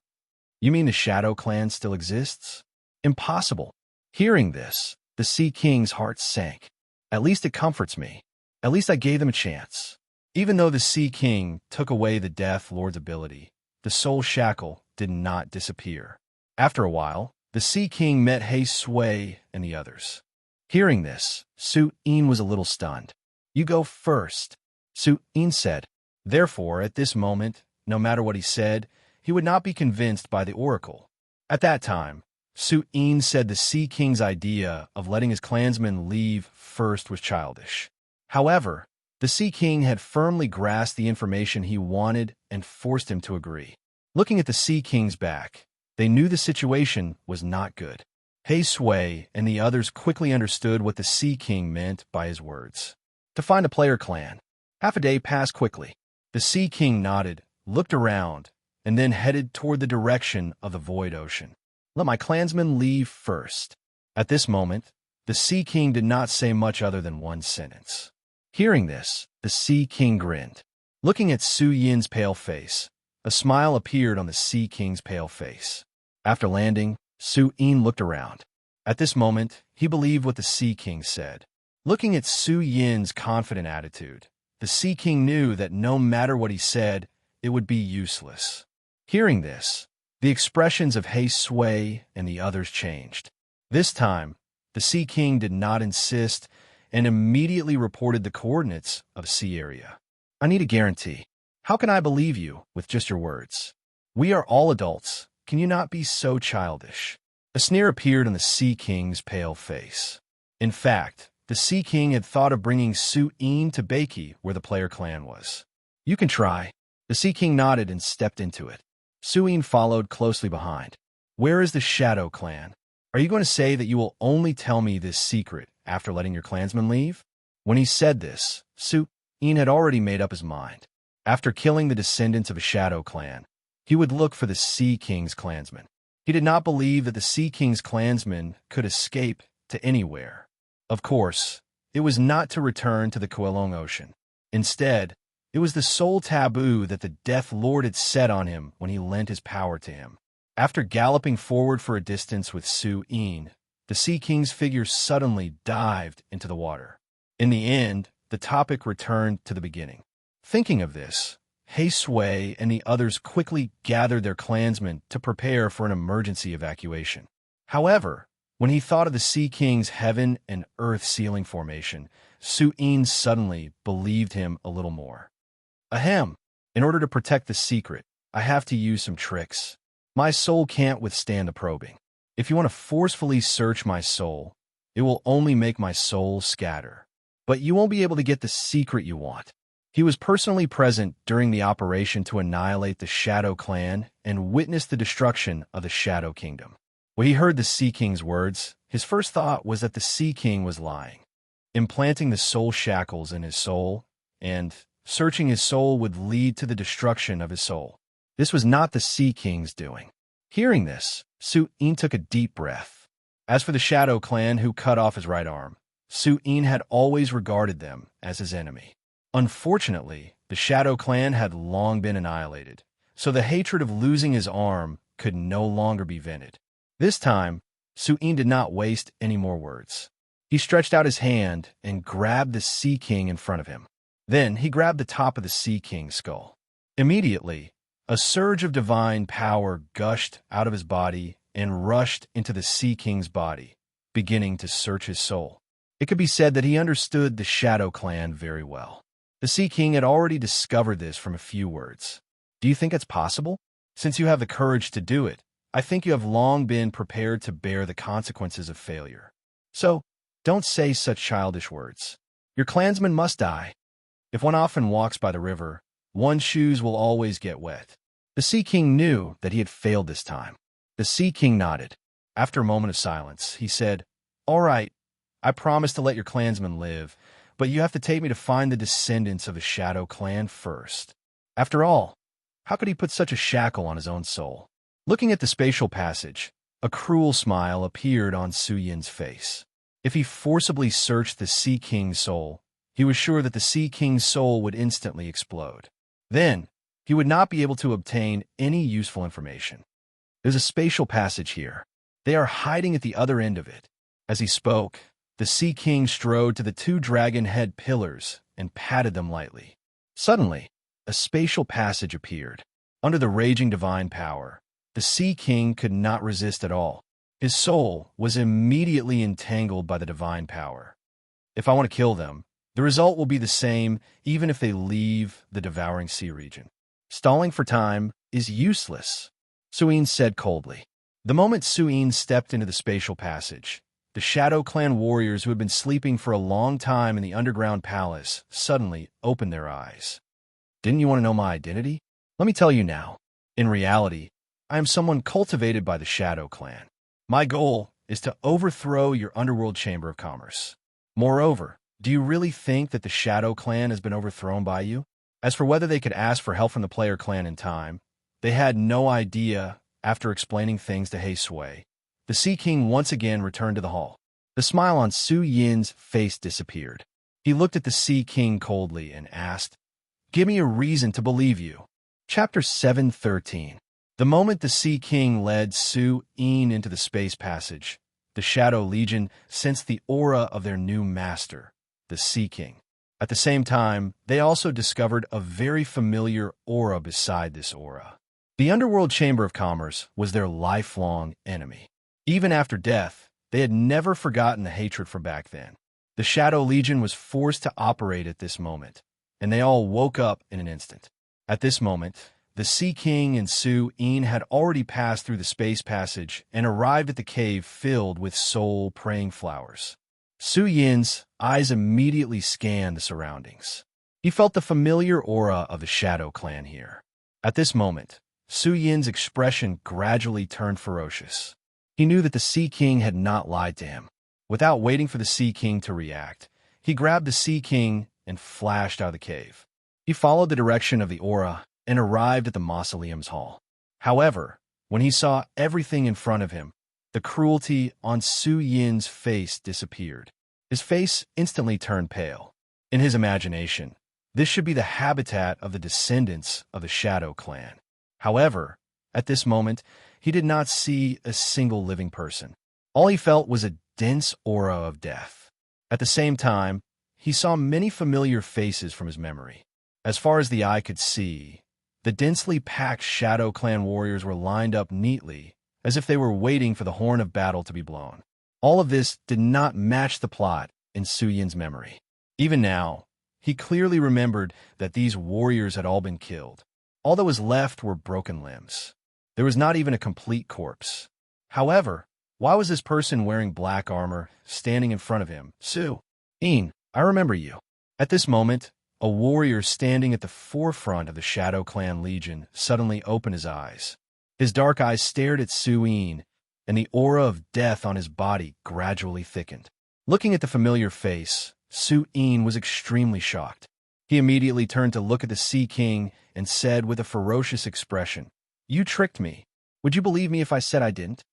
You mean the Shadow Clan still exists? Impossible. Hearing this, the Sea King's heart sank. At least it comforts me. At least I gave them a chance. Even though the Sea King took away the Death Lord's ability, the soul shackle did not disappear. After a while, the Sea King met He Sui and the others. Hearing this, Su Yin was a little stunned. You go first, Su Yin said. Therefore, at this moment, no matter what he said, he would not be convinced by the oracle. At that time, Su Yin said the Sea King's idea of letting his clansmen leave first was childish. However, the Sea King had firmly grasped the information he wanted and forced him to agree. Looking at the Sea King's back, they knew the situation was not good. He Sui and the others quickly understood what the Sea King meant by his words. To find a player clan. Half a day passed quickly. The Sea King nodded, looked around, and then headed toward the direction of the Void Ocean. Let my clansmen leave first. At this moment, the Sea King did not say much other than one sentence. Hearing this, the Sea King grinned. Looking at Su Yin's pale face, a smile appeared on the Sea King's pale face. After landing, Su Yin looked around. At this moment, he believed what the Sea King said. Looking at Su Yin's confident attitude, the Sea King knew that no matter what he said, it would be useless. Hearing this, the expressions of He Sui and the others changed. This time, the Sea King did not insist and immediately reported the coordinates of the sea area. I need a guarantee. How can I believe you with just your words? We are all adults. Can you not be so childish? A sneer appeared on the Sea King's pale face. In fact, the Sea King had thought of bringing Su Yin to Beiki where the player clan was. You can try. The Sea King nodded and stepped into it. Su Yin followed closely behind. Where is the Shadow Clan? Are you going to say that you will only tell me this secret after letting your clansmen leave? When he said this, Su-in had already made up his mind. After killing the descendants of a Shadow Clan, he would look for the Sea King's clansmen. He did not believe that the Sea King's clansmen could escape to anywhere. Of course, it was not to return to the Kowloon Ocean. Instead, it was the sole taboo that the Death Lord had set on him when he lent his power to him. After galloping forward for a distance with Su-in, the Sea King's figure suddenly dived into the water. In the end, the topic returned to the beginning. Thinking of this, Sui and the others quickly gathered their clansmen to prepare for an emergency evacuation. However, when he thought of the Sea King's heaven and earth sealing formation, Su-in suddenly believed him a little more. Ahem, in order to protect the secret, I have to use some tricks. My soul can't withstand the probing. If you want to forcefully search my soul, it will only make my soul scatter. But you won't be able to get the secret you want. He was personally present during the operation to annihilate the Shadow Clan and witnessed the destruction of the Shadow Kingdom. When he heard the Sea King's words, his first thought was that the Sea King was lying, implanting the soul shackles in his soul, and searching his soul would lead to the destruction of his soul. This was not the Sea King's doing. Hearing this, Su-in took a deep breath. As for the Shadow Clan who cut off his right arm, Su-in had always regarded them as his enemy. Unfortunately, the Shadow Clan had long been annihilated, so the hatred of losing his arm could no longer be vented. This time, Su-in did not waste any more words. He stretched out his hand and grabbed the Sea King in front of him. Then he grabbed the top of the Sea King's skull. Immediately, a surge of divine power gushed out of his body and rushed into the Sea King's body, beginning to search his soul. It could be said that he understood the Shadow Clan very well. The Sea King had already discovered this from a few words. Do you think it's possible? Since you have the courage to do it, I think you have long been prepared to bear the consequences of failure. So, don't say such childish words. Your clansmen must die. If one often walks by the river, one's shoes will always get wet. The Sea King knew that he had failed this time. The Sea King nodded. After a moment of silence, he said, "All right, I promise to let your clansmen live, but you have to take me to find the descendants of the Shadow Clan first." After all, how could he put such a shackle on his own soul? Looking at the spatial passage, a cruel smile appeared on Su-in's face. If he forcibly searched the Sea King's soul, he was sure that the Sea King's soul would instantly explode. Then, he would not be able to obtain any useful information. There's a spatial passage here. They are hiding at the other end of it. As he spoke, the Sea King strode to the two dragon head pillars and patted them lightly. Suddenly, a spatial passage appeared. Under the raging divine power, the Sea King could not resist at all. His soul was immediately entangled by the divine power. If I want to kill them, the result will be the same even if they leave the devouring sea region. Stalling for time is useless, Su-in said coldly. The moment Su-in stepped into the spatial passage, the Shadow Clan warriors who had been sleeping for a long time in the underground palace suddenly opened their eyes. Didn't you want to know my identity? Let me tell you now. In reality, I am someone cultivated by the Shadow Clan. My goal is to overthrow your underworld chamber of commerce. Moreover, do you really think that the Shadow Clan has been overthrown by you? As for whether they could ask for help from the player clan in time, they had no idea. After explaining things to Sui, the Sea King once again returned to the hall. The smile on Su-in's face disappeared. He looked at the Sea King coldly and asked, "Give me a reason to believe you." Chapter 7:13. The moment the Sea King led Su-in into the space passage, the Shadow Legion sensed the aura of their new master, the Sea King. At the same time, they also discovered a very familiar aura beside this aura. The Underworld Chamber of Commerce was their lifelong enemy. Even after death, they had never forgotten the hatred from back then. The Shadow Legion was forced to operate at this moment, and they all woke up in an instant. At this moment, the Sea King and Su-in had already passed through the space passage and arrived at the cave filled with soul-praying flowers. Su-in's eyes immediately scanned the surroundings. He felt the familiar aura of the Shadow Clan here. At this moment, Su Yin's expression gradually turned ferocious. He knew that the Sea King had not lied to him. Without waiting for the Sea King to react, he grabbed the Sea King and flashed out of the cave. He followed the direction of the aura and arrived at the mausoleum's hall. However, when he saw everything in front of him, the cruelty on Su Yin's face disappeared. His face instantly turned pale. In his imagination, this should be the habitat of the descendants of the Shadow Clan. However, at this moment, he did not see a single living person. All he felt was a dense aura of death. At the same time, he saw many familiar faces from his memory. As far as the eye could see, the densely packed Shadow Clan warriors were lined up neatly, as if they were waiting for the horn of battle to be blown. All of this did not match the plot in Su Yin's memory. Even now, he clearly remembered that these warriors had all been killed. All that was left were broken limbs. There was not even a complete corpse. However, why was this person wearing black armor standing in front of him? Su Yin, I remember you. At this moment, a warrior standing at the forefront of the Shadow Clan Legion suddenly opened his eyes. His dark eyes stared at Su Yin, and the aura of death on his body gradually thickened. Looking at the familiar face, Su Yin was extremely shocked. He immediately turned to look at the Sea King and said with a ferocious expression, "You tricked me. Would you believe me if I said I didn't?"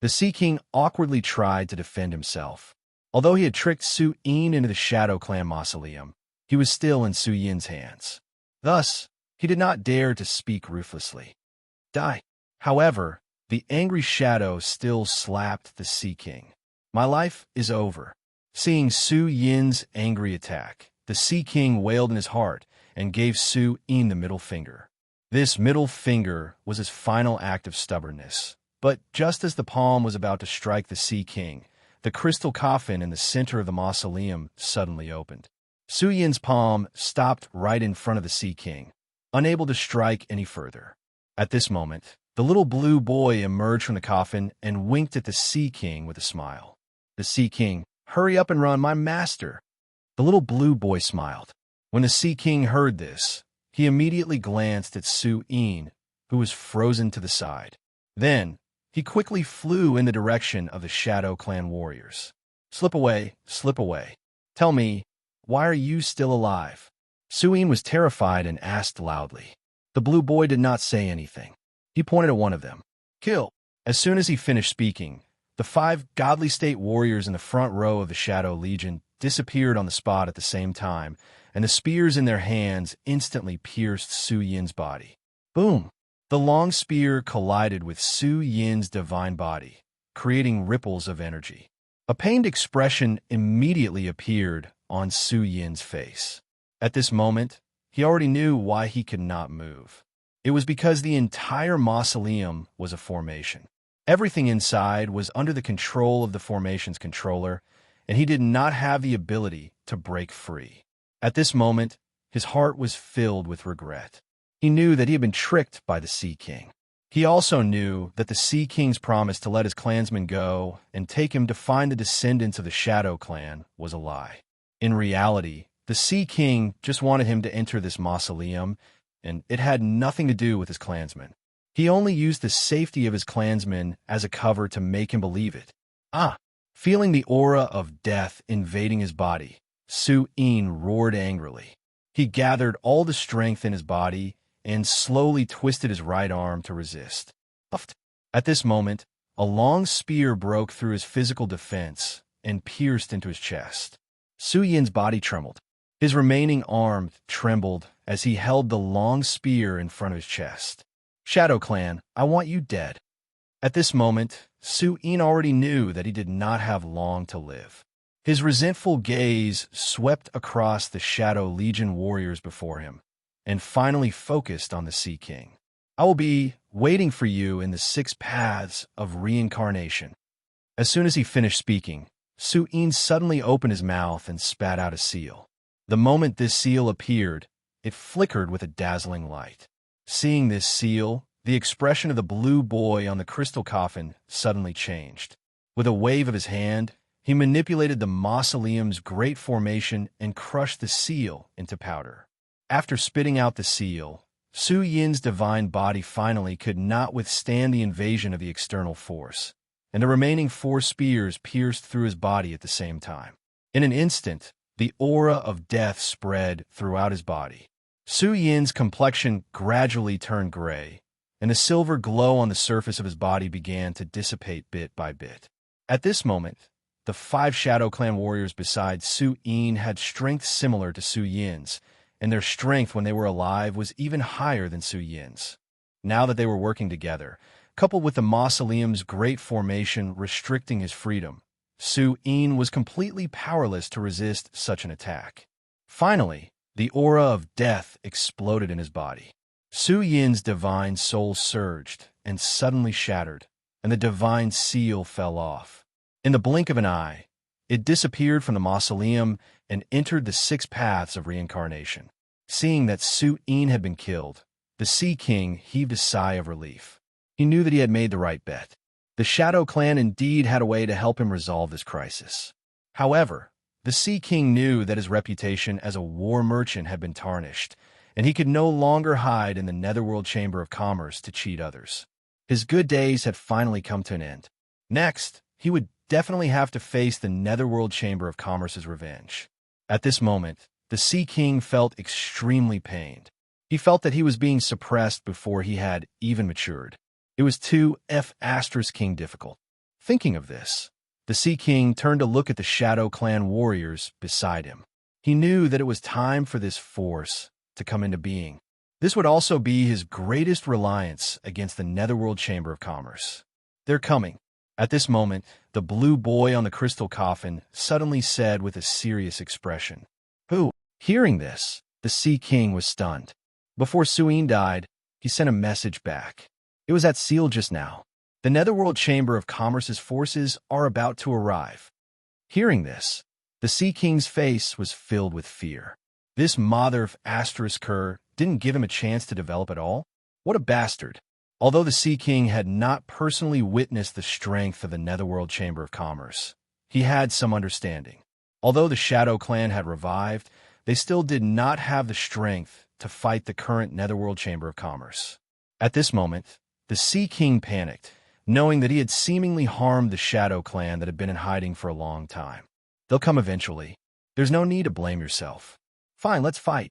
The Sea King awkwardly tried to defend himself. Although he had tricked Su Yin into the Shadow Clan mausoleum, he was still in Su Yin's hands. Thus, he did not dare to speak ruthlessly. Die. However, the angry shadow still slapped the Sea King. My life is over. Seeing Su Yin's angry attack, the Sea King wailed in his heart and gave Su Yin the middle finger. This middle finger was his final act of stubbornness. But just as the palm was about to strike the Sea King, the crystal coffin in the center of the mausoleum suddenly opened. Su Yin's palm stopped right in front of the Sea King, unable to strike any further. At this moment, the little blue boy emerged from the coffin and winked at the Sea King with a smile. The Sea King, "Hurry up and run, my master." The little blue boy smiled. When the Sea King heard this, he immediately glanced at Su Yin, who was frozen to the side. Then, he quickly flew in the direction of the Shadow Clan warriors. Slip away, slip away. Tell me, why are you still alive?" Su Yin was terrified and asked loudly. The blue boy did not say anything. He pointed at one of them. "Kill." As soon as he finished speaking, the 5 godly state warriors in the front row of the Shadow Legion disappeared on the spot at the same time, and the spears in their hands instantly pierced Su Yin's body. Boom! The long spear collided with Su Yin's divine body, creating ripples of energy. A pained expression immediately appeared on Su Yin's face. At this moment, he already knew why he could not move. It was because the entire mausoleum was a formation. Everything inside was under the control of the formation's controller, and he did not have the ability to break free. At this moment, his heart was filled with regret. He knew that he had been tricked by the Sea King. He also knew that the Sea King's promise to let his clansmen go and take him to find the descendants of the Shadow Clan was a lie. In reality, the Sea King just wanted him to enter this mausoleum, and it had nothing to do with his clansmen. He only used the safety of his clansmen as a cover to make him believe it. Feeling the aura of death invading his body, Su Yin roared angrily. He gathered all the strength in his body and slowly twisted his right arm to resist. At this moment, a long spear broke through his physical defense and pierced into his chest. Su Yin's body trembled. His remaining arm trembled as he held the long spear in front of his chest. "Shadow Clan, I want you dead." At this moment, Su Yin already knew that he did not have long to live. His resentful gaze swept across the Shadow Legion warriors before him, and finally focused on the Sea King. "I will be waiting for you in the 6 paths of reincarnation." As soon as he finished speaking, Su Yin suddenly opened his mouth and spat out a seal. The moment this seal appeared, it flickered with a dazzling light. Seeing this seal, the expression of the blue boy on the crystal coffin suddenly changed. With a wave of his hand, he manipulated the mausoleum's great formation and crushed the seal into powder. After spitting out the seal, Su Yin's divine body finally could not withstand the invasion of the external force, and the remaining 4 spears pierced through his body at the same time. In an instant, the aura of death spread throughout his body. Su Yin's complexion gradually turned gray, and the silver glow on the surface of his body began to dissipate bit by bit. At this moment, the 5 Shadow Clan warriors beside Su Yin had strength similar to Su Yin's, and their strength when they were alive was even higher than Su Yin's. Now that they were working together, coupled with the mausoleum's great formation restricting his freedom, Su Yin was completely powerless to resist such an attack. Finally, the aura of death exploded in his body. Su Yin's divine soul surged and suddenly shattered, and the divine seal fell off. In the blink of an eye, it disappeared from the mausoleum and entered the 6 paths of reincarnation. Seeing that Su Yin had been killed, the Sea King heaved a sigh of relief. He knew that he had made the right bet. The Shadow Clan indeed had a way to help him resolve this crisis. However, the Sea King knew that his reputation as a war merchant had been tarnished, and he could no longer hide in the Netherworld Chamber of Commerce to cheat others. His good days had finally come to an end. Next, he would definitely have to face the Netherworld Chamber of Commerce's revenge. At this moment, the Sea King felt extremely pained. He felt that he was being suppressed before he had even matured. It was too King difficult. Thinking of this, the Sea King turned to look at the Shadow Clan warriors beside him. He knew that it was time for this force to come into being. This would also be his greatest reliance against the Netherworld Chamber of Commerce. They're coming. At this moment, the blue boy on the crystal coffin suddenly said with a serious expression, "Who?" Hearing this, the Sea King was stunned. Before Su Yin died, he sent a message back. It was that seal just now. The Netherworld Chamber of Commerce's forces are about to arrive. Hearing this, the Sea King's face was filled with fear. This mother of Cur didn't give him a chance to develop at all? What a bastard. Although the Sea King had not personally witnessed the strength of the Netherworld Chamber of Commerce, he had some understanding. Although the Shadow Clan had revived, they still did not have the strength to fight the current Netherworld Chamber of Commerce. At this moment, the Sea King panicked, knowing that he had seemingly harmed the Shadow Clan that had been in hiding for a long time. They'll come eventually. There's no need to blame yourself. Fine, let's fight.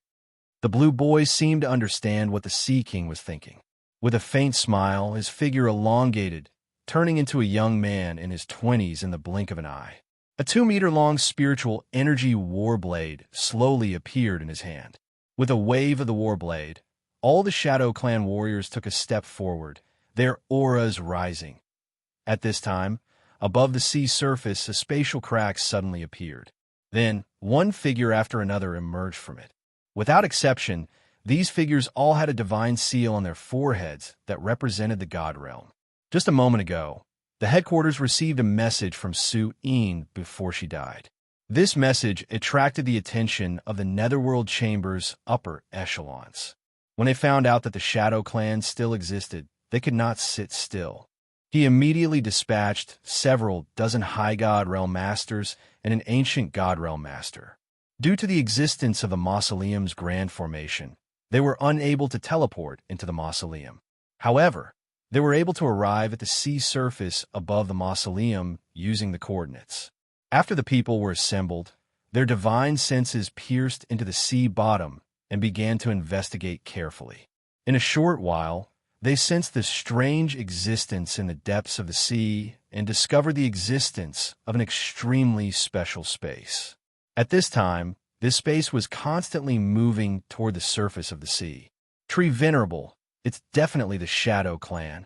The blue boy seemed to understand what the Sea King was thinking. With a faint smile, his figure elongated, turning into a young man in his 20s in the blink of an eye. A 2-meter-long spiritual energy warblade slowly appeared in his hand. With a wave of the warblade, all the Shadow Clan warriors took a step forward, their auras rising. At this time, above the sea surface, a spatial crack suddenly appeared. Then, one figure after another emerged from it. Without exception, these figures all had a divine seal on their foreheads that represented the God realm. Just a moment ago, the headquarters received a message from Su Yin before she died. This message attracted the attention of the Netherworld Chamber's upper echelons. When they found out that the Shadow Clan still existed, they could not sit still. He immediately dispatched several dozen High God Realm Masters and an Ancient God Realm Master. Due to the existence of the Mausoleum's grand formation, they were unable to teleport into the Mausoleum. However, they were able to arrive at the sea surface above the Mausoleum using the coordinates. After the people were assembled, their divine senses pierced into the sea bottom and began to investigate carefully. In a short while, they sensed the strange existence in the depths of the sea and discovered the existence of an extremely special space. At this time, this space was constantly moving toward the surface of the sea. Tree Venerable, it's definitely the Shadow Clan.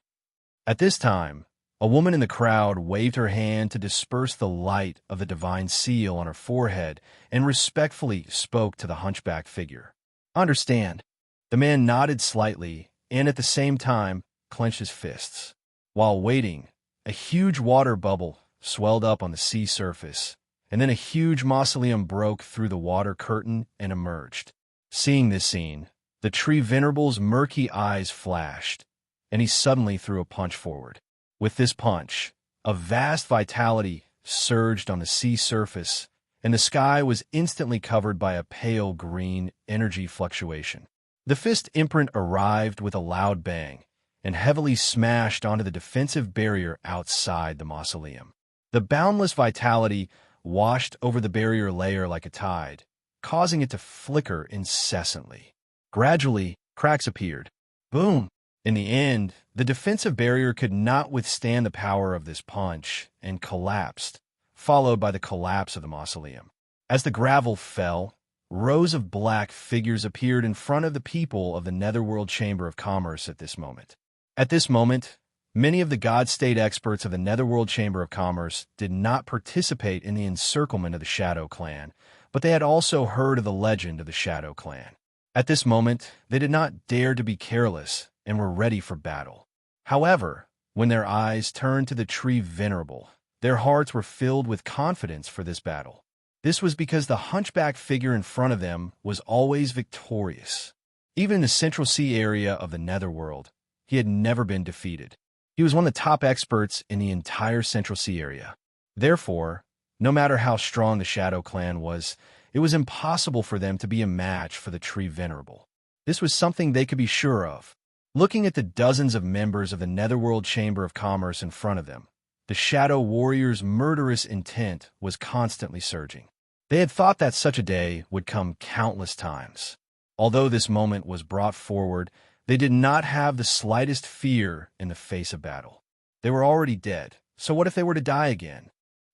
At this time, a woman in the crowd waved her hand to disperse the light of the divine seal on her forehead and respectfully spoke to the hunchback figure. Understand. The man nodded slightly and at the same time clenched his fists. While waiting, a huge water bubble swelled up on the sea surface, and then a huge mausoleum broke through the water curtain and emerged. Seeing this scene, the Tree Venerable's murky eyes flashed, and he suddenly threw a punch forward. With this punch, a vast vitality surged on the sea surface, and the sky was instantly covered by a pale green energy fluctuation. The fist imprint arrived with a loud bang and heavily smashed onto the defensive barrier outside the mausoleum. The boundless vitality washed over the barrier layer like a tide, causing it to flicker incessantly. Gradually, cracks appeared. Boom! In the end, the defensive barrier could not withstand the power of this punch and collapsed, followed by the collapse of the mausoleum. As the gravel fell, rows of black figures appeared in front of the people of the Netherworld Chamber of Commerce at this moment. At this moment, many of the God State experts of the Netherworld Chamber of Commerce did not participate in the encirclement of the Shadow Clan, but they had also heard of the legend of the Shadow Clan. At this moment, they did not dare to be careless and were ready for battle. However, when their eyes turned to the tree Venerable, their hearts were filled with confidence for this battle. This was because the hunchback figure in front of them was always victorious. Even in the Central Sea area of the Netherworld, he had never been defeated. He was one of the top experts in the entire Central Sea area. Therefore, no matter how strong the Shadow Clan was, it was impossible for them to be a match for the Tree Venerable. This was something they could be sure of. Looking at the dozens of members of the Netherworld Chamber of Commerce in front of them, the Shadow Warrior's murderous intent was constantly surging. They had thought that such a day would come countless times. Although this moment was brought forward, they did not have the slightest fear in the face of battle. They were already dead, so what if they were to die again?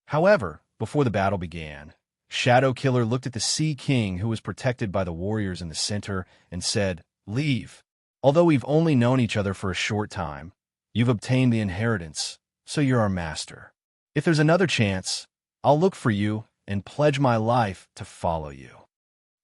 However, before the battle began, Shadow Killer looked at the Sea King, who was protected by the warriors in the center, and said, "Leave. Although we've only known each other for a short time, you've obtained the inheritance, so you're our master. If there's another chance, I'll look for you and pledge my life to follow you.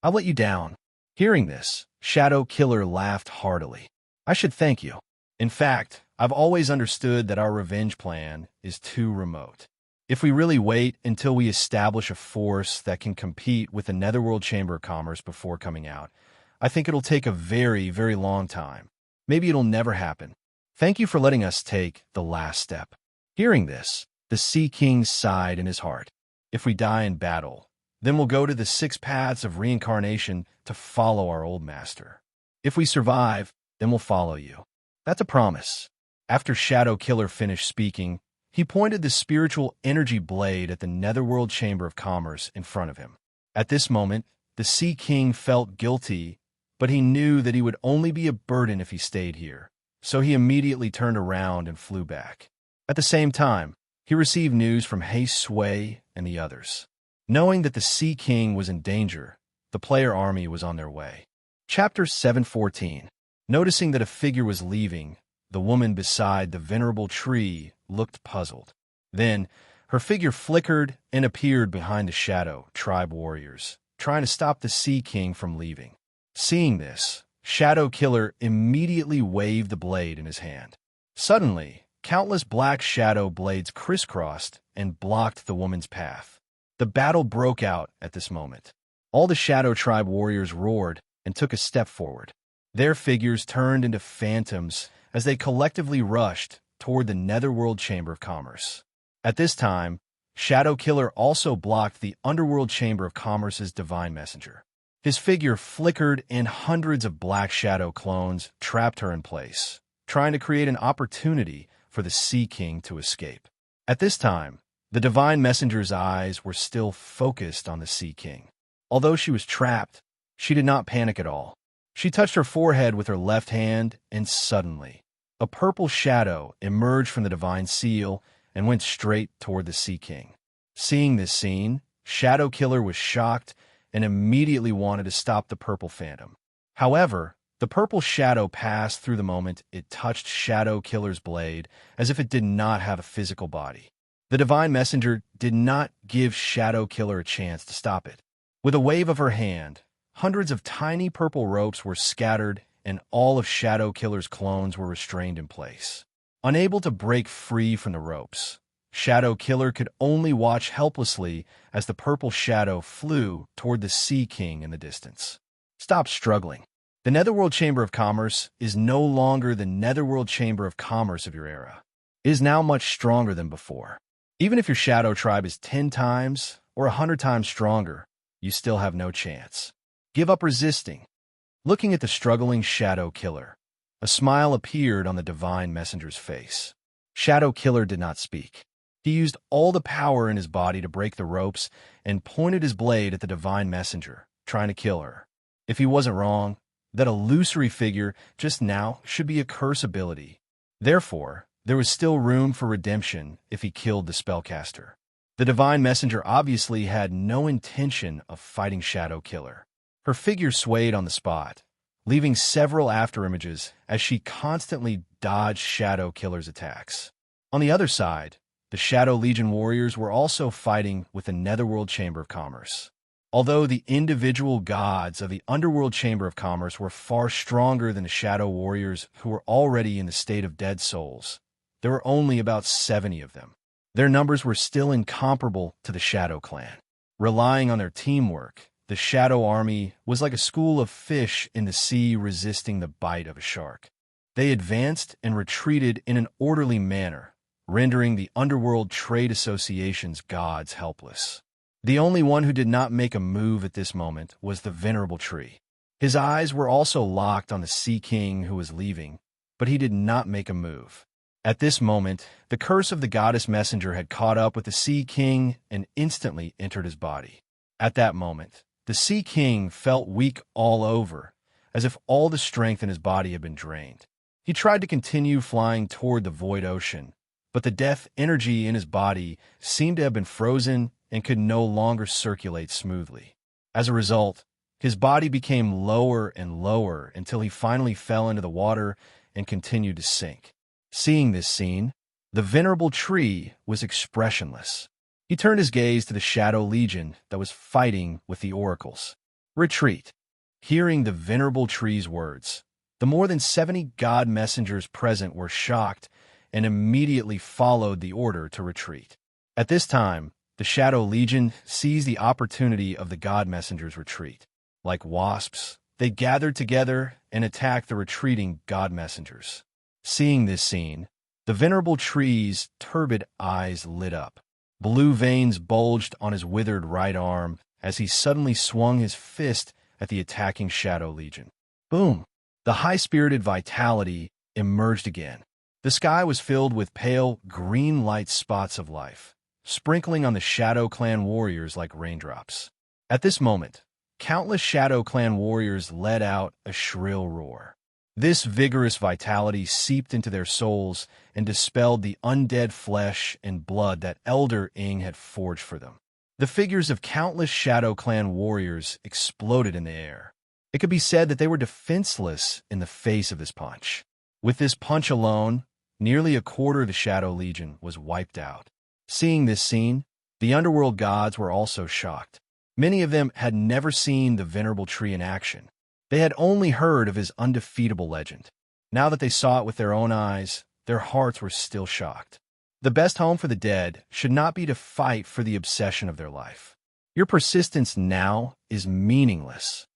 I'll let you down." Hearing this, Shadow Killer laughed heartily. "I should thank you. In fact, I've always understood that our revenge plan is too remote. If we really wait until we establish a force that can compete with the Netherworld Chamber of Commerce before coming out, I think it'll take a very, very long time. Maybe it'll never happen. Thank you for letting us take the last step." Hearing this, the Sea King sighed in his heart. "If we die in battle, then we'll go to the 6 paths of reincarnation to follow our old master. If we survive, then we'll follow you. That's a promise." After Shadow Killer finished speaking, he pointed the spiritual energy blade at the Netherworld Chamber of Commerce in front of him. At this moment, the Sea King felt guilty, but he knew that he would only be a burden if he stayed here, so he immediately turned around and flew back. At the same time, he received news from Hei Sui and the others. Knowing that the Sea King was in danger, the player army was on their way. Chapter 714. Noticing that a figure was leaving, the woman beside the venerable tree looked puzzled. Then, her figure flickered and appeared behind the Shadow Tribe warriors, trying to stop the Sea King from leaving. Seeing this, Shadow Killer immediately waved the blade in his hand. Suddenly, countless black shadow blades crisscrossed and blocked the woman's path. The battle broke out at this moment. All the Shadow Tribe warriors roared and took a step forward. Their figures turned into phantoms as they collectively rushed toward the Netherworld Chamber of Commerce. At this time, Shadow Killer also blocked the Underworld Chamber of Commerce's Divine Messenger. His figure flickered and hundreds of black shadow clones trapped her in place, trying to create an opportunity for the Sea King to escape. At this time, the Divine Messenger's eyes were still focused on the Sea King. Although she was trapped, she did not panic at all. She touched her forehead with her left hand, and suddenly, a purple shadow emerged from the Divine Seal and went straight toward the Sea King. Seeing this scene, Shadow Killer was shocked and immediately wanted to stop the purple phantom. However, the purple shadow passed through the moment it touched Shadow Killer's blade as if it did not have a physical body. The Divine Messenger did not give Shadow Killer a chance to stop it. With a wave of her hand, hundreds of tiny purple ropes were scattered and all of Shadow Killer's clones were restrained in place. Unable to break free from the ropes, Shadow Killer could only watch helplessly as the purple shadow flew toward the Sea King in the distance. Stop struggling. The Netherworld Chamber of Commerce is no longer the Netherworld Chamber of Commerce of your era. It is now much stronger than before. Even if your Shadow Tribe is 10 times or 100 times stronger, you still have no chance. Give up resisting. Looking at the struggling Shadow Killer, a smile appeared on the Divine Messenger's face. Shadow Killer did not speak. He used all the power in his body to break the ropes and pointed his blade at the Divine Messenger, trying to kill her. If he wasn't wrong, that illusory figure just now should be a curse ability. Therefore, there was still room for redemption if he killed the spellcaster. The Divine Messenger obviously had no intention of fighting Shadow Killer. Her figure swayed on the spot, leaving several afterimages as she constantly dodged Shadow Killer's attacks. On the other side, the Shadow Legion warriors were also fighting with the Netherworld Chamber of Commerce. Although the individual gods of the Underworld Chamber of Commerce were far stronger than the Shadow Warriors who were already in the state of dead souls, there were only about 70 of them. Their numbers were still incomparable to the Shadow Clan. Relying on their teamwork, the Shadow Army was like a school of fish in the sea resisting the bite of a shark. They advanced and retreated in an orderly manner, rendering the Underworld Trade Association's gods helpless. The only one who did not make a move at this moment was the Venerable Tree. His eyes were also locked on the Sea King who was leaving, but he did not make a move. At this moment, the curse of the Goddess Messenger had caught up with the Sea King and instantly entered his body. At that moment, the Sea King felt weak all over, as if all the strength in his body had been drained. He tried to continue flying toward the void ocean, but the death energy in his body seemed to have been frozen and could no longer circulate smoothly. As a result, his body became lower and lower until he finally fell into the water and continued to sink. Seeing this scene, the Venerable Tree was expressionless. He turned his gaze to the Shadow Legion that was fighting with the oracles. Retreat. Hearing the Venerable Tree's words, the more than 70 god messengers present were shocked and immediately followed the order to retreat. At this time, the Shadow Legion seized the opportunity of the god messenger's retreat. Like wasps, they gathered together and attacked the retreating god messengers. Seeing this scene, the Venerable Tree's turbid eyes lit up. Blue veins bulged on his withered right arm as he suddenly swung his fist at the attacking Shadow Legion. Boom! The high-spirited vitality emerged again. The sky was filled with pale, green light spots of life, sprinkling on the Shadow Clan warriors like raindrops. At this moment, countless Shadow Clan warriors let out a shrill roar. This vigorous vitality seeped into their souls and dispelled the undead flesh and blood that Elder Ing had forged for them. The figures of countless Shadow Clan warriors exploded in the air. It could be said that they were defenseless in the face of this punch. With this punch alone, nearly a quarter of the Shadow Legion was wiped out. Seeing this scene, the Underworld gods were also shocked. Many of them had never seen the Venerable Tree in action. They had only heard of his undefeatable legend. Now that they saw it with their own eyes, their hearts were still shocked. The best home for the dead should not be to fight for the obsession of their life. Your persistence now is meaningless.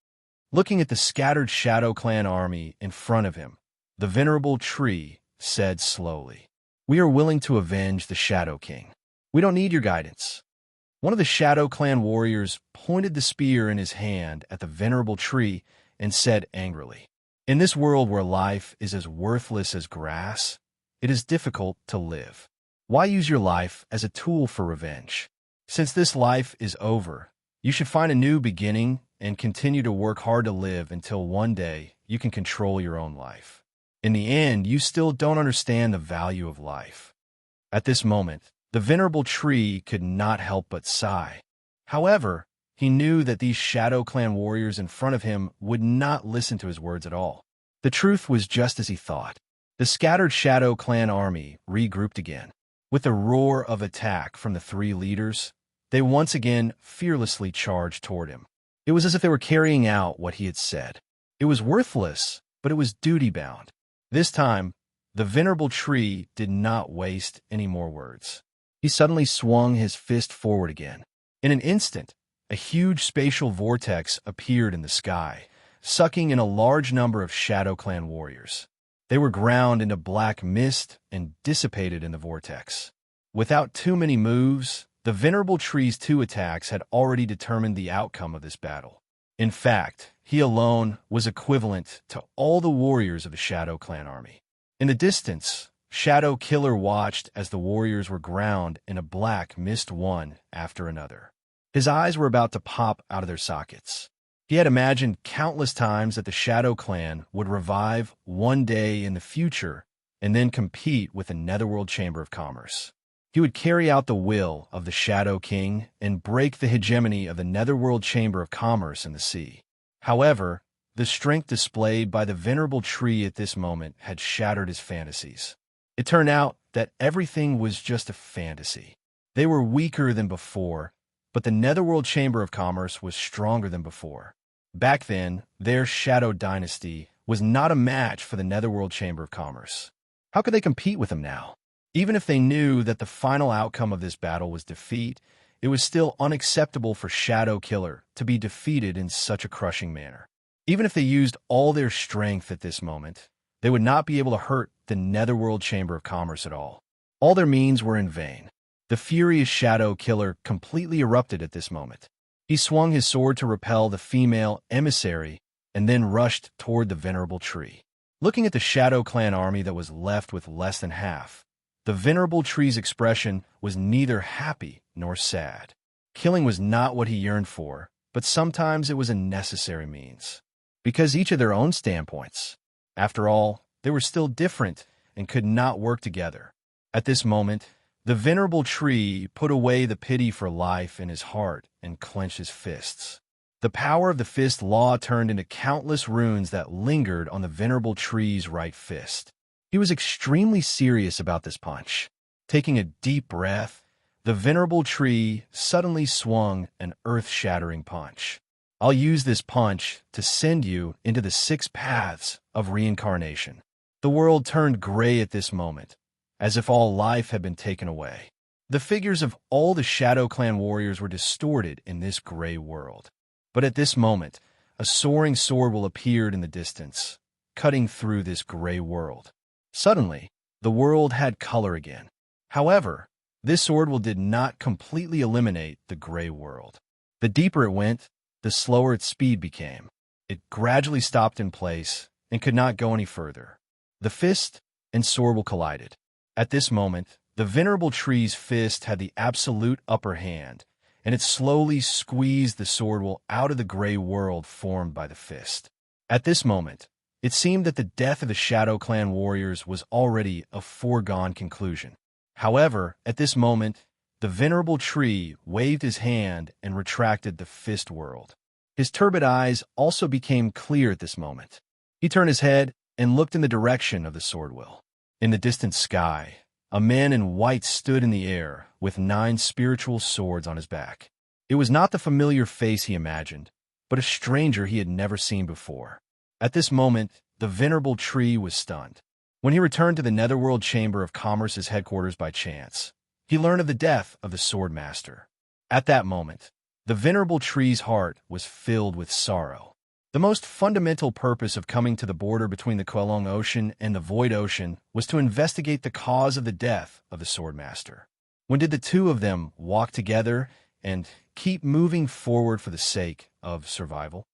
Looking at the scattered Shadow Clan army in front of him, the Venerable Tree said slowly, "We are willing to avenge the Shadow King. We don't need your guidance." One of the Shadow Clan warriors pointed the spear in his hand at the Venerable Tree and said angrily, "In this world where life is as worthless as grass, it is difficult to live. Why use your life as a tool for revenge? Since this life is over, you should find a new beginning and continue to work hard to live until one day you can control your own life. In the end, you still don't understand the value of life." At this moment, the Venerable Tree could not help but sigh. However, he knew that these Shadow Clan warriors in front of him would not listen to his words at all. The truth was just as he thought. The scattered Shadow Clan army regrouped again. With a roar of attack from the three leaders, they once again fearlessly charged toward him. It was as if they were carrying out what he had said. It was worthless, but it was duty-bound. This time, the Venerable Tree did not waste any more words. He suddenly swung his fist forward again. In an instant, a huge spatial vortex appeared in the sky, sucking in a large number of Shadow Clan warriors. They were ground into black mist and dissipated in the vortex. Without too many moves, the Venerable Tree's two attacks had already determined the outcome of this battle. In fact, he alone was equivalent to all the warriors of the Shadow Clan army. In the distance, Shadow Killer watched as the warriors were ground in a black mist one after another. His eyes were about to pop out of their sockets. He had imagined countless times that the Shadow Clan would revive one day in the future and then compete with the Netherworld Chamber of Commerce. He would carry out the will of the Shadow King and break the hegemony of the Netherworld Chamber of Commerce in the sea. However, the strength displayed by the venerable tree at this moment had shattered his fantasies. It turned out that everything was just a fantasy. They were weaker than before, but the Netherworld Chamber of Commerce was stronger than before. Back then, their Shadow Dynasty was not a match for the Netherworld Chamber of Commerce. How could they compete with them now? Even if they knew that the final outcome of this battle was defeat, it was still unacceptable for Shadow Killer to be defeated in such a crushing manner. Even if they used all their strength at this moment, they would not be able to hurt the Netherworld Chamber of Commerce at all. All their means were in vain. The furious Shadow Killer completely erupted at this moment. He swung his sword to repel the female emissary and then rushed toward the venerable tree. Looking at the Shadow Clan army that was left with less than half, the venerable tree's expression was neither happy nor sad. Killing was not what he yearned for, but sometimes it was a necessary means. Because each of their own standpoints. After all, they were still different and could not work together. At this moment, the venerable tree put away the pity for life in his heart and clenched his fists. The power of the fist law turned into countless runes that lingered on the venerable tree's right fist. He was extremely serious about this punch. Taking a deep breath, the venerable tree suddenly swung an earth-shattering punch. I'll use this punch to send you into the 6 paths of reincarnation. The world turned gray at this moment, as if all life had been taken away. The figures of all the Shadow Clan warriors were distorted in this gray world. But at this moment, a soaring sword will appeared in the distance, cutting through this gray world. Suddenly, the world had color again. However, this sword will did not completely eliminate the gray world. The deeper it went, the slower its speed became. It gradually stopped in place and could not go any further. The fist and sword will collided. At this moment, the venerable tree's fist had the absolute upper hand, and it slowly squeezed the sword will out of the gray world formed by the fist. At this moment, it seemed that the death of the Shadow Clan warriors was already a foregone conclusion. However, at this moment, the venerable tree waved his hand and retracted the fist world. His turbid eyes also became clear at this moment. He turned his head and looked in the direction of the sword will. In the distant sky, a man in white stood in the air with 9 spiritual swords on his back. It was not the familiar face he imagined, but a stranger he had never seen before. At this moment, the venerable tree was stunned. When he returned to the Netherworld Chamber of Commerce's headquarters by chance, he learned of the death of the Sword Master. At that moment, the venerable tree's heart was filled with sorrow. The most fundamental purpose of coming to the border between the Quelong Ocean and the Void Ocean was to investigate the cause of the death of the Sword Master. When did the two of them walk together and keep moving forward for the sake of survival?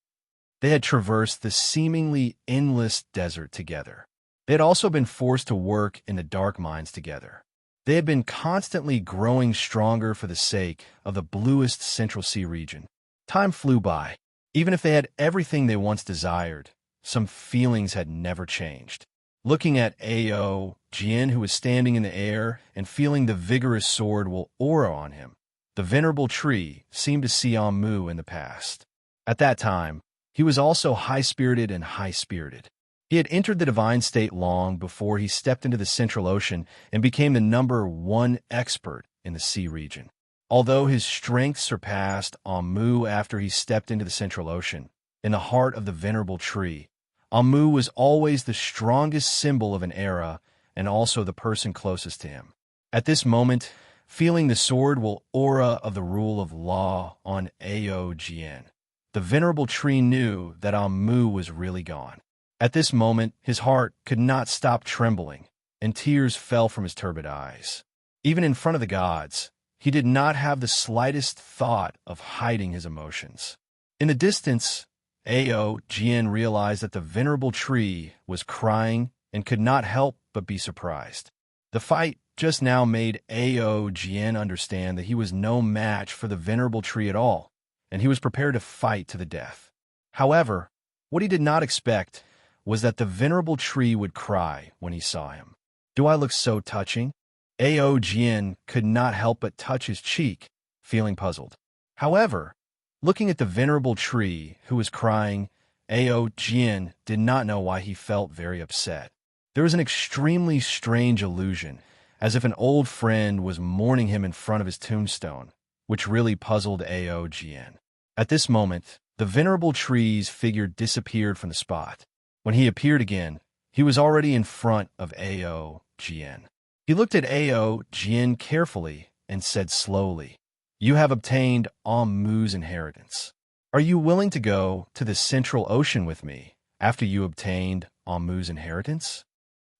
They had traversed the seemingly endless desert together. They had also been forced to work in the dark mines together. They had been constantly growing stronger for the sake of the bluest Central Sea region. Time flew by. Even if they had everything they once desired, some feelings had never changed. Looking at Ao Jian, who was standing in the air and feeling the vigorous sword will aura on him, the venerable tree seemed to see Amu in the past. At that time, he was also high-spirited and high-spirited. He had entered the divine state long before he stepped into the Central Ocean and became the #1 expert in the sea region. Although his strength surpassed Amu after he stepped into the Central Ocean, in the heart of the venerable tree, Amu was always the strongest symbol of an era and also the person closest to him. At this moment, feeling the sword will aura of the rule of law on Ao Jian, the venerable tree knew that Amu was really gone. At this moment, his heart could not stop trembling, and tears fell from his turbid eyes. Even in front of the gods, he did not have the slightest thought of hiding his emotions. In the distance, Ao Jian realized that the venerable tree was crying and could not help but be surprised. The fight just now made Ao Jian understand that he was no match for the venerable tree at all, and he was prepared to fight to the death. However, what he did not expect was that the venerable tree would cry when he saw him. "Do I look so touching?" Ao Jian could not help but touch his cheek, feeling puzzled. However, looking at the venerable tree who was crying, Ao Jian did not know why he felt very upset. There was an extremely strange illusion, as if an old friend was mourning him in front of his tombstone, which really puzzled Ao Jian. At this moment, the venerable tree's figure disappeared from the spot. When he appeared again, he was already in front of Ao Jian. He looked at Ao Jian carefully and said slowly, "You have obtained Mu's inheritance. Are you willing to go to the Central Ocean with me after you obtained Mu's inheritance?"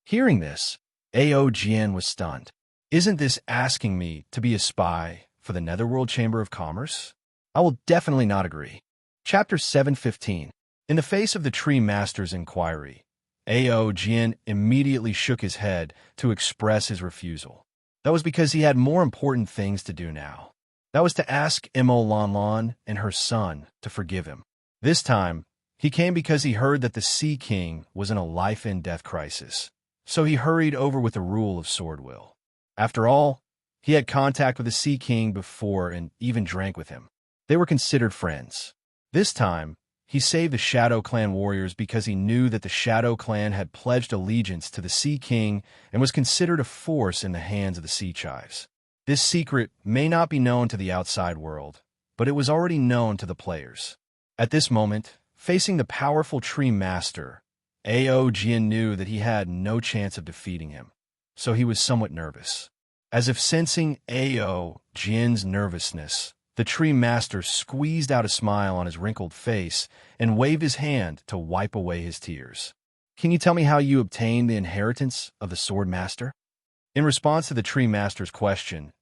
Hearing this, Ao Jian was stunned. "Isn't this asking me to be a spy for the Netherworld Chamber of Commerce? I will definitely not agree." Chapter 7:15. In the face of the Tree Master's inquiry, Ao Jian immediately shook his head to express his refusal. That was because he had more important things to do now. That was to ask Imo Lanlan and her son to forgive him. This time, he came because he heard that the Sea King was in a life-and-death crisis, so he hurried over with the rule of Swordwill. After all, he had contact with the Sea King before and even drank with him. They were considered friends. This time, he saved the Shadow Clan warriors because he knew that the Shadow Clan had pledged allegiance to the Sea King and was considered a force in the hands of the Sea Chives. This secret may not be known to the outside world, but it was already known to the players. At this moment, facing the powerful Tree Master, Ao Jian knew that he had no chance of defeating him, so he was somewhat nervous. As if sensing Ao Jian's nervousness, the Tree Master squeezed out a smile on his wrinkled face and waved his hand to wipe away his tears. "Can you tell me how you obtained the inheritance of the Sword Master?" In response to the Tree Master's question,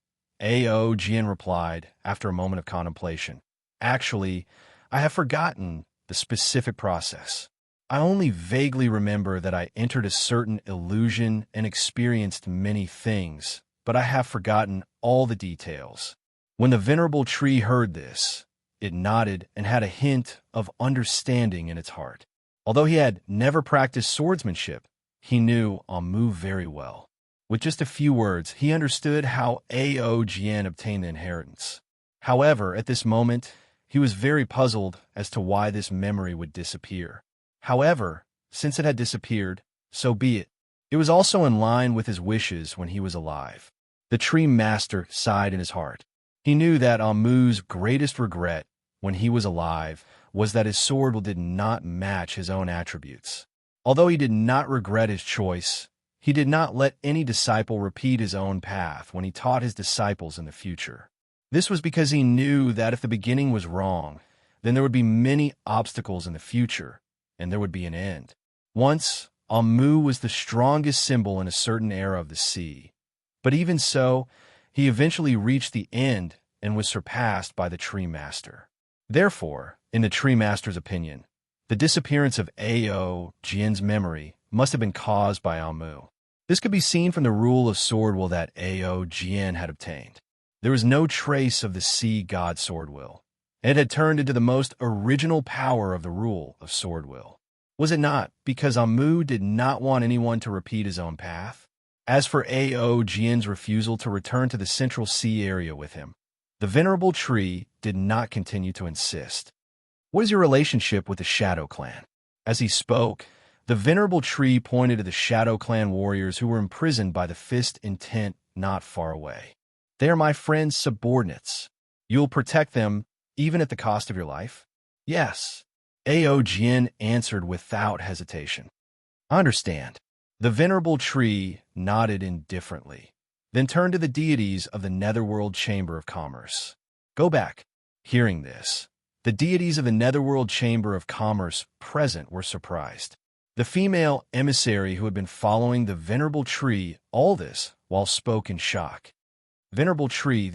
Ao Jian replied, after a moment of contemplation, "Actually, I have forgotten the specific process. I only vaguely remember that I entered a certain illusion and experienced many things, but I have forgotten all the details." When the venerable tree heard this, it nodded and had a hint of understanding in its heart. Although he had never practiced swordsmanship, he knew Mu very well. With just a few words, he understood how Ao Jian obtained the inheritance. However, at this moment, he was very puzzled as to why this memory would disappear. However, since it had disappeared, so be it. It was also in line with his wishes when he was alive. The Tree Master sighed in his heart. He knew that Mu's greatest regret when he was alive was that his sword did not match his own attributes. Although he did not regret his choice, he did not let any disciple repeat his own path when he taught his disciples in the future. This was because he knew that if the beginning was wrong, then there would be many obstacles in the future, and there would be an end. Once, Mu was the strongest symbol in a certain era of the sea. But even so, he eventually reached the end and was surpassed by the Tree Master. Therefore, in the Tree Master's opinion, the disappearance of Ao Jian's memory must have been caused by Mu. This could be seen from the rule of Swordwill that Ao Jian had obtained. There was no trace of the sea god Swordwill, and it had turned into the most original power of the rule of Swordwill. Was it not because Mu did not want anyone to repeat his own path? As for Ao Jian's refusal to return to the Central Sea area with him, the venerable tree did not continue to insist. "What is your relationship with the Shadow Clan?" As he spoke, the venerable tree pointed to the Shadow Clan warriors who were imprisoned by the fist in tent not far away. "They are my friend's subordinates. You will protect them even at the cost of your life?" "Yes," Ao Jian answered without hesitation. "I understand." The venerable tree nodded indifferently, then turned to the deities of the Netherworld Chamber of Commerce. "Go back." Hearing this, the deities of the Netherworld Chamber of Commerce present were surprised. The female emissary who had been following the venerable tree all this while spoke in shock. "Venerable tree,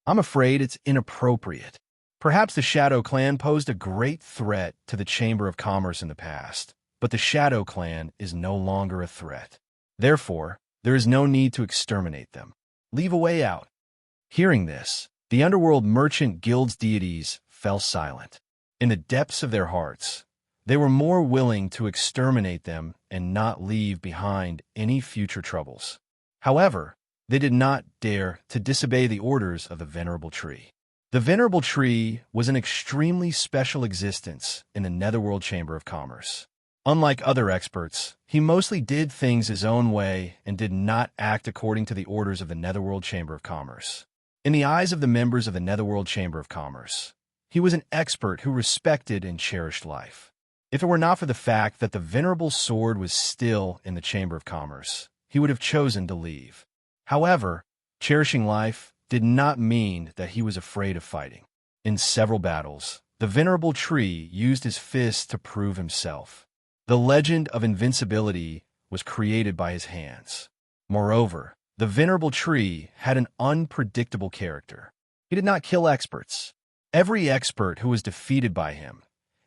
I'm afraid it's inappropriate." Perhaps the Shadow Clan posed a great threat to the Chamber of Commerce in the past, but the Shadow Clan is no longer a threat. Therefore, there is no need to exterminate them. Leave a way out. Hearing this, the Underworld Merchant Guild's deities fell silent. In the depths of their hearts, they were more willing to exterminate them and not leave behind any future troubles. However, they did not dare to disobey the orders of the Venerable Tree. The Venerable Tree was an extremely special existence in the Netherworld Chamber of Commerce. Unlike other experts, he mostly did things his own way and did not act according to the orders of the Netherworld Chamber of Commerce. In the eyes of the members of the Netherworld Chamber of Commerce, he was an expert who respected and cherished life. If it were not for the fact that the venerable sword was still in the Chamber of Commerce, he would have chosen to leave. However, cherishing life did not mean that he was afraid of fighting. In several battles, the Venerable Tree used his fists to prove himself. The legend of invincibility was created by his hands. Moreover, the Venerable Tree had an unpredictable character. He did not kill experts. Every expert who was defeated by him,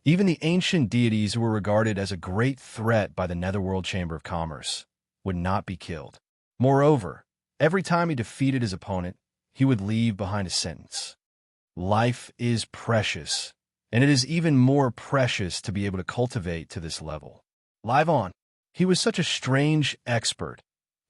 even the ancient deities who were regarded as a great threat by the Netherworld Chamber of Commerce, would not be killed. Moreover, every time he defeated his opponent, he would leave behind a sentence. Life is precious, and it is even more precious to be able to cultivate to this level. Live on. He was such a strange expert,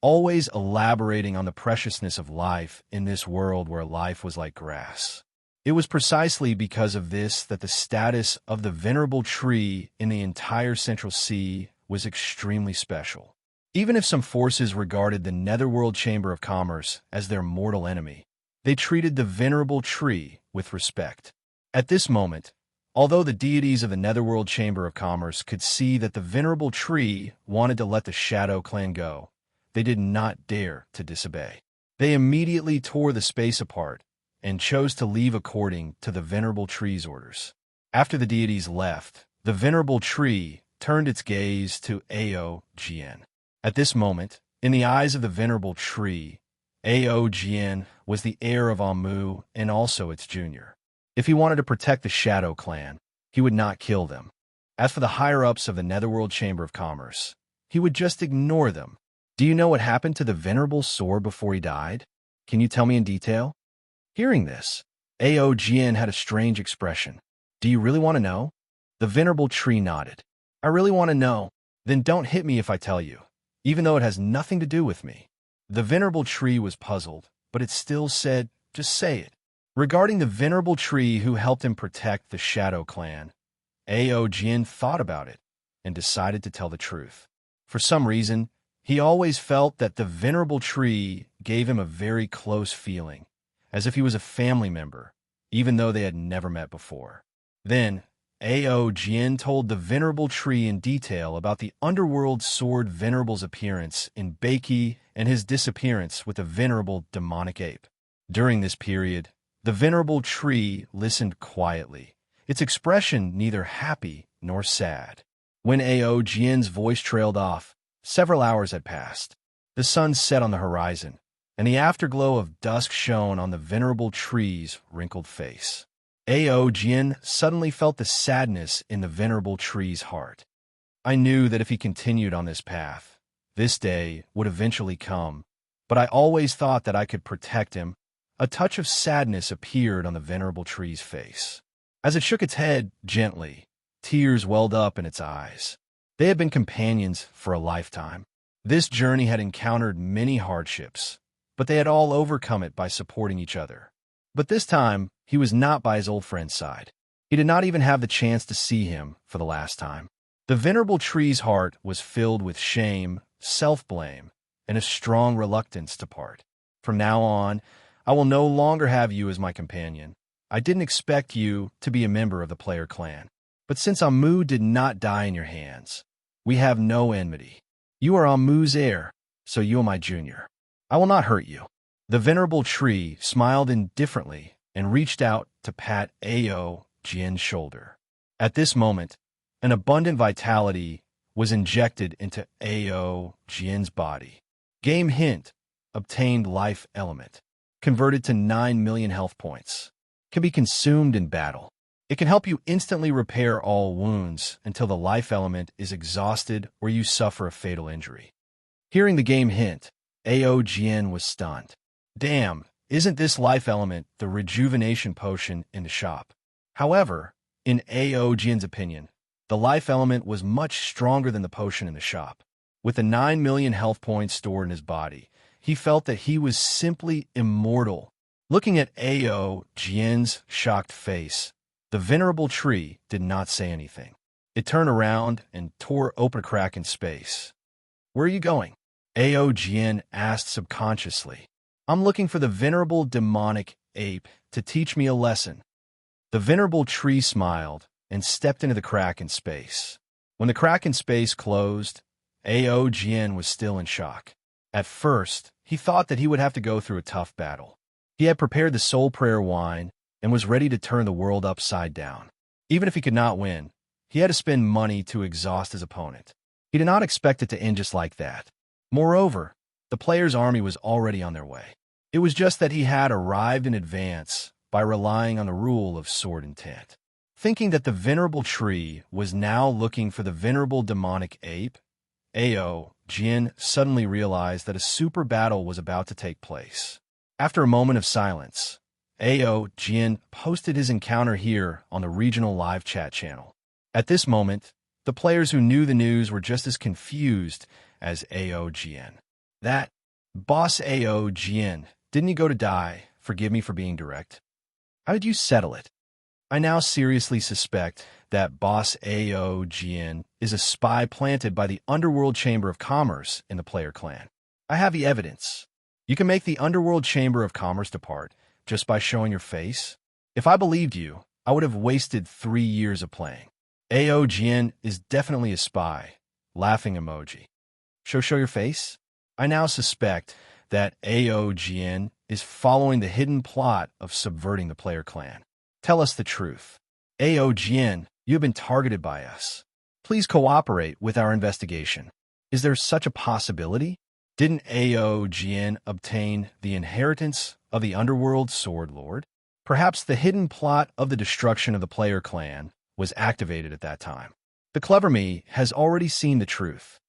always elaborating on the preciousness of life in this world where life was like grass. It was precisely because of this that the status of the Venerable Tree in the entire Central Sea was extremely special. Even if some forces regarded the Netherworld Chamber of Commerce as their mortal enemy, they treated the Venerable Tree with respect. At this moment, although the deities of the Netherworld Chamber of Commerce could see that the Venerable Tree wanted to let the Shadow Clan go, they did not dare to disobey. They immediately tore the space apart and chose to leave according to the Venerable Tree's orders. After the deities left, the Venerable Tree turned its gaze to Aogn. At this moment, in the eyes of the Venerable Tree, Aogn was the heir of Amu and also its junior. If he wanted to protect the Shadow Clan, he would not kill them. As for the higher-ups of the Netherworld Chamber of Commerce, he would just ignore them. Do you know what happened to the Venerable Sword before he died? Can you tell me in detail? Hearing this, Aogn had a strange expression. Do you really want to know? The Venerable Tree nodded. I really want to know. Then don't hit me if I tell you, even though it has nothing to do with me. The Venerable Tree was puzzled, but it still said, just say it. Regarding the Venerable Tree who helped him protect the Shadow Clan, Aogn thought about it and decided to tell the truth. For some reason, he always felt that the Venerable Tree gave him a very close feeling, as if he was a family member, even though they had never met before. Then, Aogn told the Venerable Tree in detail about the Underworld Sword Venerable's appearance in Baki and his disappearance with the Venerable Demonic Ape. During this period, the Venerable Tree listened quietly, its expression neither happy nor sad. When Aogn's voice trailed off, several hours had passed. The sun set on the horizon, and the afterglow of dusk shone on the Venerable Tree's wrinkled face. Aogn suddenly felt the sadness in the Venerable Tree's heart. I knew that if he continued on this path, this day would eventually come, but I always thought that I could protect him. A touch of sadness appeared on the Venerable Tree's face. As it shook its head gently, tears welled up in its eyes. They had been companions for a lifetime. This journey had encountered many hardships, but they had all overcome it by supporting each other. But this time, he was not by his old friend's side. He did not even have the chance to see him for the last time. The Venerable Tree's heart was filled with shame, self-blame, and a strong reluctance to part. From now on, I will no longer have you as my companion. I didn't expect you to be a member of the Player Clan. But since Amu did not die in your hands, we have no enmity. You are Amu's heir, so you are my junior. I will not hurt you. The Venerable Tree smiled indifferently and reached out to pat Aogn's shoulder. At this moment, an abundant vitality was injected into Aogn's body. Game hint, obtained life element. Converted to 9 million health points. can be consumed in battle. It can help you instantly repair all wounds until the life element is exhausted or you suffer a fatal injury. Hearing the game hint, Aogn was stunned. Damn, isn't this life element the rejuvenation potion in the shop? However, in Aogn's opinion, the life element was much stronger than the potion in the shop. With the 9 million health points stored in his body, he felt that he was simply immortal. Looking at Aogn's shocked face, the venerable tree did not say anything. It turned around and tore open a crack in space. "Where are you going?" Aogn asked subconsciously. "I'm looking for the venerable demonic ape to teach me a lesson." The venerable tree smiled and stepped into the crack in space. When the crack in space closed, Aogn was still in shock. At first, he thought that he would have to go through a tough battle. He had prepared the soul prayer wine and was ready to turn the world upside down. Even if he could not win, he had to spend money to exhaust his opponent. He did not expect it to end just like that. Moreover, the player's army was already on their way. It was just that he had arrived in advance by relying on the rule of sword intent. Thinking that the venerable tree was now looking for the venerable demonic ape, Aogn suddenly realized that a super battle was about to take place. After a moment of silence, Aogn posted his encounter here on the regional live chat channel. At this moment, the players who knew the news were just as confused as Aogn. "That boss Aogn, didn't you go to die? Forgive me for being direct. How did you settle it?" "I now seriously suspect that boss Aogn is a spy planted by the Underworld Chamber of Commerce in the player clan. I have the evidence. You can make the Underworld Chamber of Commerce depart just by showing your face. If I believed you, I would have wasted 3 years of playing. Aogn is definitely a spy." Laughing emoji. Show your face? I now suspect that Aogn is following the hidden plot of subverting the player clan. Tell us the truth. Aogn, you have been targeted by us. Please cooperate with our investigation. Is there such a possibility? Didn't Aogn obtain the inheritance of the Underworld Sword Lord? Perhaps the hidden plot of the destruction of the player clan was activated at that time. The clever me has already seen the truth.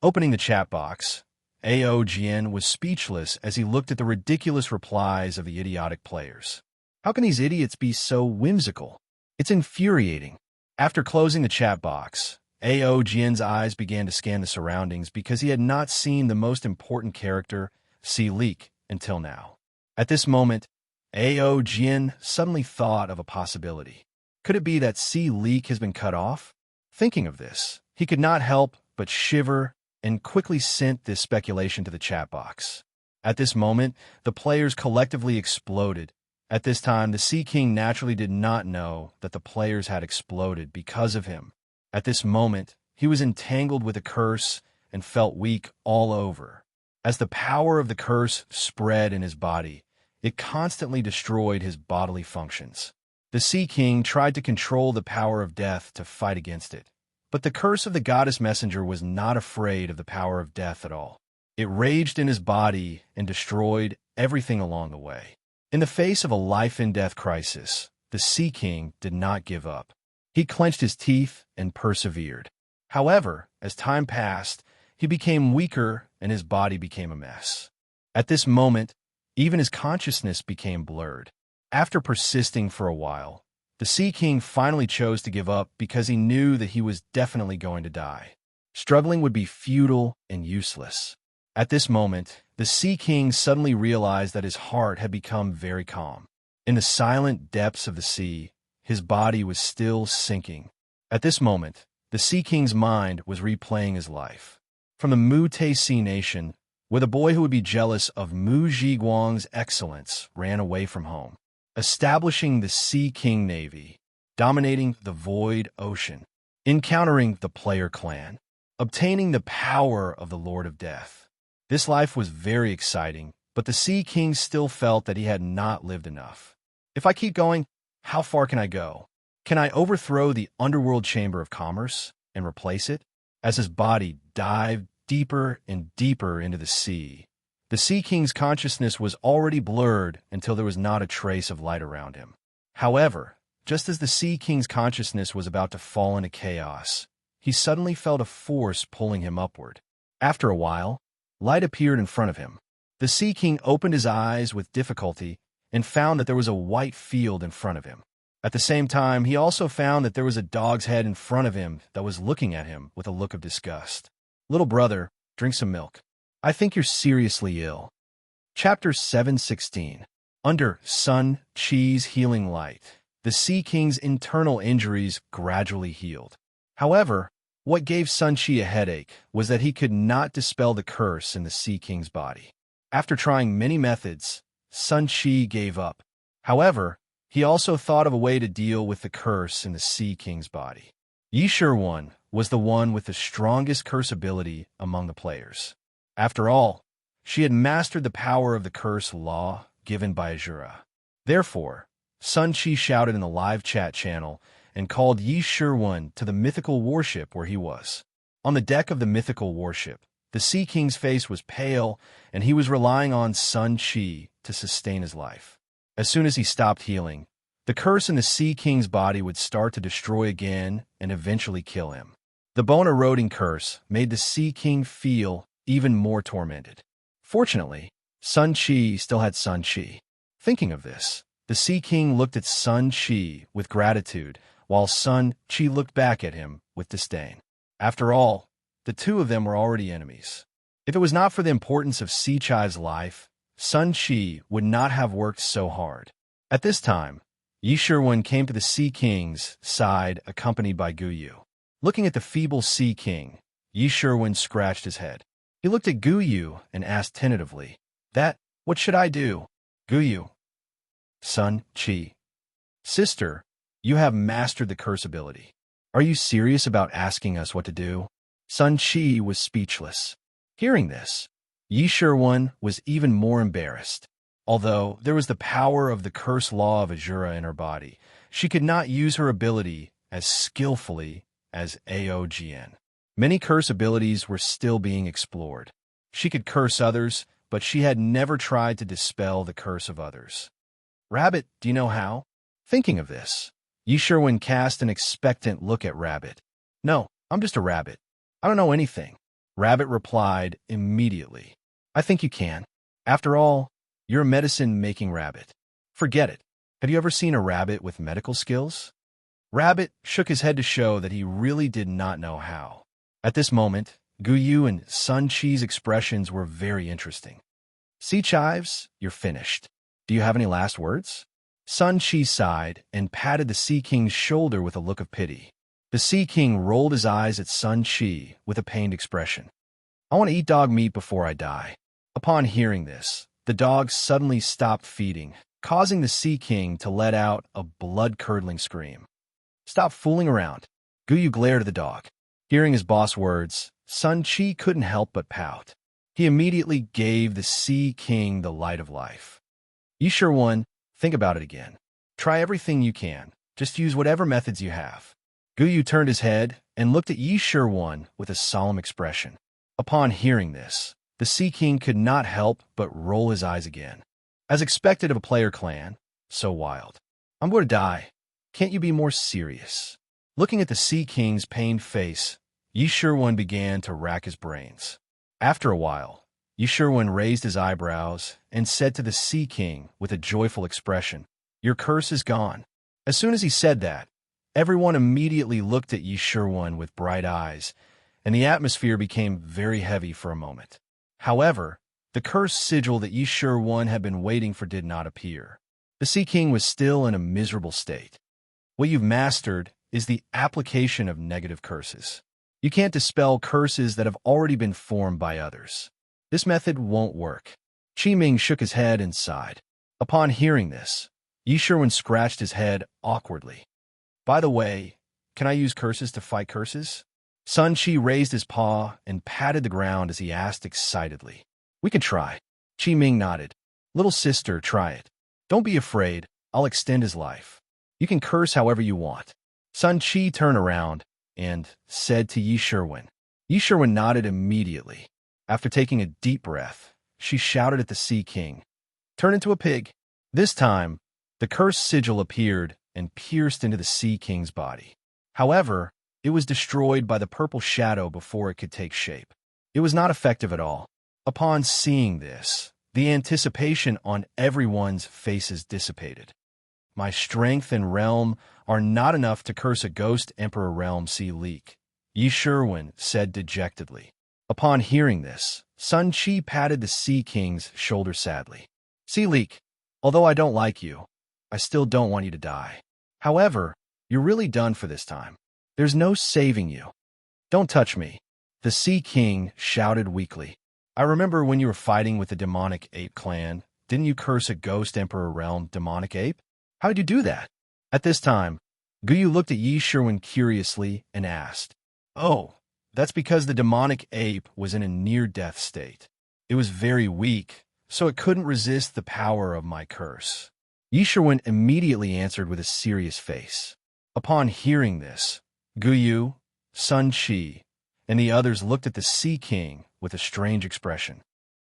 Opening the chat box, Aogn was speechless as he looked at the ridiculous replies of the idiotic players. How can these idiots be so whimsical? It's infuriating. After closing the chat box, Aogn's eyes began to scan the surroundings because he had not seen the most important character, Leek, until now. At this moment, Aogn suddenly thought of a possibility. Could it be that Leek has been cut off? Thinking of this, he could not help but shiver and quickly sent this speculation to the chat box. At this moment, the players collectively exploded. At this time, the Sea King naturally did not know that the players had exploded because of him. At this moment, he was entangled with a curse and felt weak all over. As the power of the curse spread in his body, it constantly destroyed his bodily functions. The Sea King tried to control the power of death to fight against it. But the curse of the goddess messenger was not afraid of the power of death at all. It raged in his body and destroyed everything along the way. In the face of a life-and-death crisis, the Sea King did not give up. He clenched his teeth and persevered. However, as time passed, he became weaker and his body became a mess. At this moment, even his consciousness became blurred. After persisting for a while, the Sea King finally chose to give up because he knew that he was definitely going to die. Struggling would be futile and useless. At this moment, the Sea King suddenly realized that his heart had become very calm. In the silent depths of the sea, his body was still sinking. At this moment, the Sea King's mind was replaying his life. From the Mute Sea Nation, where the boy who would be jealous of Mu Zhiguang's excellence ran away from home. Establishing the Sea King Navy, dominating the Void Ocean, encountering the player clan, obtaining the power of the Lord of Death. This life was very exciting, but the Sea King still felt that he had not lived enough. If I keep going, how far can I go? Can I overthrow the Underworld Chamber of Commerce and replace it? As his body dived deeper and deeper into the sea, the Sea King's consciousness was already blurred until there was not a trace of light around him. However, just as the Sea King's consciousness was about to fall into chaos, he suddenly felt a force pulling him upward. After a while, light appeared in front of him. The Sea King opened his eyes with difficulty and found that there was a white field in front of him. At the same time, he also found that there was a dog's head in front of him that was looking at him with a look of disgust. "Little brother, drink some milk. I think you're seriously ill." Chapter 7:16. Under Sun Chi's healing light, the Sea King's internal injuries gradually healed. However, what gave Sun Chi a headache was that he could not dispel the curse in the Sea King's body. After trying many methods, Sun Chi gave up. However, he also thought of a way to deal with the curse in the Sea King's body. Yi Shirwan was the one with the strongest curse ability among the players. After all, she had mastered the power of the curse law given by Azura. Therefore, Sun Chi shouted in the live chat channel and called Yi Shirwan to the mythical warship where he was. On the deck of the mythical warship, the Sea King's face was pale, and he was relying on Sun Chi to sustain his life. As soon as he stopped healing, the curse in the Sea King's body would start to destroy again and eventually kill him. The bone-eroding curse made the Sea King feel even more tormented. Fortunately, Sun Chi still had Sun Chi. Thinking of this, the Sea King looked at Sun Chi with gratitude, while Sun Chi looked back at him with disdain. After all, the two of them were already enemies. If it was not for the importance of Sea Chai's life, Sun Chi would not have worked so hard. At this time, Yi Shirwan came to the Sea King's side accompanied by Guyu. Looking at the feeble Sea King, Yi Shirwan scratched his head. He looked at Guyu and asked tentatively, "What should I do?" Guyu. "Sun Chi. Sister, you have mastered the curse ability. Are you serious about asking us what to do?" Sun Chi was speechless. Hearing this, Yi Shirwan was even more embarrassed. Although there was the power of the curse law of Azura in her body, she could not use her ability as skillfully as Aogn. Many curse abilities were still being explored. She could curse others, but she had never tried to dispel the curse of others. "Rabbit, do you know how?" Thinking of this, Yi Shirwan cast an expectant look at Rabbit. "No, I'm just a rabbit. I don't know anything." Rabbit replied immediately, "I think you can. After all, you're a medicine-making rabbit. Forget it. Have you ever seen a rabbit with medical skills?" Rabbit shook his head to show that he really did not know how. At this moment, Guyu and Sun Chi's expressions were very interesting. "Sea Chives, you're finished. Do you have any last words?" Sun Chi sighed and patted the Sea King's shoulder with a look of pity. The Sea King rolled his eyes at Sun Chi with a pained expression. "I want to eat dog meat before I die." Upon hearing this, the dog suddenly stopped feeding, causing the Sea King to let out a blood-curdling scream. "Stop fooling around." Guyu glared at the dog. Hearing his boss' words, Sun Chi couldn't help but pout. He immediately gave the Sea King the light of life. "You sure won. Think about it again. Try everything you can. Just use whatever methods you have." Guyu turned his head and looked at Yi Shirwan with a solemn expression. Upon hearing this, the Sea King could not help but roll his eyes again. As expected of a player clan, so wild. "I'm going to die. Can't you be more serious?" Looking at the Sea King's pained face, Yi Shirwan began to rack his brains. After a while, Yi Shirwan raised his eyebrows and said to the Sea King with a joyful expression, "Your curse is gone." As soon as he said that, everyone immediately looked at Yi Shirwan with bright eyes, and the atmosphere became very heavy for a moment. However, the cursed sigil that Yi Shirwan had been waiting for did not appear. The Sea King was still in a miserable state. What you've mastered is the application of negative curses. You can't dispel curses that have already been formed by others. This method won't work. Qi Ming shook his head and sighed. Upon hearing this, Yi Shirwan scratched his head awkwardly. "By the way, can I use curses to fight curses?" Sun Chi raised his paw and patted the ground as he asked excitedly. "We can try." Qi Ming nodded. "Little sister, try it. Don't be afraid. I'll extend his life. You can curse however you want." Sun Chi turned around and said to Yi Shirwan. Yi Shirwan nodded immediately. After taking a deep breath, she shouted at the Sea King, "Turn into a pig." This time, The cursed sigil appeared and pierced into the Sea King's body. However, it was destroyed by the purple shadow before it could take shape. It was not effective at all. Upon seeing this, the anticipation on everyone's faces dissipated. My strength and realm are not enough to curse a ghost emperor realm, see leak, Yi Sherwin said dejectedly. Upon hearing this, Sun Chi patted the Sea King's shoulder sadly. See leak, although I don't like you, I still don't want you to die. However, you're really done for this time. There's no saving you. Don't touch me, the Sea King shouted weakly. I remember when you were fighting with the demonic ape clan. Didn't you curse a ghost emperor realm demonic ape? How'd you do that? At this time, Guyu looked at Yi Sherwin curiously and asked, Oh, that's because the demonic ape was in a near-death state. It was very weak, so it couldn't resist the power of my curse. Yi Sherwin immediately answered with a serious face. Upon hearing this, Guyu, Sun Chi, and the others looked at the Sea King with a strange expression.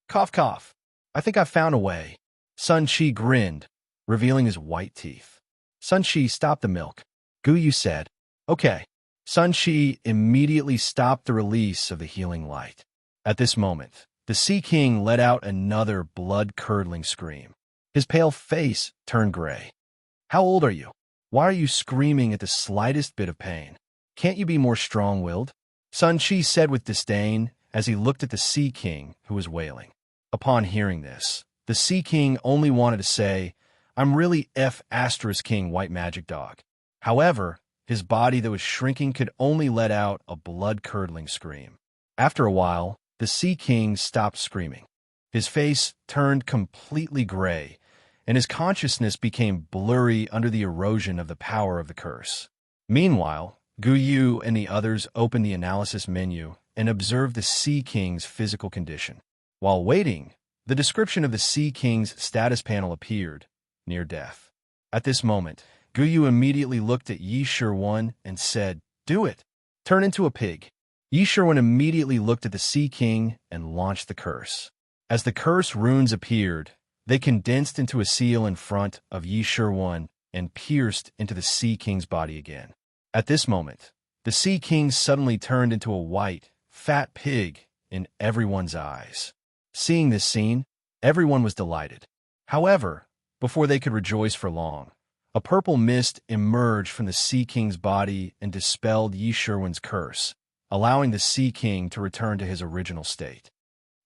Cough, cough. I think I found a way. Sun Chi grinned, revealing his white teeth. Sun Chi stopped the milk. Guyu said, Okay. Sun Chi immediately stopped the release of the healing light. At this moment, the Sea King let out another blood-curdling scream. His pale face turned gray. How old are you? Why are you screaming at the slightest bit of pain? Can't you be more strong-willed? Sun Chi said with disdain as he looked at the Sea King, who was wailing. Upon hearing this, the Sea King only wanted to say, I'm really King White Magic Dog. However, his body that was shrinking could only let out a blood-curdling scream. After a while, the Sea King stopped screaming. His face turned completely gray, and his consciousness became blurry under the erosion of the power of the curse. Meanwhile, Guyu and the others opened the analysis menu and observed the Sea King's physical condition. While waiting, the description of the Sea King's status panel appeared, near death. At this moment, Guyu immediately looked at Yi Sherwin and said, Do it! Turn into a pig. Yi Sherwin immediately looked at the Sea King and launched the curse. As the curse runes appeared, they condensed into a seal in front of Yi Sherwin and pierced into the Sea King's body again. At this moment, the Sea King suddenly turned into a white, fat pig in everyone's eyes. Seeing this scene, everyone was delighted. However, before they could rejoice for long, a purple mist emerged from the Sea King's body and dispelled Yi Sherwin's curse, allowing the Sea King to return to his original state.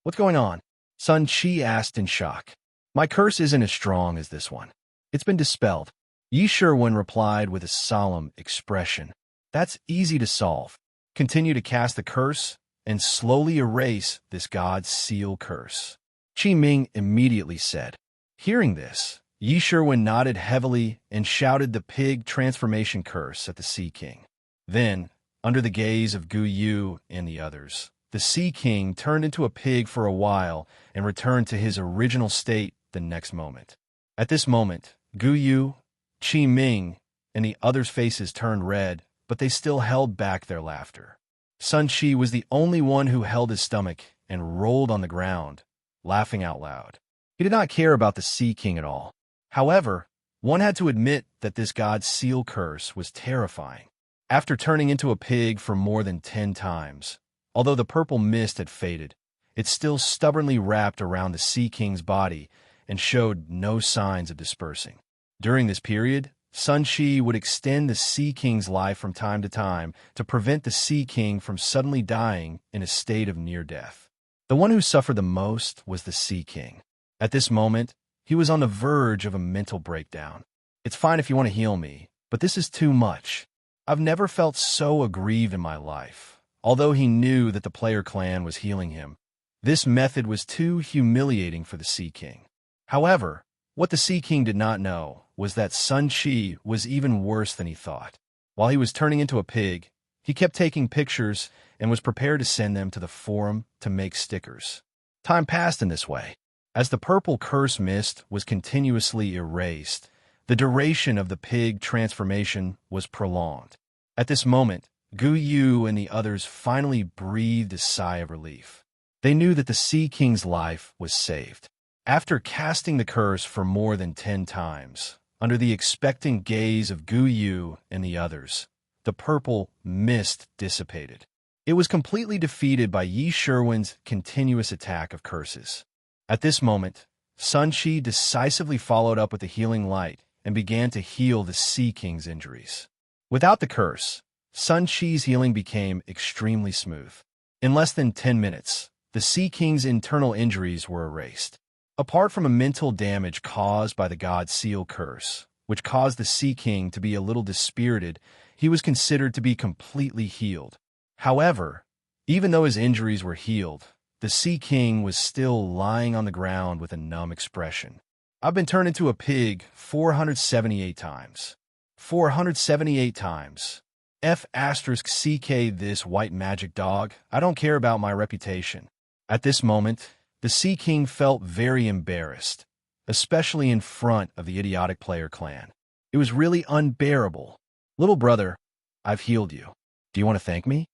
What's going on? Sun Chi asked in shock. My curse isn't as strong as this one. It's been dispelled. Yi Sherwin replied with a solemn expression. That's easy to solve. Continue to cast the curse and slowly erase this God's seal curse. Qi Ming immediately said. Hearing this, Yi Sherwin nodded heavily and shouted the pig transformation curse at the Sea King. Then, under the gaze of Guyu and the others, the Sea King turned into a pig for a while and returned to his original state the next moment. At this moment, Guyu, Qi Ming, and the others' faces turned red, but they still held back their laughter. Sun Chi was the only one who held his stomach and rolled on the ground, laughing out loud. He did not care about the Sea King at all. However, one had to admit that this God's seal curse was terrifying. After turning into a pig for more than 10 times, although the purple mist had faded, it still stubbornly wrapped around the Sea King's body and showed no signs of dispersing. During this period, Sun Chi would extend the Sea King's life from time to time to prevent the Sea King from suddenly dying in a state of near death. The one who suffered the most was the Sea King. At this moment, he was on the verge of a mental breakdown. It's fine if you want to heal me, but this is too much. I've never felt so aggrieved in my life. Although he knew that the player clan was healing him, this method was too humiliating for the Sea King. However, what the Sea King did not know was that Sun Chi was even worse than he thought. While he was turning into a pig, he kept taking pictures and was prepared to send them to the forum to make stickers. Time passed in this way. As the purple curse mist was continuously erased, the duration of the pig transformation was prolonged. At this moment, Guyu and the others finally breathed a sigh of relief. They knew that the Sea King's life was saved. After casting the curse for more than 10 times, Under the expectant gaze of Gu Yu and the others, the purple mist dissipated. It was completely defeated by Yi Sherwin's continuous attack of curses. At this moment, Sun Qi decisively followed up with the healing light and began to heal the Sea King's injuries. Without the curse, Sun Qi's healing became extremely smooth. In less than 10 minutes, the Sea King's internal injuries were erased. Apart from a mental damage caused by the God Seal curse, which caused the Sea King to be a little dispirited, he was considered to be completely healed. However, even though his injuries were healed, the Sea King was still lying on the ground with a numb expression. I've been turned into a pig 478 times. 478 times. F***CK this white magic dog. I don't care about my reputation. At this moment, the Sea King felt very embarrassed, especially in front of the idiotic player clan. It was really unbearable. Little brother, I've healed you. Do you want to thank me?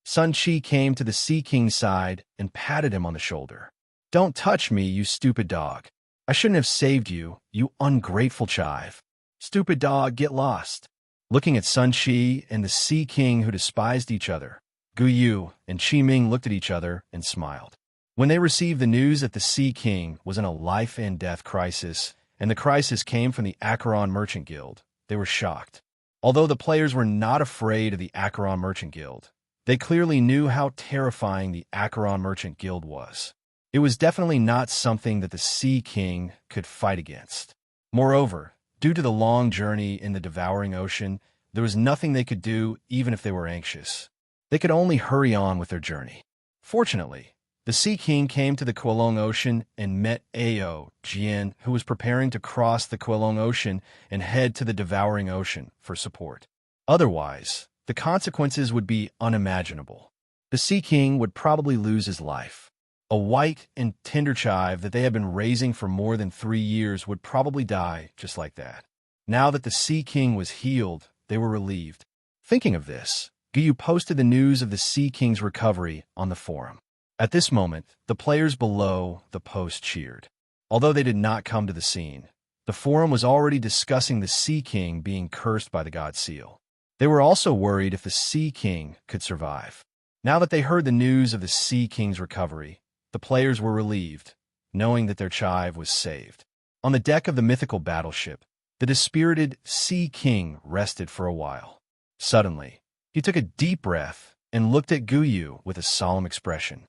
Sun Qi came to the Sea King's side and patted him on the shoulder. Don't touch me, you stupid dog. I shouldn't have saved you, you ungrateful chive. Stupid dog, get lost. Looking at Sun Qi and the Sea King who despised each other, Gu Yu and Qi Ming looked at each other and smiled. When they received the news that the Sea King was in a life-and-death crisis, and the crisis came from the Acheron Merchant Guild, they were shocked. Although the players were not afraid of the Acheron Merchant Guild, they clearly knew how terrifying the Acheron Merchant Guild was. It was definitely not something that the Sea King could fight against. Moreover, due to the long journey in the devouring ocean, there was nothing they could do even if they were anxious. They could only hurry on with their journey. Fortunately, the Sea King came to the Kuelong Ocean and met Ao Jian, who was preparing to cross the Kuelong Ocean and head to the devouring ocean for support. Otherwise, the consequences would be unimaginable. The Sea King would probably lose his life. A white and tender chive that they had been raising for more than 3 years would probably die just like that. Now that the Sea King was healed, they were relieved. Thinking of this, Gu Yu posted the news of the Sea King's recovery on the forum. At this moment, the players below the post cheered. Although they did not come to the scene, the forum was already discussing the Sea King being cursed by the God Seal. They were also worried if the Sea King could survive. Now that they heard the news of the Sea King's recovery, the players were relieved, knowing that their chive was saved. On the deck of the mythical battleship, the dispirited Sea King rested for a while. Suddenly, he took a deep breath and looked at Gu Yu with a solemn expression.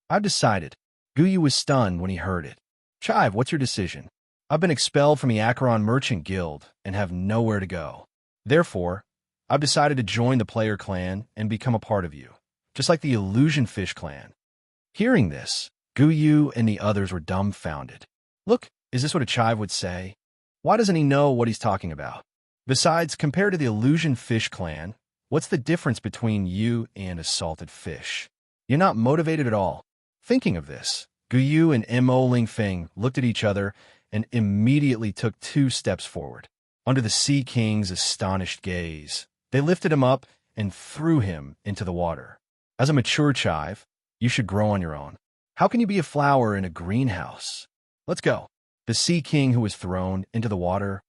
I've decided. Gu Yu was stunned when he heard it. Chive, what's your decision? I've been expelled from the Acheron Merchant Guild and have nowhere to go. Therefore, I've decided to join the player clan and become a part of you, just like the Illusion Fish clan. Hearing this, Gu Yu and the others were dumbfounded. Look, is this what a chive would say? Why doesn't he know what he's talking about? Besides, compared to the Illusion Fish clan, what's the difference between you and a salted fish? You're not motivated at all. Thinking of this, Gu Yu and Mo Lingfeng looked at each other and immediately took 2 steps forward. Under the Sea King's astonished gaze, they lifted him up and threw him into the water. As a mature chive, you should grow on your own. How can you be a flower in a greenhouse? Let's go. The Sea King, who was thrown into the water,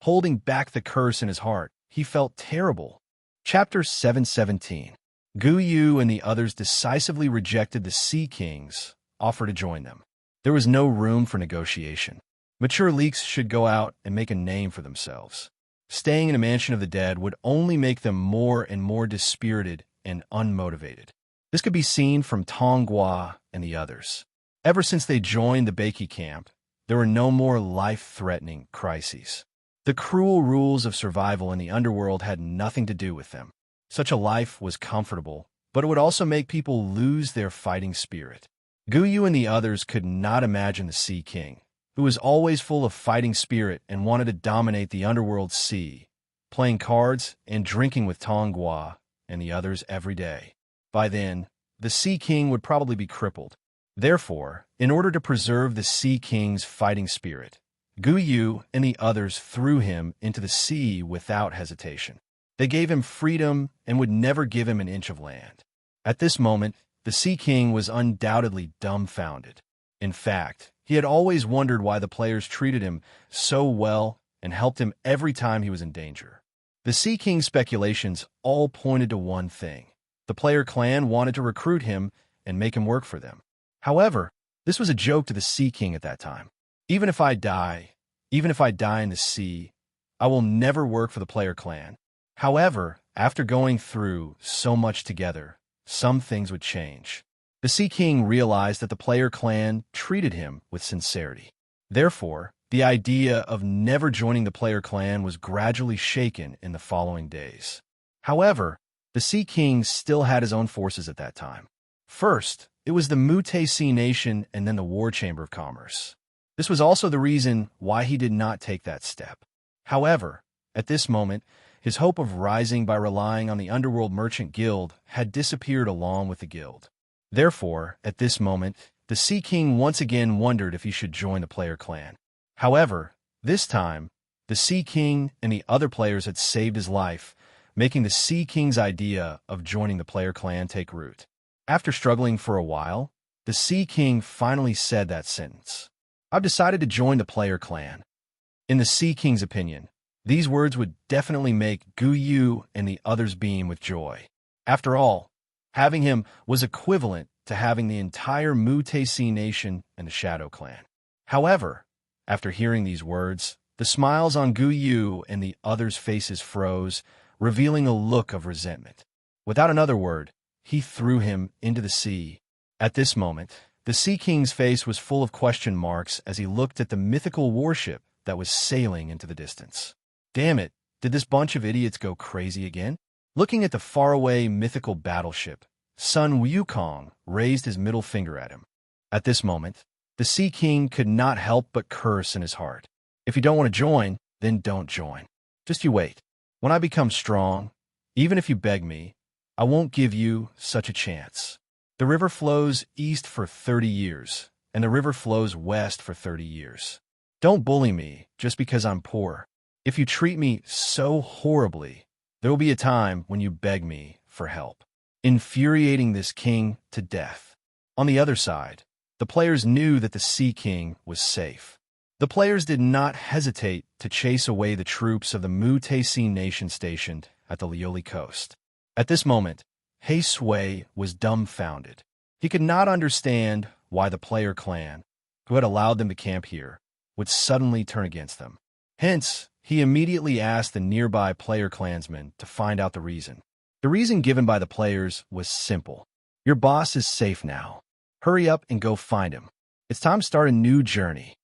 holding back the curse in his heart, he felt terrible. Chapter 717. Gu Yu and the others decisively rejected the Sea King's offer to join them. There was no room for negotiation. Mature leaks should go out and make a name for themselves. Staying in a mansion of the dead would only make them more and more dispirited and unmotivated. This could be seen from Tonghua and the others. Ever since they joined the Beiki camp, there were no more life-threatening crises. The cruel rules of survival in the underworld had nothing to do with them. Such a life was comfortable, but it would also make people lose their fighting spirit. Gu Yu and the others could not imagine the Sea King, who was always full of fighting spirit and wanted to dominate the underworld sea, playing cards and drinking with Tonghua and the others every day. By then, the Sea King would probably be crippled. Therefore, in order to preserve the Sea King's fighting spirit, Gu Yu and the others threw him into the sea without hesitation. They gave him freedom and would never give him an inch of land. At this moment, the Sea King was undoubtedly dumbfounded. In fact, he had always wondered why the players treated him so well and helped him every time he was in danger. The Sea King's speculations all pointed to one thing. The player clan wanted to recruit him and make him work for them. However, this was a joke to the Sea King at that time. Even if I die in the sea, I will never work for the player clan. However, after going through so much together, some things would change. The Sea King realized that the player clan treated him with sincerity. Therefore, the idea of never joining the player clan was gradually shaken in the following days. However, the Sea King still had his own forces at that time. First, it was the Sea Nation and then the War Chamber of Commerce. This was also the reason why he did not take that step. However, at this moment, his hope of rising by relying on the Underworld Merchant Guild had disappeared along with the guild. Therefore, at this moment, the Sea King once again wondered if he should join the player clan. However, this time, the Sea King and the other players had saved his life, making the Sea King's idea of joining the player clan take root. After struggling for a while, the Sea King finally said that sentence. I've decided to join the player clan. In the Sea King's opinion, these words would definitely make Guyu and the others beam with joy. After all, having him was equivalent to having the entire Sea Nation and the Shadow Clan. However, after hearing these words, the smiles on Guyu and the others' faces froze, revealing a look of resentment. Without another word, he threw him into the sea. At this moment, the Sea King's face was full of question marks as he looked at the mythical warship that was sailing into the distance. Damn it, did this bunch of idiots go crazy again? Looking at the faraway mythical battleship, Sun Wukong raised his middle finger at him. At this moment, the Sea King could not help but curse in his heart. If you don't want to join, then don't join. Just you wait. When I become strong, even if you beg me, I won't give you such a chance. The river flows east for 30 years, and the river flows west for 30 years. Don't bully me just because I'm poor. If you treat me so horribly, there will be a time when you beg me for help, infuriating this king to death. On the other side, the players knew that the Sea King was safe. The players did not hesitate to chase away the troops of the Sea Nation stationed at the Lioli coast. At this moment, He Sui was dumbfounded. He could not understand why the player clan, who had allowed them to camp here, would suddenly turn against them. Hence, he immediately asked the nearby player clansmen to find out the reason. The reason given by the players was simple. Your boss is safe now. Hurry up and go find him. It's time to start a new journey.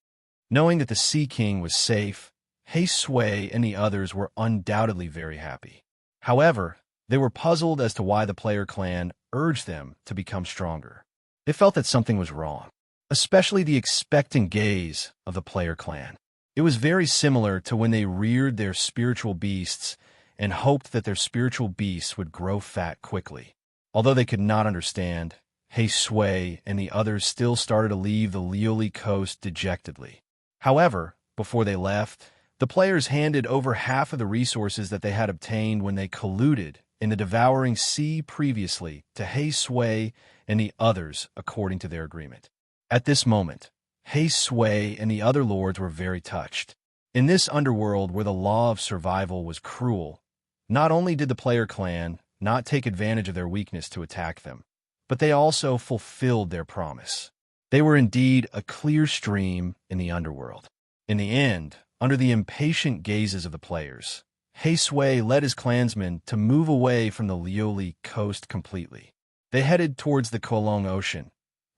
Knowing that the Sea King was safe, He Sui and the others were undoubtedly very happy. However, they were puzzled as to why the player clan urged them to become stronger. They felt that something was wrong, especially the expectant gaze of the player clan. It was very similar to when they reared their spiritual beasts and hoped that their spiritual beasts would grow fat quickly. Although they could not understand, He Sui and the others still started to leave the Lioli coast dejectedly. However, before they left, the players handed over half of the resources that they had obtained when they colluded in the Devouring Sea previously to He Sui and the others according to their agreement. At this moment, He Sui and the other lords were very touched. In this underworld where the law of survival was cruel, not only did the player clan not take advantage of their weakness to attack them, but they also fulfilled their promise. They were indeed a clear stream in the underworld. In the end, under the impatient gazes of the players, He Sui led his clansmen to move away from the Lioli coast completely. They headed towards the Kolong Ocean,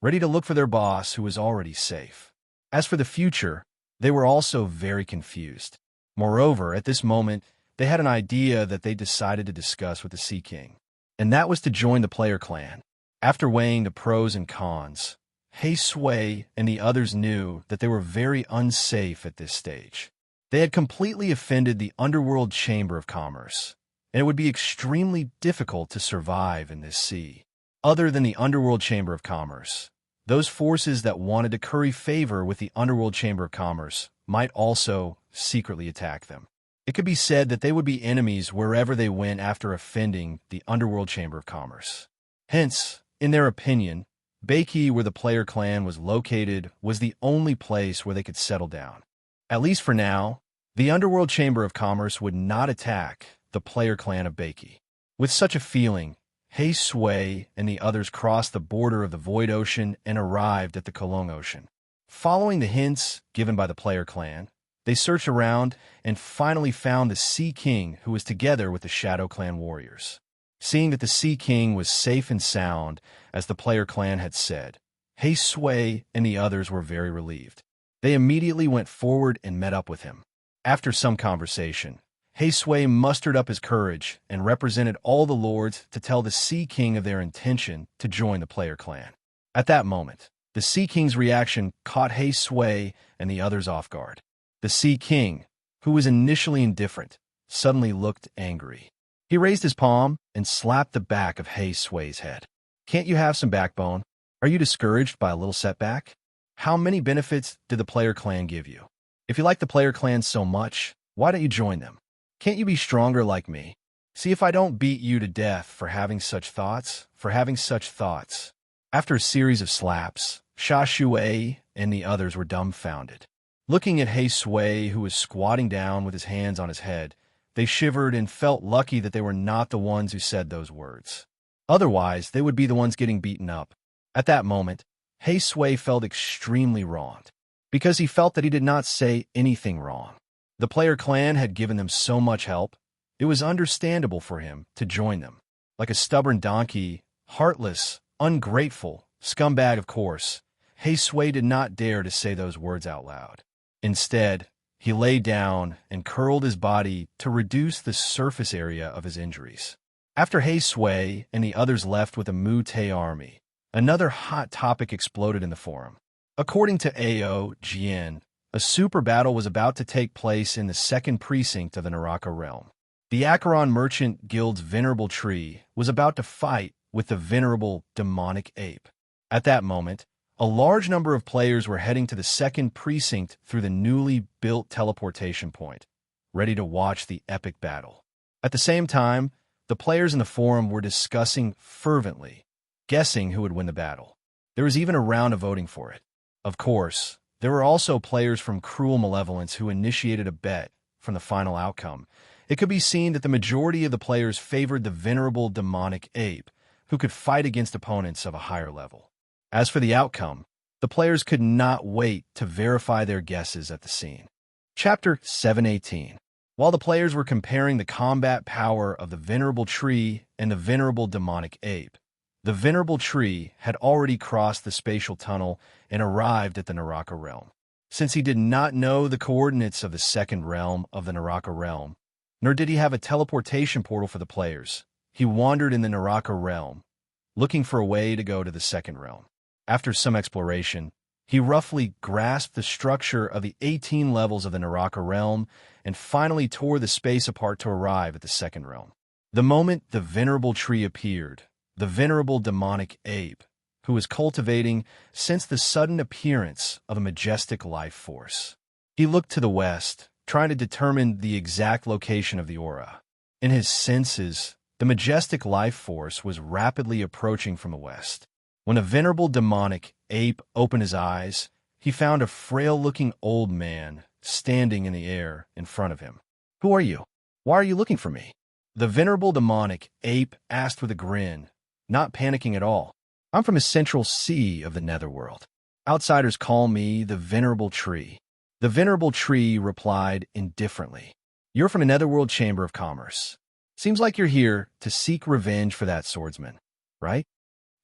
ready to look for their boss who was already safe. As for the future, they were also very confused. Moreover, at this moment, they had an idea that they decided to discuss with the Sea King, and that was to join the player clan. After weighing the pros and cons, He Sui and the others knew that they were very unsafe at this stage. They had completely offended the Underworld Chamber of Commerce, and it would be extremely difficult to survive in this sea. Other than the Underworld Chamber of Commerce, those forces that wanted to curry favor with the Underworld Chamber of Commerce might also secretly attack them. It could be said that they would be enemies wherever they went after offending the Underworld Chamber of Commerce. Hence, in their opinion, Beiki, where the player clan was located, was the only place where they could settle down. At least for now, The Underworld Chamber of Commerce would not attack the player clan of Baki. With such a feeling, Hei Sui and the others crossed the border of the Void Ocean and arrived at the Kolong Ocean. Following the hints given by the player clan, they searched around and finally found the Sea King, who was together with the Shadow Clan warriors. Seeing that the Sea King was safe and sound, as the player clan had said, Hei Sui and the others were very relieved. They immediately went forward and met up with him. After some conversation, Hei Sui mustered up his courage and represented all the lords to tell the Sea King of their intention to join the player clan. At that moment, the Sea King's reaction caught Hei Sui and the others off guard. The Sea King, who was initially indifferent, suddenly looked angry. He raised his palm and slapped the back of Hei Sui's head. Can't you have some backbone? Are you discouraged by a little setback? How many benefits did the player clan give you? If you like the player clan so much, why don't you join them? Can't you be stronger like me? See if I don't beat you to death for having such thoughts, After a series of slaps, Sha Shui and the others were dumbfounded. Looking at Hei Sui, who was squatting down with his hands on his head, they shivered and felt lucky that they were not the ones who said those words. Otherwise, they would be the ones getting beaten up. At that moment, Hei Sui felt extremely wronged, because he felt that he did not say anything wrong. The player clan had given them so much help, it was understandable for him to join them. Like a stubborn donkey, heartless, ungrateful, scumbag of course, Hei Sui did not dare to say those words out loud. Instead, he lay down and curled his body to reduce the surface area of his injuries. After Hei Sui and the others left with the Mu Te army, another hot topic exploded in the forum. According to Ao Jian, a super battle was about to take place in the second precinct of the Naraka realm. The Acheron Merchant Guild's venerable tree was about to fight with the venerable demonic ape. At that moment, a large number of players were heading to the second precinct through the newly built teleportation point, ready to watch the epic battle. At the same time, the players in the forum were discussing fervently, guessing who would win the battle. There was even a round of voting for it. Of course, there were also players from Cruel Malevolence who initiated a bet from the final outcome. It could be seen that the majority of the players favored the venerable demonic ape, who could fight against opponents of a higher level. As for the outcome, the players could not wait to verify their guesses at the scene. Chapter 718. While the players were comparing the combat power of the venerable tree and the venerable demonic ape, the venerable tree had already crossed the spatial tunnel and arrived at the Naraka realm. Since he did not know the coordinates of the second realm of the Naraka realm, nor did he have a teleportation portal for the players, he wandered in the Naraka realm, looking for a way to go to the second realm. After some exploration, he roughly grasped the structure of the 18 levels of the Naraka realm and finally tore the space apart to arrive at the second realm. The moment the venerable tree appeared, the venerable demonic ape, who was cultivating, sensed the sudden appearance of a majestic life force. He looked to the west, trying to determine the exact location of the aura. In his senses, the majestic life force was rapidly approaching from the west. When a venerable demonic ape opened his eyes, he found a frail-looking old man standing in the air in front of him. "Who are you? Why are you looking for me?" The venerable demonic ape asked with a grin, not panicking at all. "I'm from a central sea of the netherworld. Outsiders call me the Venerable Tree." The Venerable Tree replied indifferently, "You're from a netherworld chamber of commerce. Seems like you're here to seek revenge for that swordsman, right?"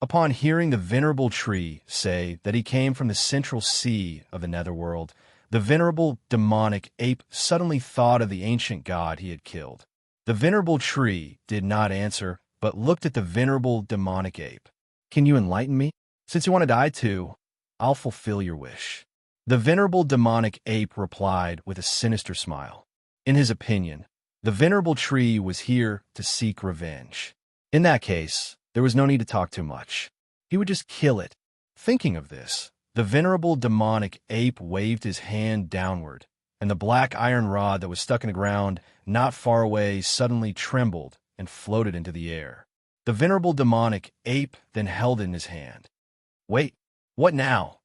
Upon hearing the Venerable Tree say that he came from the central sea of the netherworld, the venerable demonic ape suddenly thought of the ancient god he had killed. The Venerable Tree did not answer, but looked at the venerable demonic ape. "Can you enlighten me? Since you want to die too, I'll fulfill your wish." The venerable demonic ape replied with a sinister smile. In his opinion, the Venerable Tree was here to seek revenge. In that case, there was no need to talk too much. He would just kill it. Thinking of this, the venerable demonic ape waved his hand downward, and the black iron rod that was stuck in the ground not far away suddenly trembled and floated into the air. The venerable demonic ape then held it in his hand. "Wait, what now?"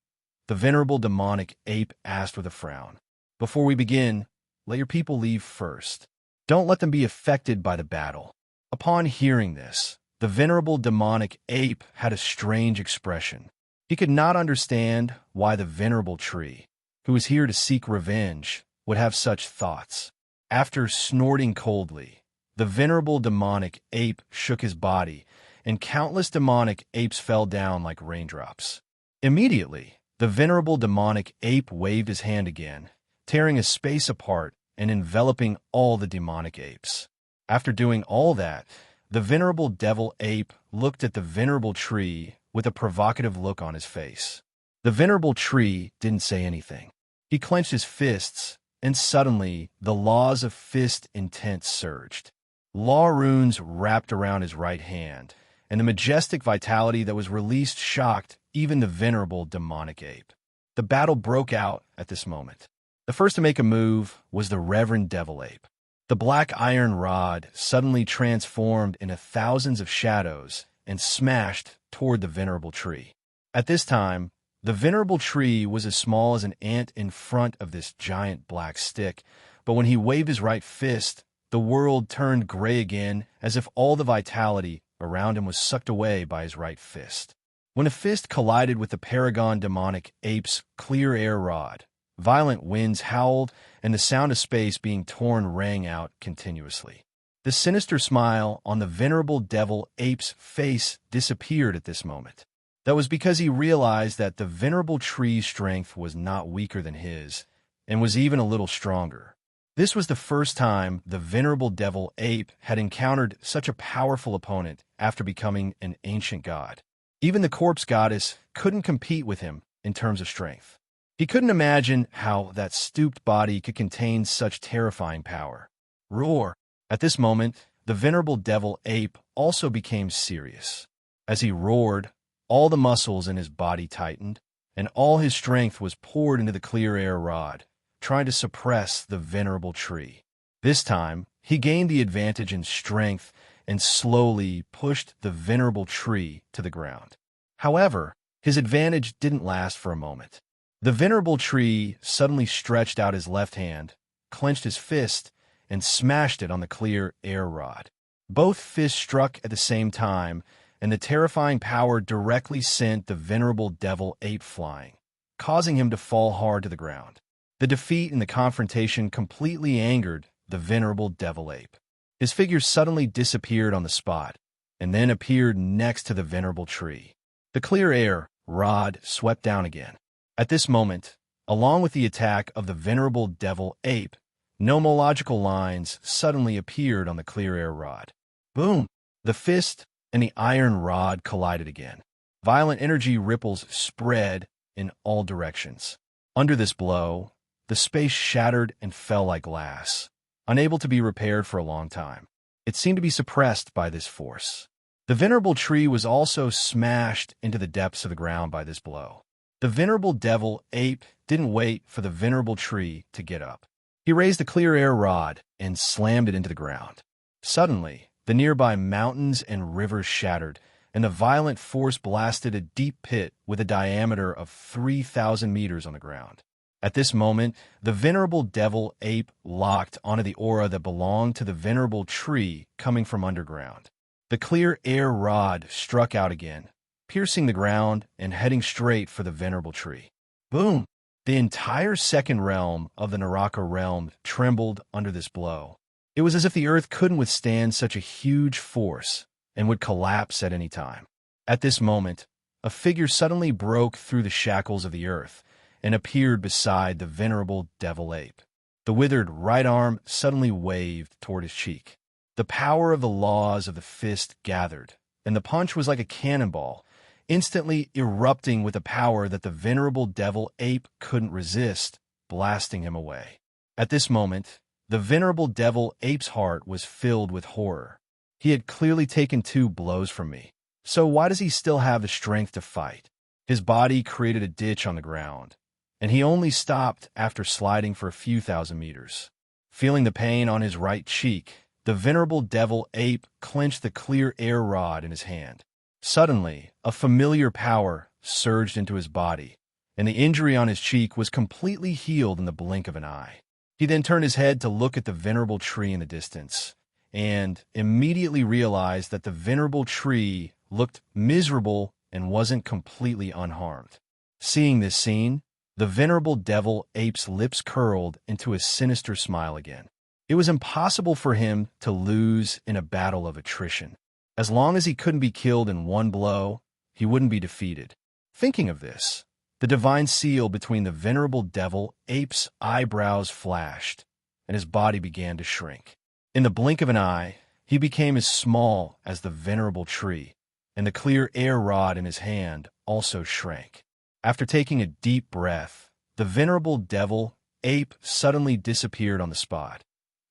the venerable demonic ape asked with a frown. "Before we begin, let your people leave first. Don't let them be affected by the battle." Upon hearing this, the venerable demonic ape had a strange expression. He could not understand why the venerable tree, who was here to seek revenge, would have such thoughts. After snorting coldly, the venerable demonic ape shook his body, and countless demonic apes fell down like raindrops. Immediately, the venerable demonic ape waved his hand again, tearing a space apart and enveloping all the demonic apes. After doing all that, the venerable devil ape looked at the venerable tree with a provocative look on his face. The venerable tree didn't say anything. He clenched his fists, and suddenly the laws of fist intent surged. Law runes wrapped around his right hand, and the majestic vitality that was released shocked even the venerable demonic ape. The battle broke out at this moment. The first to make a move was the reverend devil ape. The black iron rod suddenly transformed into thousands of shadows and smashed toward the venerable tree. At this time, the venerable tree was as small as an ant in front of this giant black stick, but when he waved his right fist, the world turned gray again, as if all the vitality around him was sucked away by his right fist. When a fist collided with the paragon demonic ape's clear air rod, violent winds howled, and the sound of space being torn rang out continuously. The sinister smile on the venerable devil ape's face disappeared at this moment. That was because he realized that the venerable tree's strength was not weaker than his, and was even a little stronger. This was the first time the venerable devil ape had encountered such a powerful opponent after becoming an ancient god. Even the corpse goddess couldn't compete with him in terms of strength. He couldn't imagine how that stooped body could contain such terrifying power. Roar! At this moment, the venerable devil ape also became serious. As he roared, all the muscles in his body tightened, and all his strength was poured into the clear air rod, trying to suppress the venerable tree. This time, he gained the advantage in strength and slowly pushed the venerable tree to the ground. However, his advantage didn't last for a moment. The venerable tree suddenly stretched out his left hand, clenched his fist, and smashed it on the clear air rod. Both fists struck at the same time, and the terrifying power directly sent the venerable devil ape flying, causing him to fall hard to the ground. The defeat in the confrontation completely angered the venerable devil ape. His figure suddenly disappeared on the spot, and then appeared next to the venerable tree. The clear air rod swept down again. At this moment, along with the attack of the venerable devil ape, nomological lines suddenly appeared on the clear air rod. Boom! The fist and the iron rod collided again. Violent energy ripples spread in all directions. Under this blow, the space shattered and fell like glass, unable to be repaired for a long time. It seemed to be suppressed by this force. The venerable tree was also smashed into the depths of the ground by this blow. The venerable devil ape didn't wait for the venerable tree to get up. He raised the clear air rod and slammed it into the ground. Suddenly, the nearby mountains and rivers shattered, and the violent force blasted a deep pit with a diameter of 3,000 meters on the ground. At this moment, the venerable devil ape locked onto the aura that belonged to the venerable tree coming from underground. The clear air rod struck out again, piercing the ground and heading straight for the venerable tree. Boom! The entire second realm of the Naraka realm trembled under this blow. It was as if the earth couldn't withstand such a huge force and would collapse at any time. At this moment, a figure suddenly broke through the shackles of the earth and appeared beside the venerable devil ape. The withered right arm suddenly waved toward his cheek. The power of the laws of the fist gathered, and the punch was like a cannonball, instantly erupting with a power that the venerable devil ape couldn't resist, blasting him away. At this moment, the venerable devil ape's heart was filled with horror. He had clearly taken 2 blows from me, so why does he still have the strength to fight? His body created a ditch on the ground, and he only stopped after sliding for a few thousand meters. Feeling the pain on his right cheek, the venerable devil ape clenched the clear air rod in his hand. Suddenly, a familiar power surged into his body, and the injury on his cheek was completely healed in the blink of an eye. He then turned his head to look at the venerable tree in the distance, and immediately realized that the venerable tree looked miserable and wasn't completely unharmed. Seeing this scene, the venerable devil ape's lips curled into a sinister smile again. It was impossible for him to lose in a battle of attrition. As long as he couldn't be killed in one blow, he wouldn't be defeated. Thinking of this, the divine seal between the venerable devil ape's eyebrows flashed, and his body began to shrink. In the blink of an eye, he became as small as the venerable tree, and the clear air rod in his hand also shrank. After taking a deep breath, the venerable devil ape suddenly disappeared on the spot,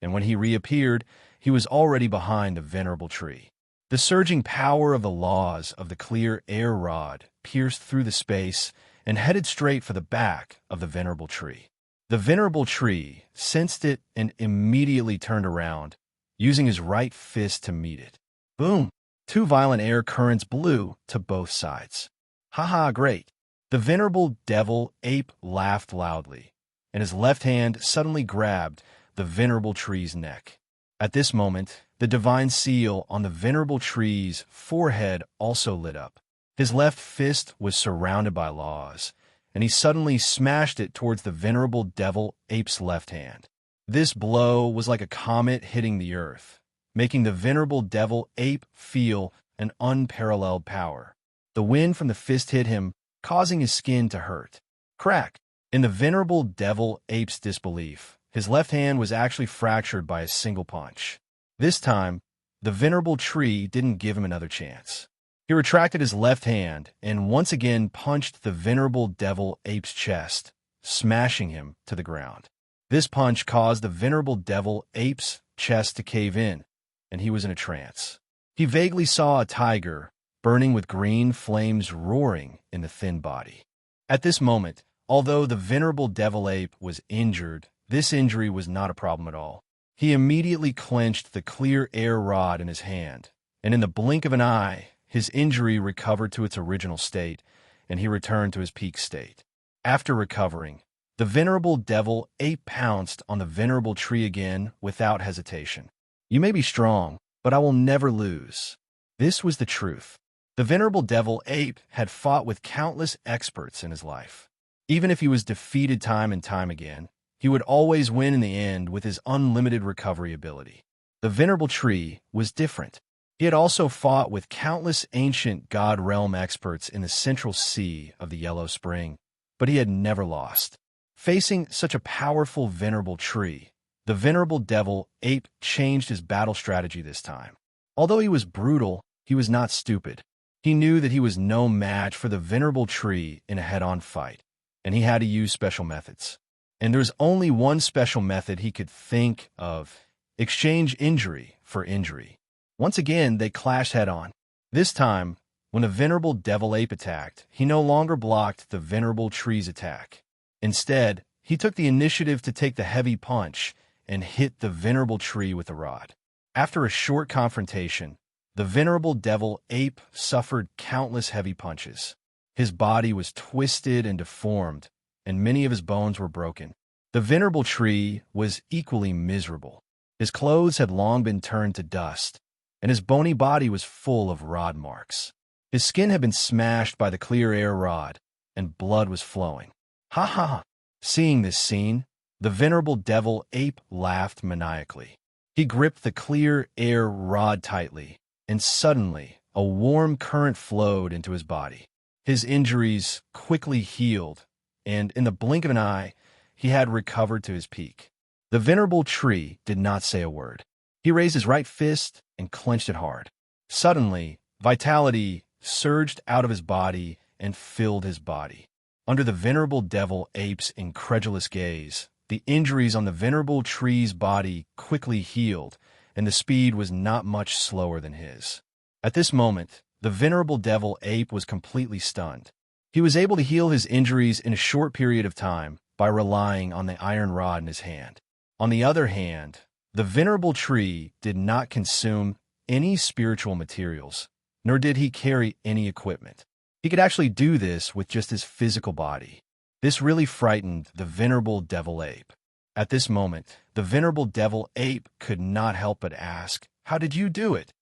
and when he reappeared, he was already behind the venerable tree. The surging power of the laws of the clear air rod pierced through the space and headed straight for the back of the venerable tree. The venerable tree sensed it and immediately turned around, using his right fist to meet it. Boom! Two violent air currents blew to both sides. Haha, great! The venerable devil ape laughed loudly, and his left hand suddenly grabbed the venerable tree's neck. At this moment, the divine seal on the venerable tree's forehead also lit up. His left fist was surrounded by laws, and he suddenly smashed it towards the venerable devil ape's left hand. This blow was like a comet hitting the earth, making the venerable devil ape feel an unparalleled power. The wind from the fist hit him, causing his skin to hurt. Crack! In the venerable devil ape's disbelief, his left hand was actually fractured by a single punch. This time, the venerable tree didn't give him another chance. He retracted his left hand and once again punched the venerable devil ape's chest, smashing him to the ground. This punch caused the venerable devil ape's chest to cave in, and he was in a trance. He vaguely saw a tiger, burning with green flames roaring in the thin body. At this moment, although the venerable devil ape was injured, this injury was not a problem at all. He immediately clenched the clear air rod in his hand, and in the blink of an eye, his injury recovered to its original state, and he returned to his peak state. After recovering, the venerable devil ape pounced on the venerable tree again without hesitation. You may be strong, but I will never lose. This was the truth. The venerable devil ape had fought with countless experts in his life. Even if he was defeated time and time again, he would always win in the end with his unlimited recovery ability. The venerable tree was different. He had also fought with countless ancient god realm experts in the central sea of the Yellow Spring, but he had never lost. Facing such a powerful venerable tree, the venerable devil ape changed his battle strategy this time. Although he was brutal, he was not stupid. He knew that he was no match for the venerable tree in a head-on fight, and he had to use special methods. And there's only one special method he could think of: exchange injury for injury. Once again, they clashed head-on. This time, when the venerable devil ape attacked, he no longer blocked the venerable tree's attack. Instead, he took the initiative to take the heavy punch and hit the venerable tree with the rod. After a short confrontation, the venerable devil ape suffered countless heavy punches. His body was twisted and deformed, and many of his bones were broken. The venerable tree was equally miserable. His clothes had long been turned to dust, and his bony body was full of rod marks. His skin had been smashed by the clear air rod, and blood was flowing. Ha ha ha! Seeing this scene, the venerable devil ape laughed maniacally. He gripped the clear air rod tightly, and suddenly a warm current flowed into his body. His injuries quickly healed, and in the blink of an eye, he had recovered to his peak. The venerable tree did not say a word. He raised his right fist and clenched it hard. Suddenly, vitality surged out of his body and filled his body. Under the venerable devil ape's incredulous gaze, the injuries on the venerable tree's body quickly healed, and the speed was not much slower than his. At this moment, the venerable devil ape was completely stunned. He was able to heal his injuries in a short period of time by relying on the iron rod in his hand. On the other hand, the venerable tree did not consume any spiritual materials, nor did he carry any equipment. He could actually do this with just his physical body. This really frightened the venerable devil ape. At this moment, the venerable devil ape could not help but ask, "How did you do it?"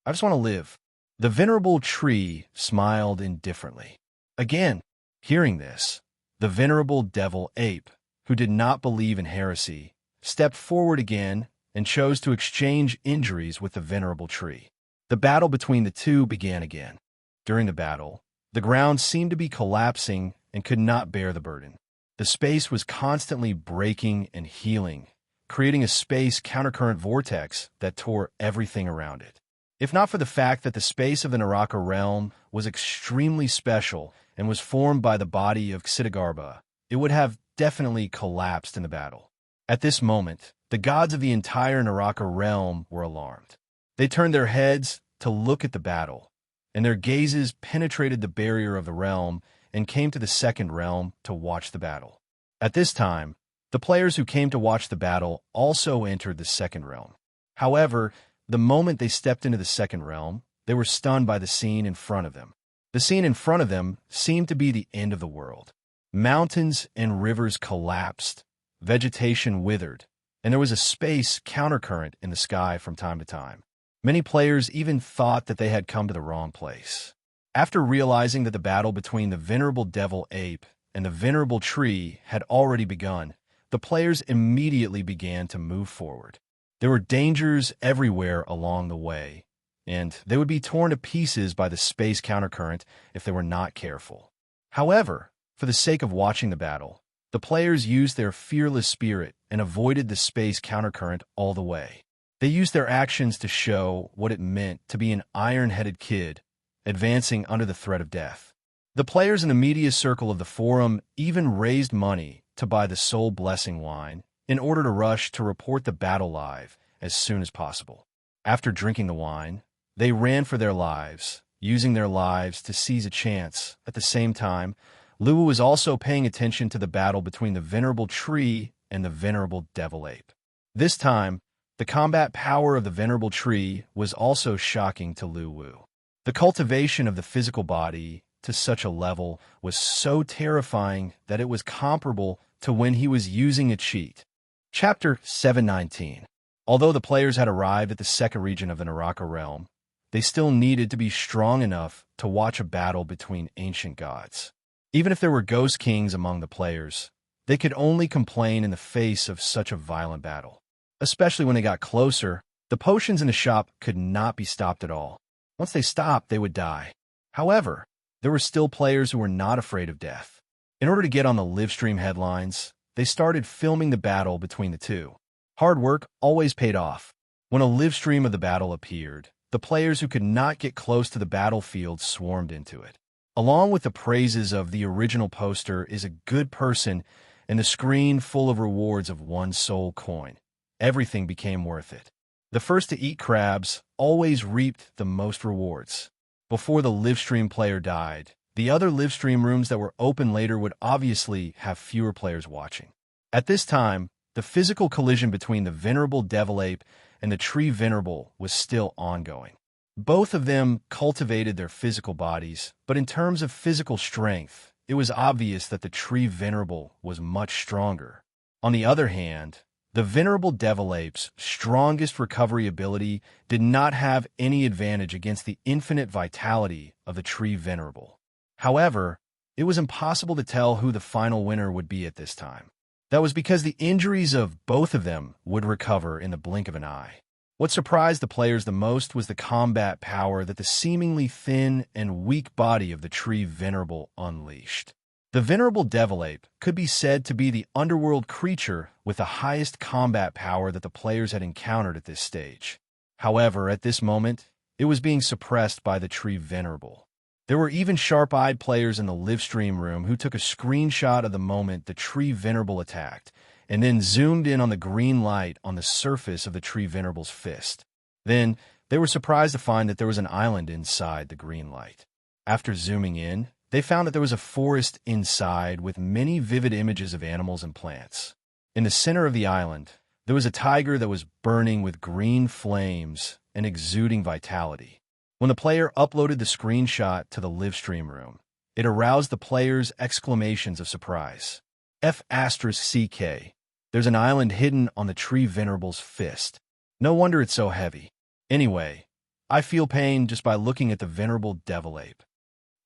"I just want to live." The venerable tree smiled indifferently. Again, hearing this, the venerable devil ape, who did not believe in heresy, stepped forward again and chose to exchange injuries with the venerable tree. The battle between the two began again. During the battle, the ground seemed to be collapsing and could not bear the burden. The space was constantly breaking and healing, creating a space countercurrent vortex that tore everything around it. If not for the fact that the space of the Naraka realm was extremely special and was formed by the body of Ksitigarbha, it would have definitely collapsed in the battle. At this moment, the gods of the entire Naraka realm were alarmed. They turned their heads to look at the battle, and their gazes penetrated the barrier of the realm and came to the second realm to watch the battle. At this time, the players who came to watch the battle also entered the second realm. However, the moment they stepped into the second realm, they were stunned by the scene in front of them. The scene in front of them seemed to be the end of the world. Mountains and rivers collapsed, vegetation withered, and there was a space countercurrent in the sky from time to time. Many players even thought that they had come to the wrong place. After realizing that the battle between the venerable devil ape and the venerable tree had already begun, the players immediately began to move forward. There were dangers everywhere along the way, and they would be torn to pieces by the space countercurrent if they were not careful. However, for the sake of watching the battle, the players used their fearless spirit and avoided the space countercurrent all the way. They used their actions to show what it meant to be an iron-headed kid advancing under the threat of death. The players in the media circle of the forum even raised money to buy the soul blessing wine in order to rush to report the battle live as soon as possible. After drinking the wine, they ran for their lives, using their lives to seize a chance. At the same time, Lua was also paying attention to the battle between the venerable tree and the venerable devil ape. This time, the combat power of the venerable tree was also shocking to Lu Wu. The cultivation of the physical body to such a level was so terrifying that it was comparable to when he was using a cheat. Chapter 719. Although the players had arrived at the second region of the Naraka realm, they still needed to be strong enough to watch a battle between ancient gods. Even if there were ghost kings among the players, they could only complain in the face of such a violent battle. Especially when they got closer, the potions in the shop could not be stopped at all. Once they stopped, they would die. However, there were still players who were not afraid of death. In order to get on the livestream headlines, they started filming the battle between the two. Hard work always paid off. When a livestream of the battle appeared, the players who could not get close to the battlefield swarmed into it. Along with the praises of the original poster is a good person and the screen full of rewards of 1 soul coin. Everything became worth it. The first to eat crabs always reaped the most rewards. Before the livestream player died, the other livestream rooms that were open later would obviously have fewer players watching. At this time, the physical collision between the venerable devil ape and the tree venerable was still ongoing. Both of them cultivated their physical bodies, but in terms of physical strength, it was obvious that the tree venerable was much stronger. On the other hand, the venerable devil ape's strongest recovery ability did not have any advantage against the infinite vitality of the tree venerable. However, it was impossible to tell who the final winner would be at this time. That was because the injuries of both of them would recover in the blink of an eye. What surprised the players the most was the combat power that the seemingly thin and weak body of the tree venerable unleashed. The venerable devil ape could be said to be the underworld creature with the highest combat power that the players had encountered at this stage. However, at this moment, it was being suppressed by the tree venerable. There were even sharp-eyed players in the livestream room who took a screenshot of the moment the tree venerable attacked, and then zoomed in on the green light on the surface of the tree venerable's fist. Then, they were surprised to find that there was an island inside the green light. After zooming in, they found that there was a forest inside with many vivid images of animals and plants. In the center of the island, there was a tiger that was burning with green flames and exuding vitality. When the player uploaded the screenshot to the livestream room, it aroused the players' exclamations of surprise. F*CK. There's an island hidden on the tree venerable's fist. No wonder it's so heavy. Anyway, I feel pain just by looking at the venerable devil ape.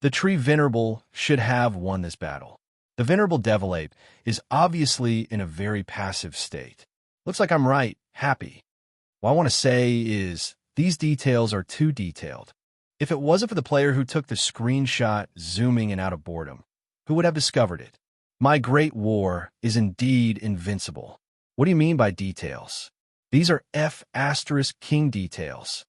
The tree venerable should have won this battle. The venerable devil ape is obviously in a very passive state. Looks like I'm right, happy. What I want to say is, these details are too detailed. If it wasn't for the player who took the screenshot zooming in out of boredom, who would have discovered it? My great war is indeed invincible. What do you mean by details? These are F***king details.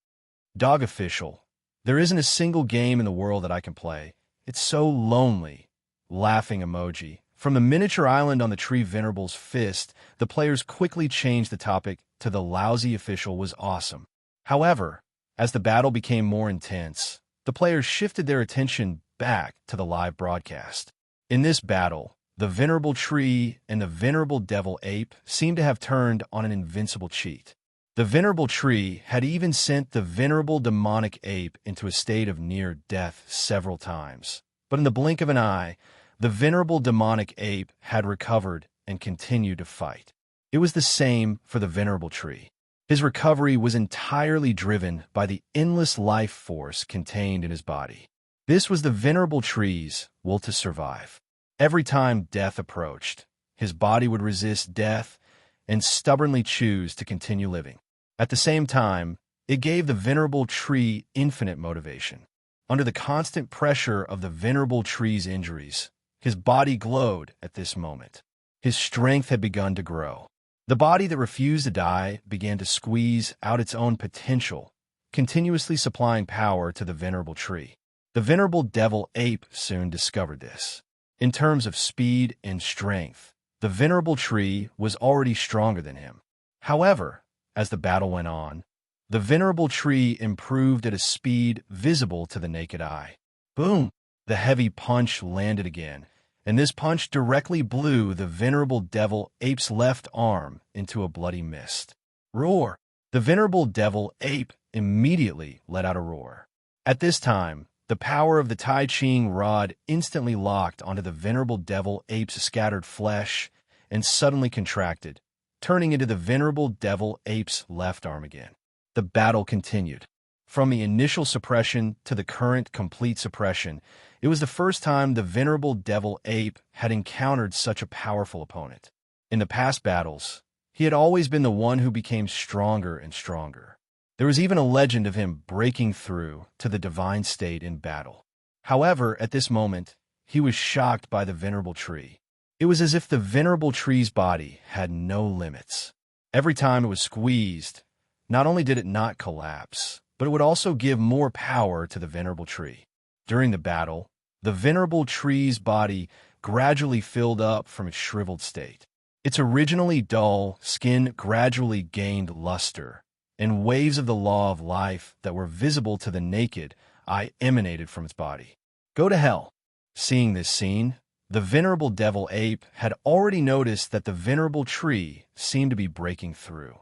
Dog official. There isn't a single game in the world that I can play. It's so lonely. Laughing emoji. From the miniature island on the tree venerable's fist, the players quickly changed the topic to the lousy official was awesome. However, as the battle became more intense, the players shifted their attention back to the live broadcast. In this battle, the venerable tree and the venerable devil ape seemed to have turned on an invincible cheat. The venerable tree had even sent the venerable demonic ape into a state of near death several times. But in the blink of an eye, the venerable demonic ape had recovered and continued to fight. It was the same for the venerable tree. His recovery was entirely driven by the endless life force contained in his body. This was the venerable tree's will to survive. Every time death approached, his body would resist death and stubbornly choose to continue living. At the same time, it gave the venerable tree infinite motivation. Under the constant pressure of the venerable tree's injuries, his body glowed at this moment. His strength had begun to grow. The body that refused to die began to squeeze out its own potential, continuously supplying power to the venerable tree. The venerable devil ape soon discovered this. In terms of speed and strength, the venerable tree was already stronger than him. However, as the battle went on, the venerable tree improved at a speed visible to the naked eye. Boom! The heavy punch landed again, and this punch directly blew the venerable devil ape's left arm into a bloody mist. Roar! The venerable devil ape immediately let out a roar. At this time, the power of the Tai Ching rod instantly locked onto the venerable devil ape's scattered flesh and suddenly contracted, turning into the venerable devil ape's left arm again. The battle continued. From the initial suppression to the current complete suppression, it was the first time the venerable devil ape had encountered such a powerful opponent. In the past battles, he had always been the one who became stronger and stronger. There was even a legend of him breaking through to the divine state in battle. However, at this moment, he was shocked by the venerable tree. It was as if the venerable tree's body had no limits. Every time it was squeezed, not only did it not collapse, but it would also give more power to the venerable tree. During the battle, the venerable tree's body gradually filled up from its shriveled state. Its originally dull skin gradually gained luster, and waves of the law of life that were visible to the naked eye emanated from its body. Go to hell. Seeing this scene, the venerable devil ape had already noticed that the venerable tree seemed to be breaking through.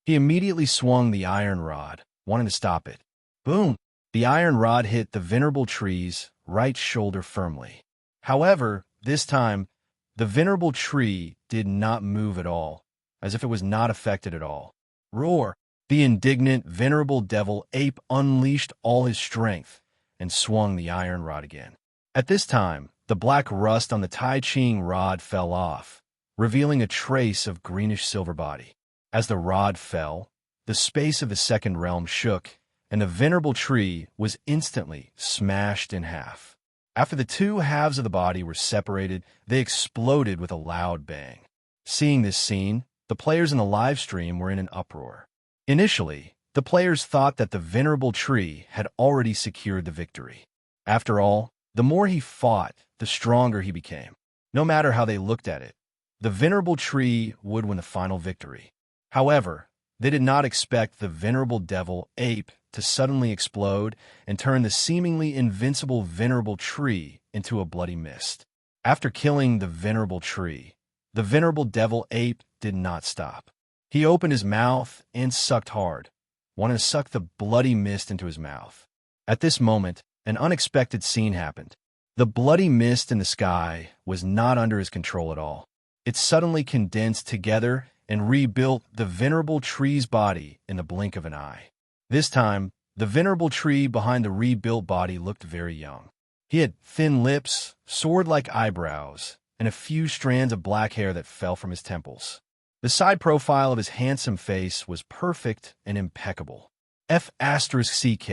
He immediately swung the iron rod, wanting to stop it. Boom! The iron rod hit the venerable tree's right shoulder firmly. However, this time, the venerable tree did not move at all, as if it was not affected at all. Roar! The indignant, venerable devil ape unleashed all his strength and swung the iron rod again. At this time, the black rust on the Tai Ching rod fell off, revealing a trace of greenish-silver body. As the rod fell, the space of the second realm shook, and the venerable tree was instantly smashed in half. After the two halves of the body were separated, they exploded with a loud bang. Seeing this scene, the players in the live stream were in an uproar. Initially, the players thought that the venerable tree had already secured the victory. After all, the more he fought, the stronger he became. No matter how they looked at it, the venerable tree would win the final victory. However, they did not expect the venerable devil ape to suddenly explode and turn the seemingly invincible venerable tree into a bloody mist. After killing the venerable tree, the venerable devil ape did not stop. He opened his mouth and sucked hard, wanting to suck the bloody mist into his mouth. At this moment, an unexpected scene happened. The bloody mist in the sky was not under his control at all. It suddenly condensed together and rebuilt the venerable tree's body in the blink of an eye. This time, the venerable tree behind the rebuilt body looked very young. He had thin lips, sword-like eyebrows, and a few strands of black hair that fell from his temples. The side profile of his handsome face was perfect and impeccable. F***CK.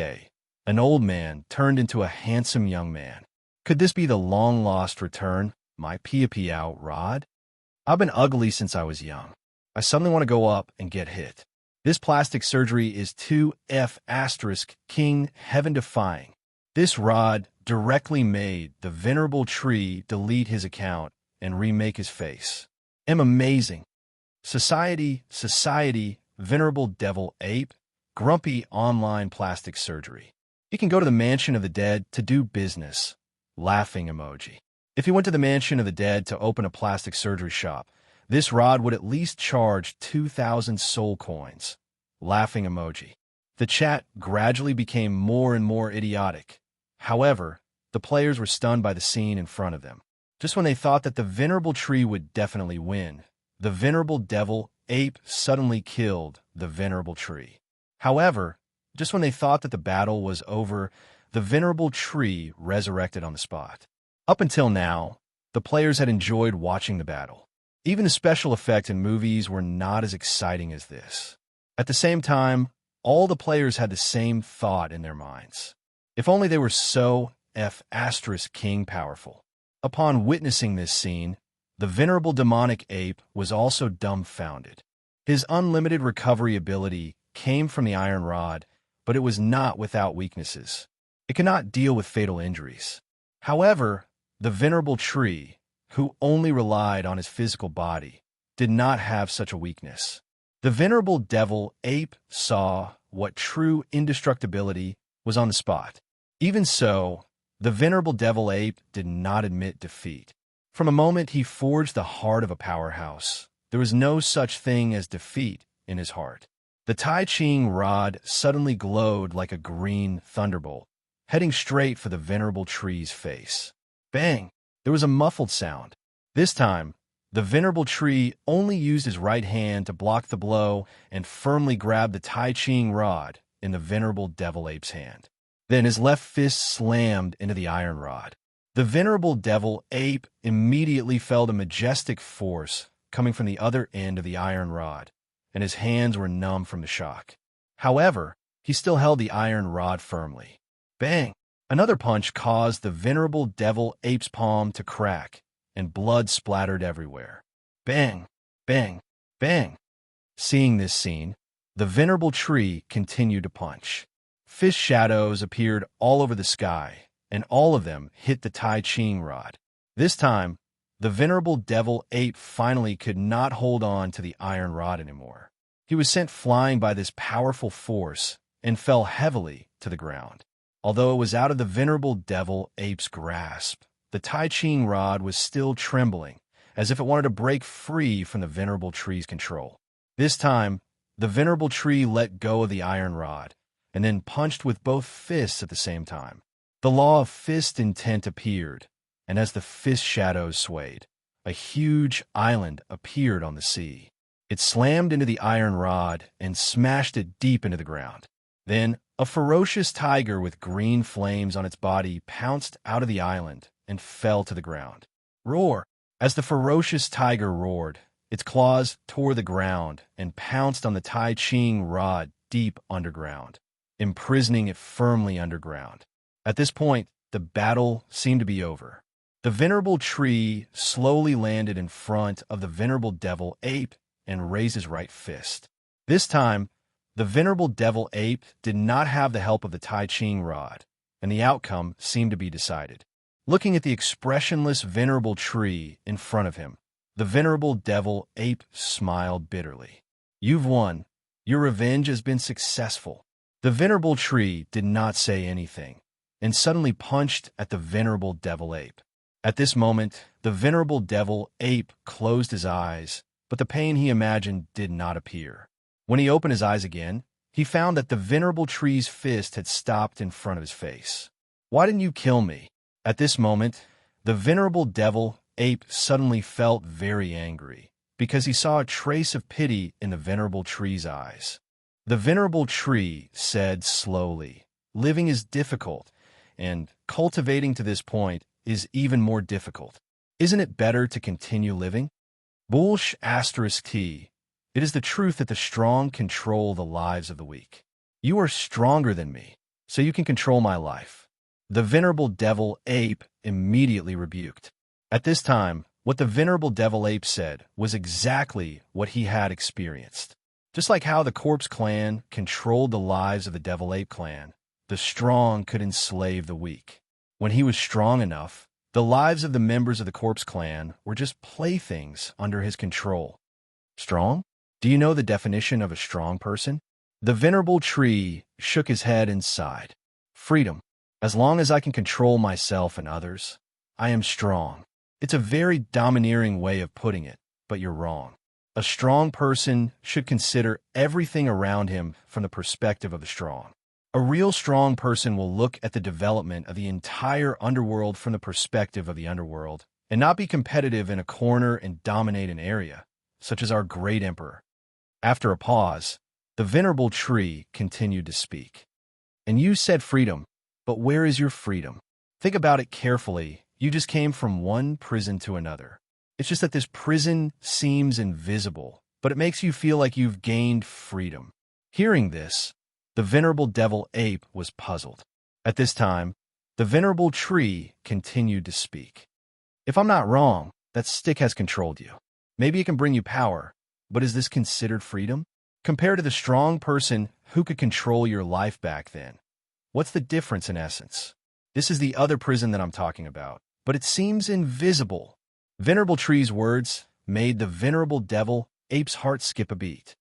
An old man turned into a handsome young man. Could this be the long-lost return, my pia-pia-out rod? I've been ugly since I was young. I suddenly want to go up and get hit. This plastic surgery is too F***king heaven-defying. This rod directly made the venerable tree delete his account and remake his face. Amazing. Society, venerable devil ape, grumpy online plastic surgery. He can go to the mansion of the dead to do business. Laughing emoji. If he went to the mansion of the dead to open a plastic surgery shop, this rod would at least charge 2,000 soul coins. Laughing emoji. The chat gradually became more and more idiotic. However, the players were stunned by the scene in front of them. Just when they thought that the venerable tree would definitely win, the venerable devil ape suddenly killed the venerable tree. However, just when they thought that the battle was over, the venerable tree resurrected on the spot. Up until now, the players had enjoyed watching the battle. Even the special effects in movies were not as exciting as this. At the same time, all the players had the same thought in their minds. If only they were so F***king powerful. Upon witnessing this scene, the venerable demonic ape was also dumbfounded. His unlimited recovery ability came from the iron rod, but it was not without weaknesses. It could not deal with fatal injuries. However, the venerable tree, who only relied on his physical body, did not have such a weakness. The venerable devil ape saw what true indestructibility was on the spot. Even so, the venerable devil ape did not admit defeat. From a moment he forged the heart of a powerhouse, there was no such thing as defeat in his heart. The Tai Ching rod suddenly glowed like a green thunderbolt, heading straight for the venerable tree's face. Bang! There was a muffled sound. This time, the venerable tree only used his right hand to block the blow and firmly grabbed the Tai Ching rod in the venerable devil ape's hand. Then his left fist slammed into the iron rod. The venerable devil ape immediately felt a majestic force coming from the other end of the iron rod, and his hands were numb from the shock. However, he still held the iron rod firmly. Bang! Another punch caused the venerable devil ape's palm to crack, and blood splattered everywhere. Bang! Bang! Bang! Seeing this scene, the venerable tree continued to punch. Fist shadows appeared all over the sky, and all of them hit the Tai Ching rod. This time, the venerable devil ape finally could not hold on to the iron rod anymore. He was sent flying by this powerful force and fell heavily to the ground. Although it was out of the venerable devil ape's grasp, the Tai Ching rod was still trembling, as if it wanted to break free from the venerable tree's control. This time, the venerable tree let go of the iron rod, and then punched with both fists at the same time. The law of fist intent appeared, and as the fist shadows swayed, a huge island appeared on the sea. It slammed into the iron rod and smashed it deep into the ground. Then, a ferocious tiger with green flames on its body pounced out of the island and fell to the ground. Roar! As the ferocious tiger roared, its claws tore the ground and pounced on the Tai Ching rod deep underground, imprisoning it firmly underground. At this point, the battle seemed to be over. The venerable tree slowly landed in front of the venerable devil ape and raised his right fist. This time, the venerable devil ape did not have the help of the Tai Ching rod, and the outcome seemed to be decided. Looking at the expressionless venerable tree in front of him, the venerable devil ape smiled bitterly. You've won. Your revenge has been successful. The venerable tree did not say anything, and suddenly punched at the venerable devil ape. At this moment, the venerable devil ape closed his eyes, but the pain he imagined did not appear. When he opened his eyes again, he found that the venerable tree's fist had stopped in front of his face. Why didn't you kill me? At this moment, the venerable devil ape suddenly felt very angry because he saw a trace of pity in the venerable tree's eyes. The venerable tree said slowly, "Living is difficult, and cultivating to this point is even more difficult. Isn't it better to continue living?" Bullsh asterisk T. It is the truth that the strong control the lives of the weak. You are stronger than me, so you can control my life. The venerable devil ape immediately rebuked. At this time, what the venerable devil ape said was exactly what he had experienced. Just like how the Corpse Clan controlled the lives of the Devil Ape Clan, the strong could enslave the weak. When he was strong enough, the lives of the members of the Corpse Clan were just playthings under his control. Strong? Do you know the definition of a strong person? The venerable tree shook his head and sighed. Freedom. As long as I can control myself and others, I am strong. It's a very domineering way of putting it, but you're wrong. A strong person should consider everything around him from the perspective of the strong. A real strong person will look at the development of the entire underworld from the perspective of the underworld and not be competitive in a corner and dominate an area, such as our great emperor. After a pause, the venerable tree continued to speak. And you said freedom, but where is your freedom? Think about it carefully. You just came from one prison to another. It's just that this prison seems invisible, but it makes you feel like you've gained freedom. Hearing this, the venerable devil ape was puzzled. At this time, the venerable tree continued to speak. If I'm not wrong, that stick has controlled you. Maybe it can bring you power, but is this considered freedom? Compared to the strong person who could control your life back then, what's the difference in essence? This is the other prison that I'm talking about, but it seems invisible. Venerable Tree's words made the venerable devil ape's heart skip a beat.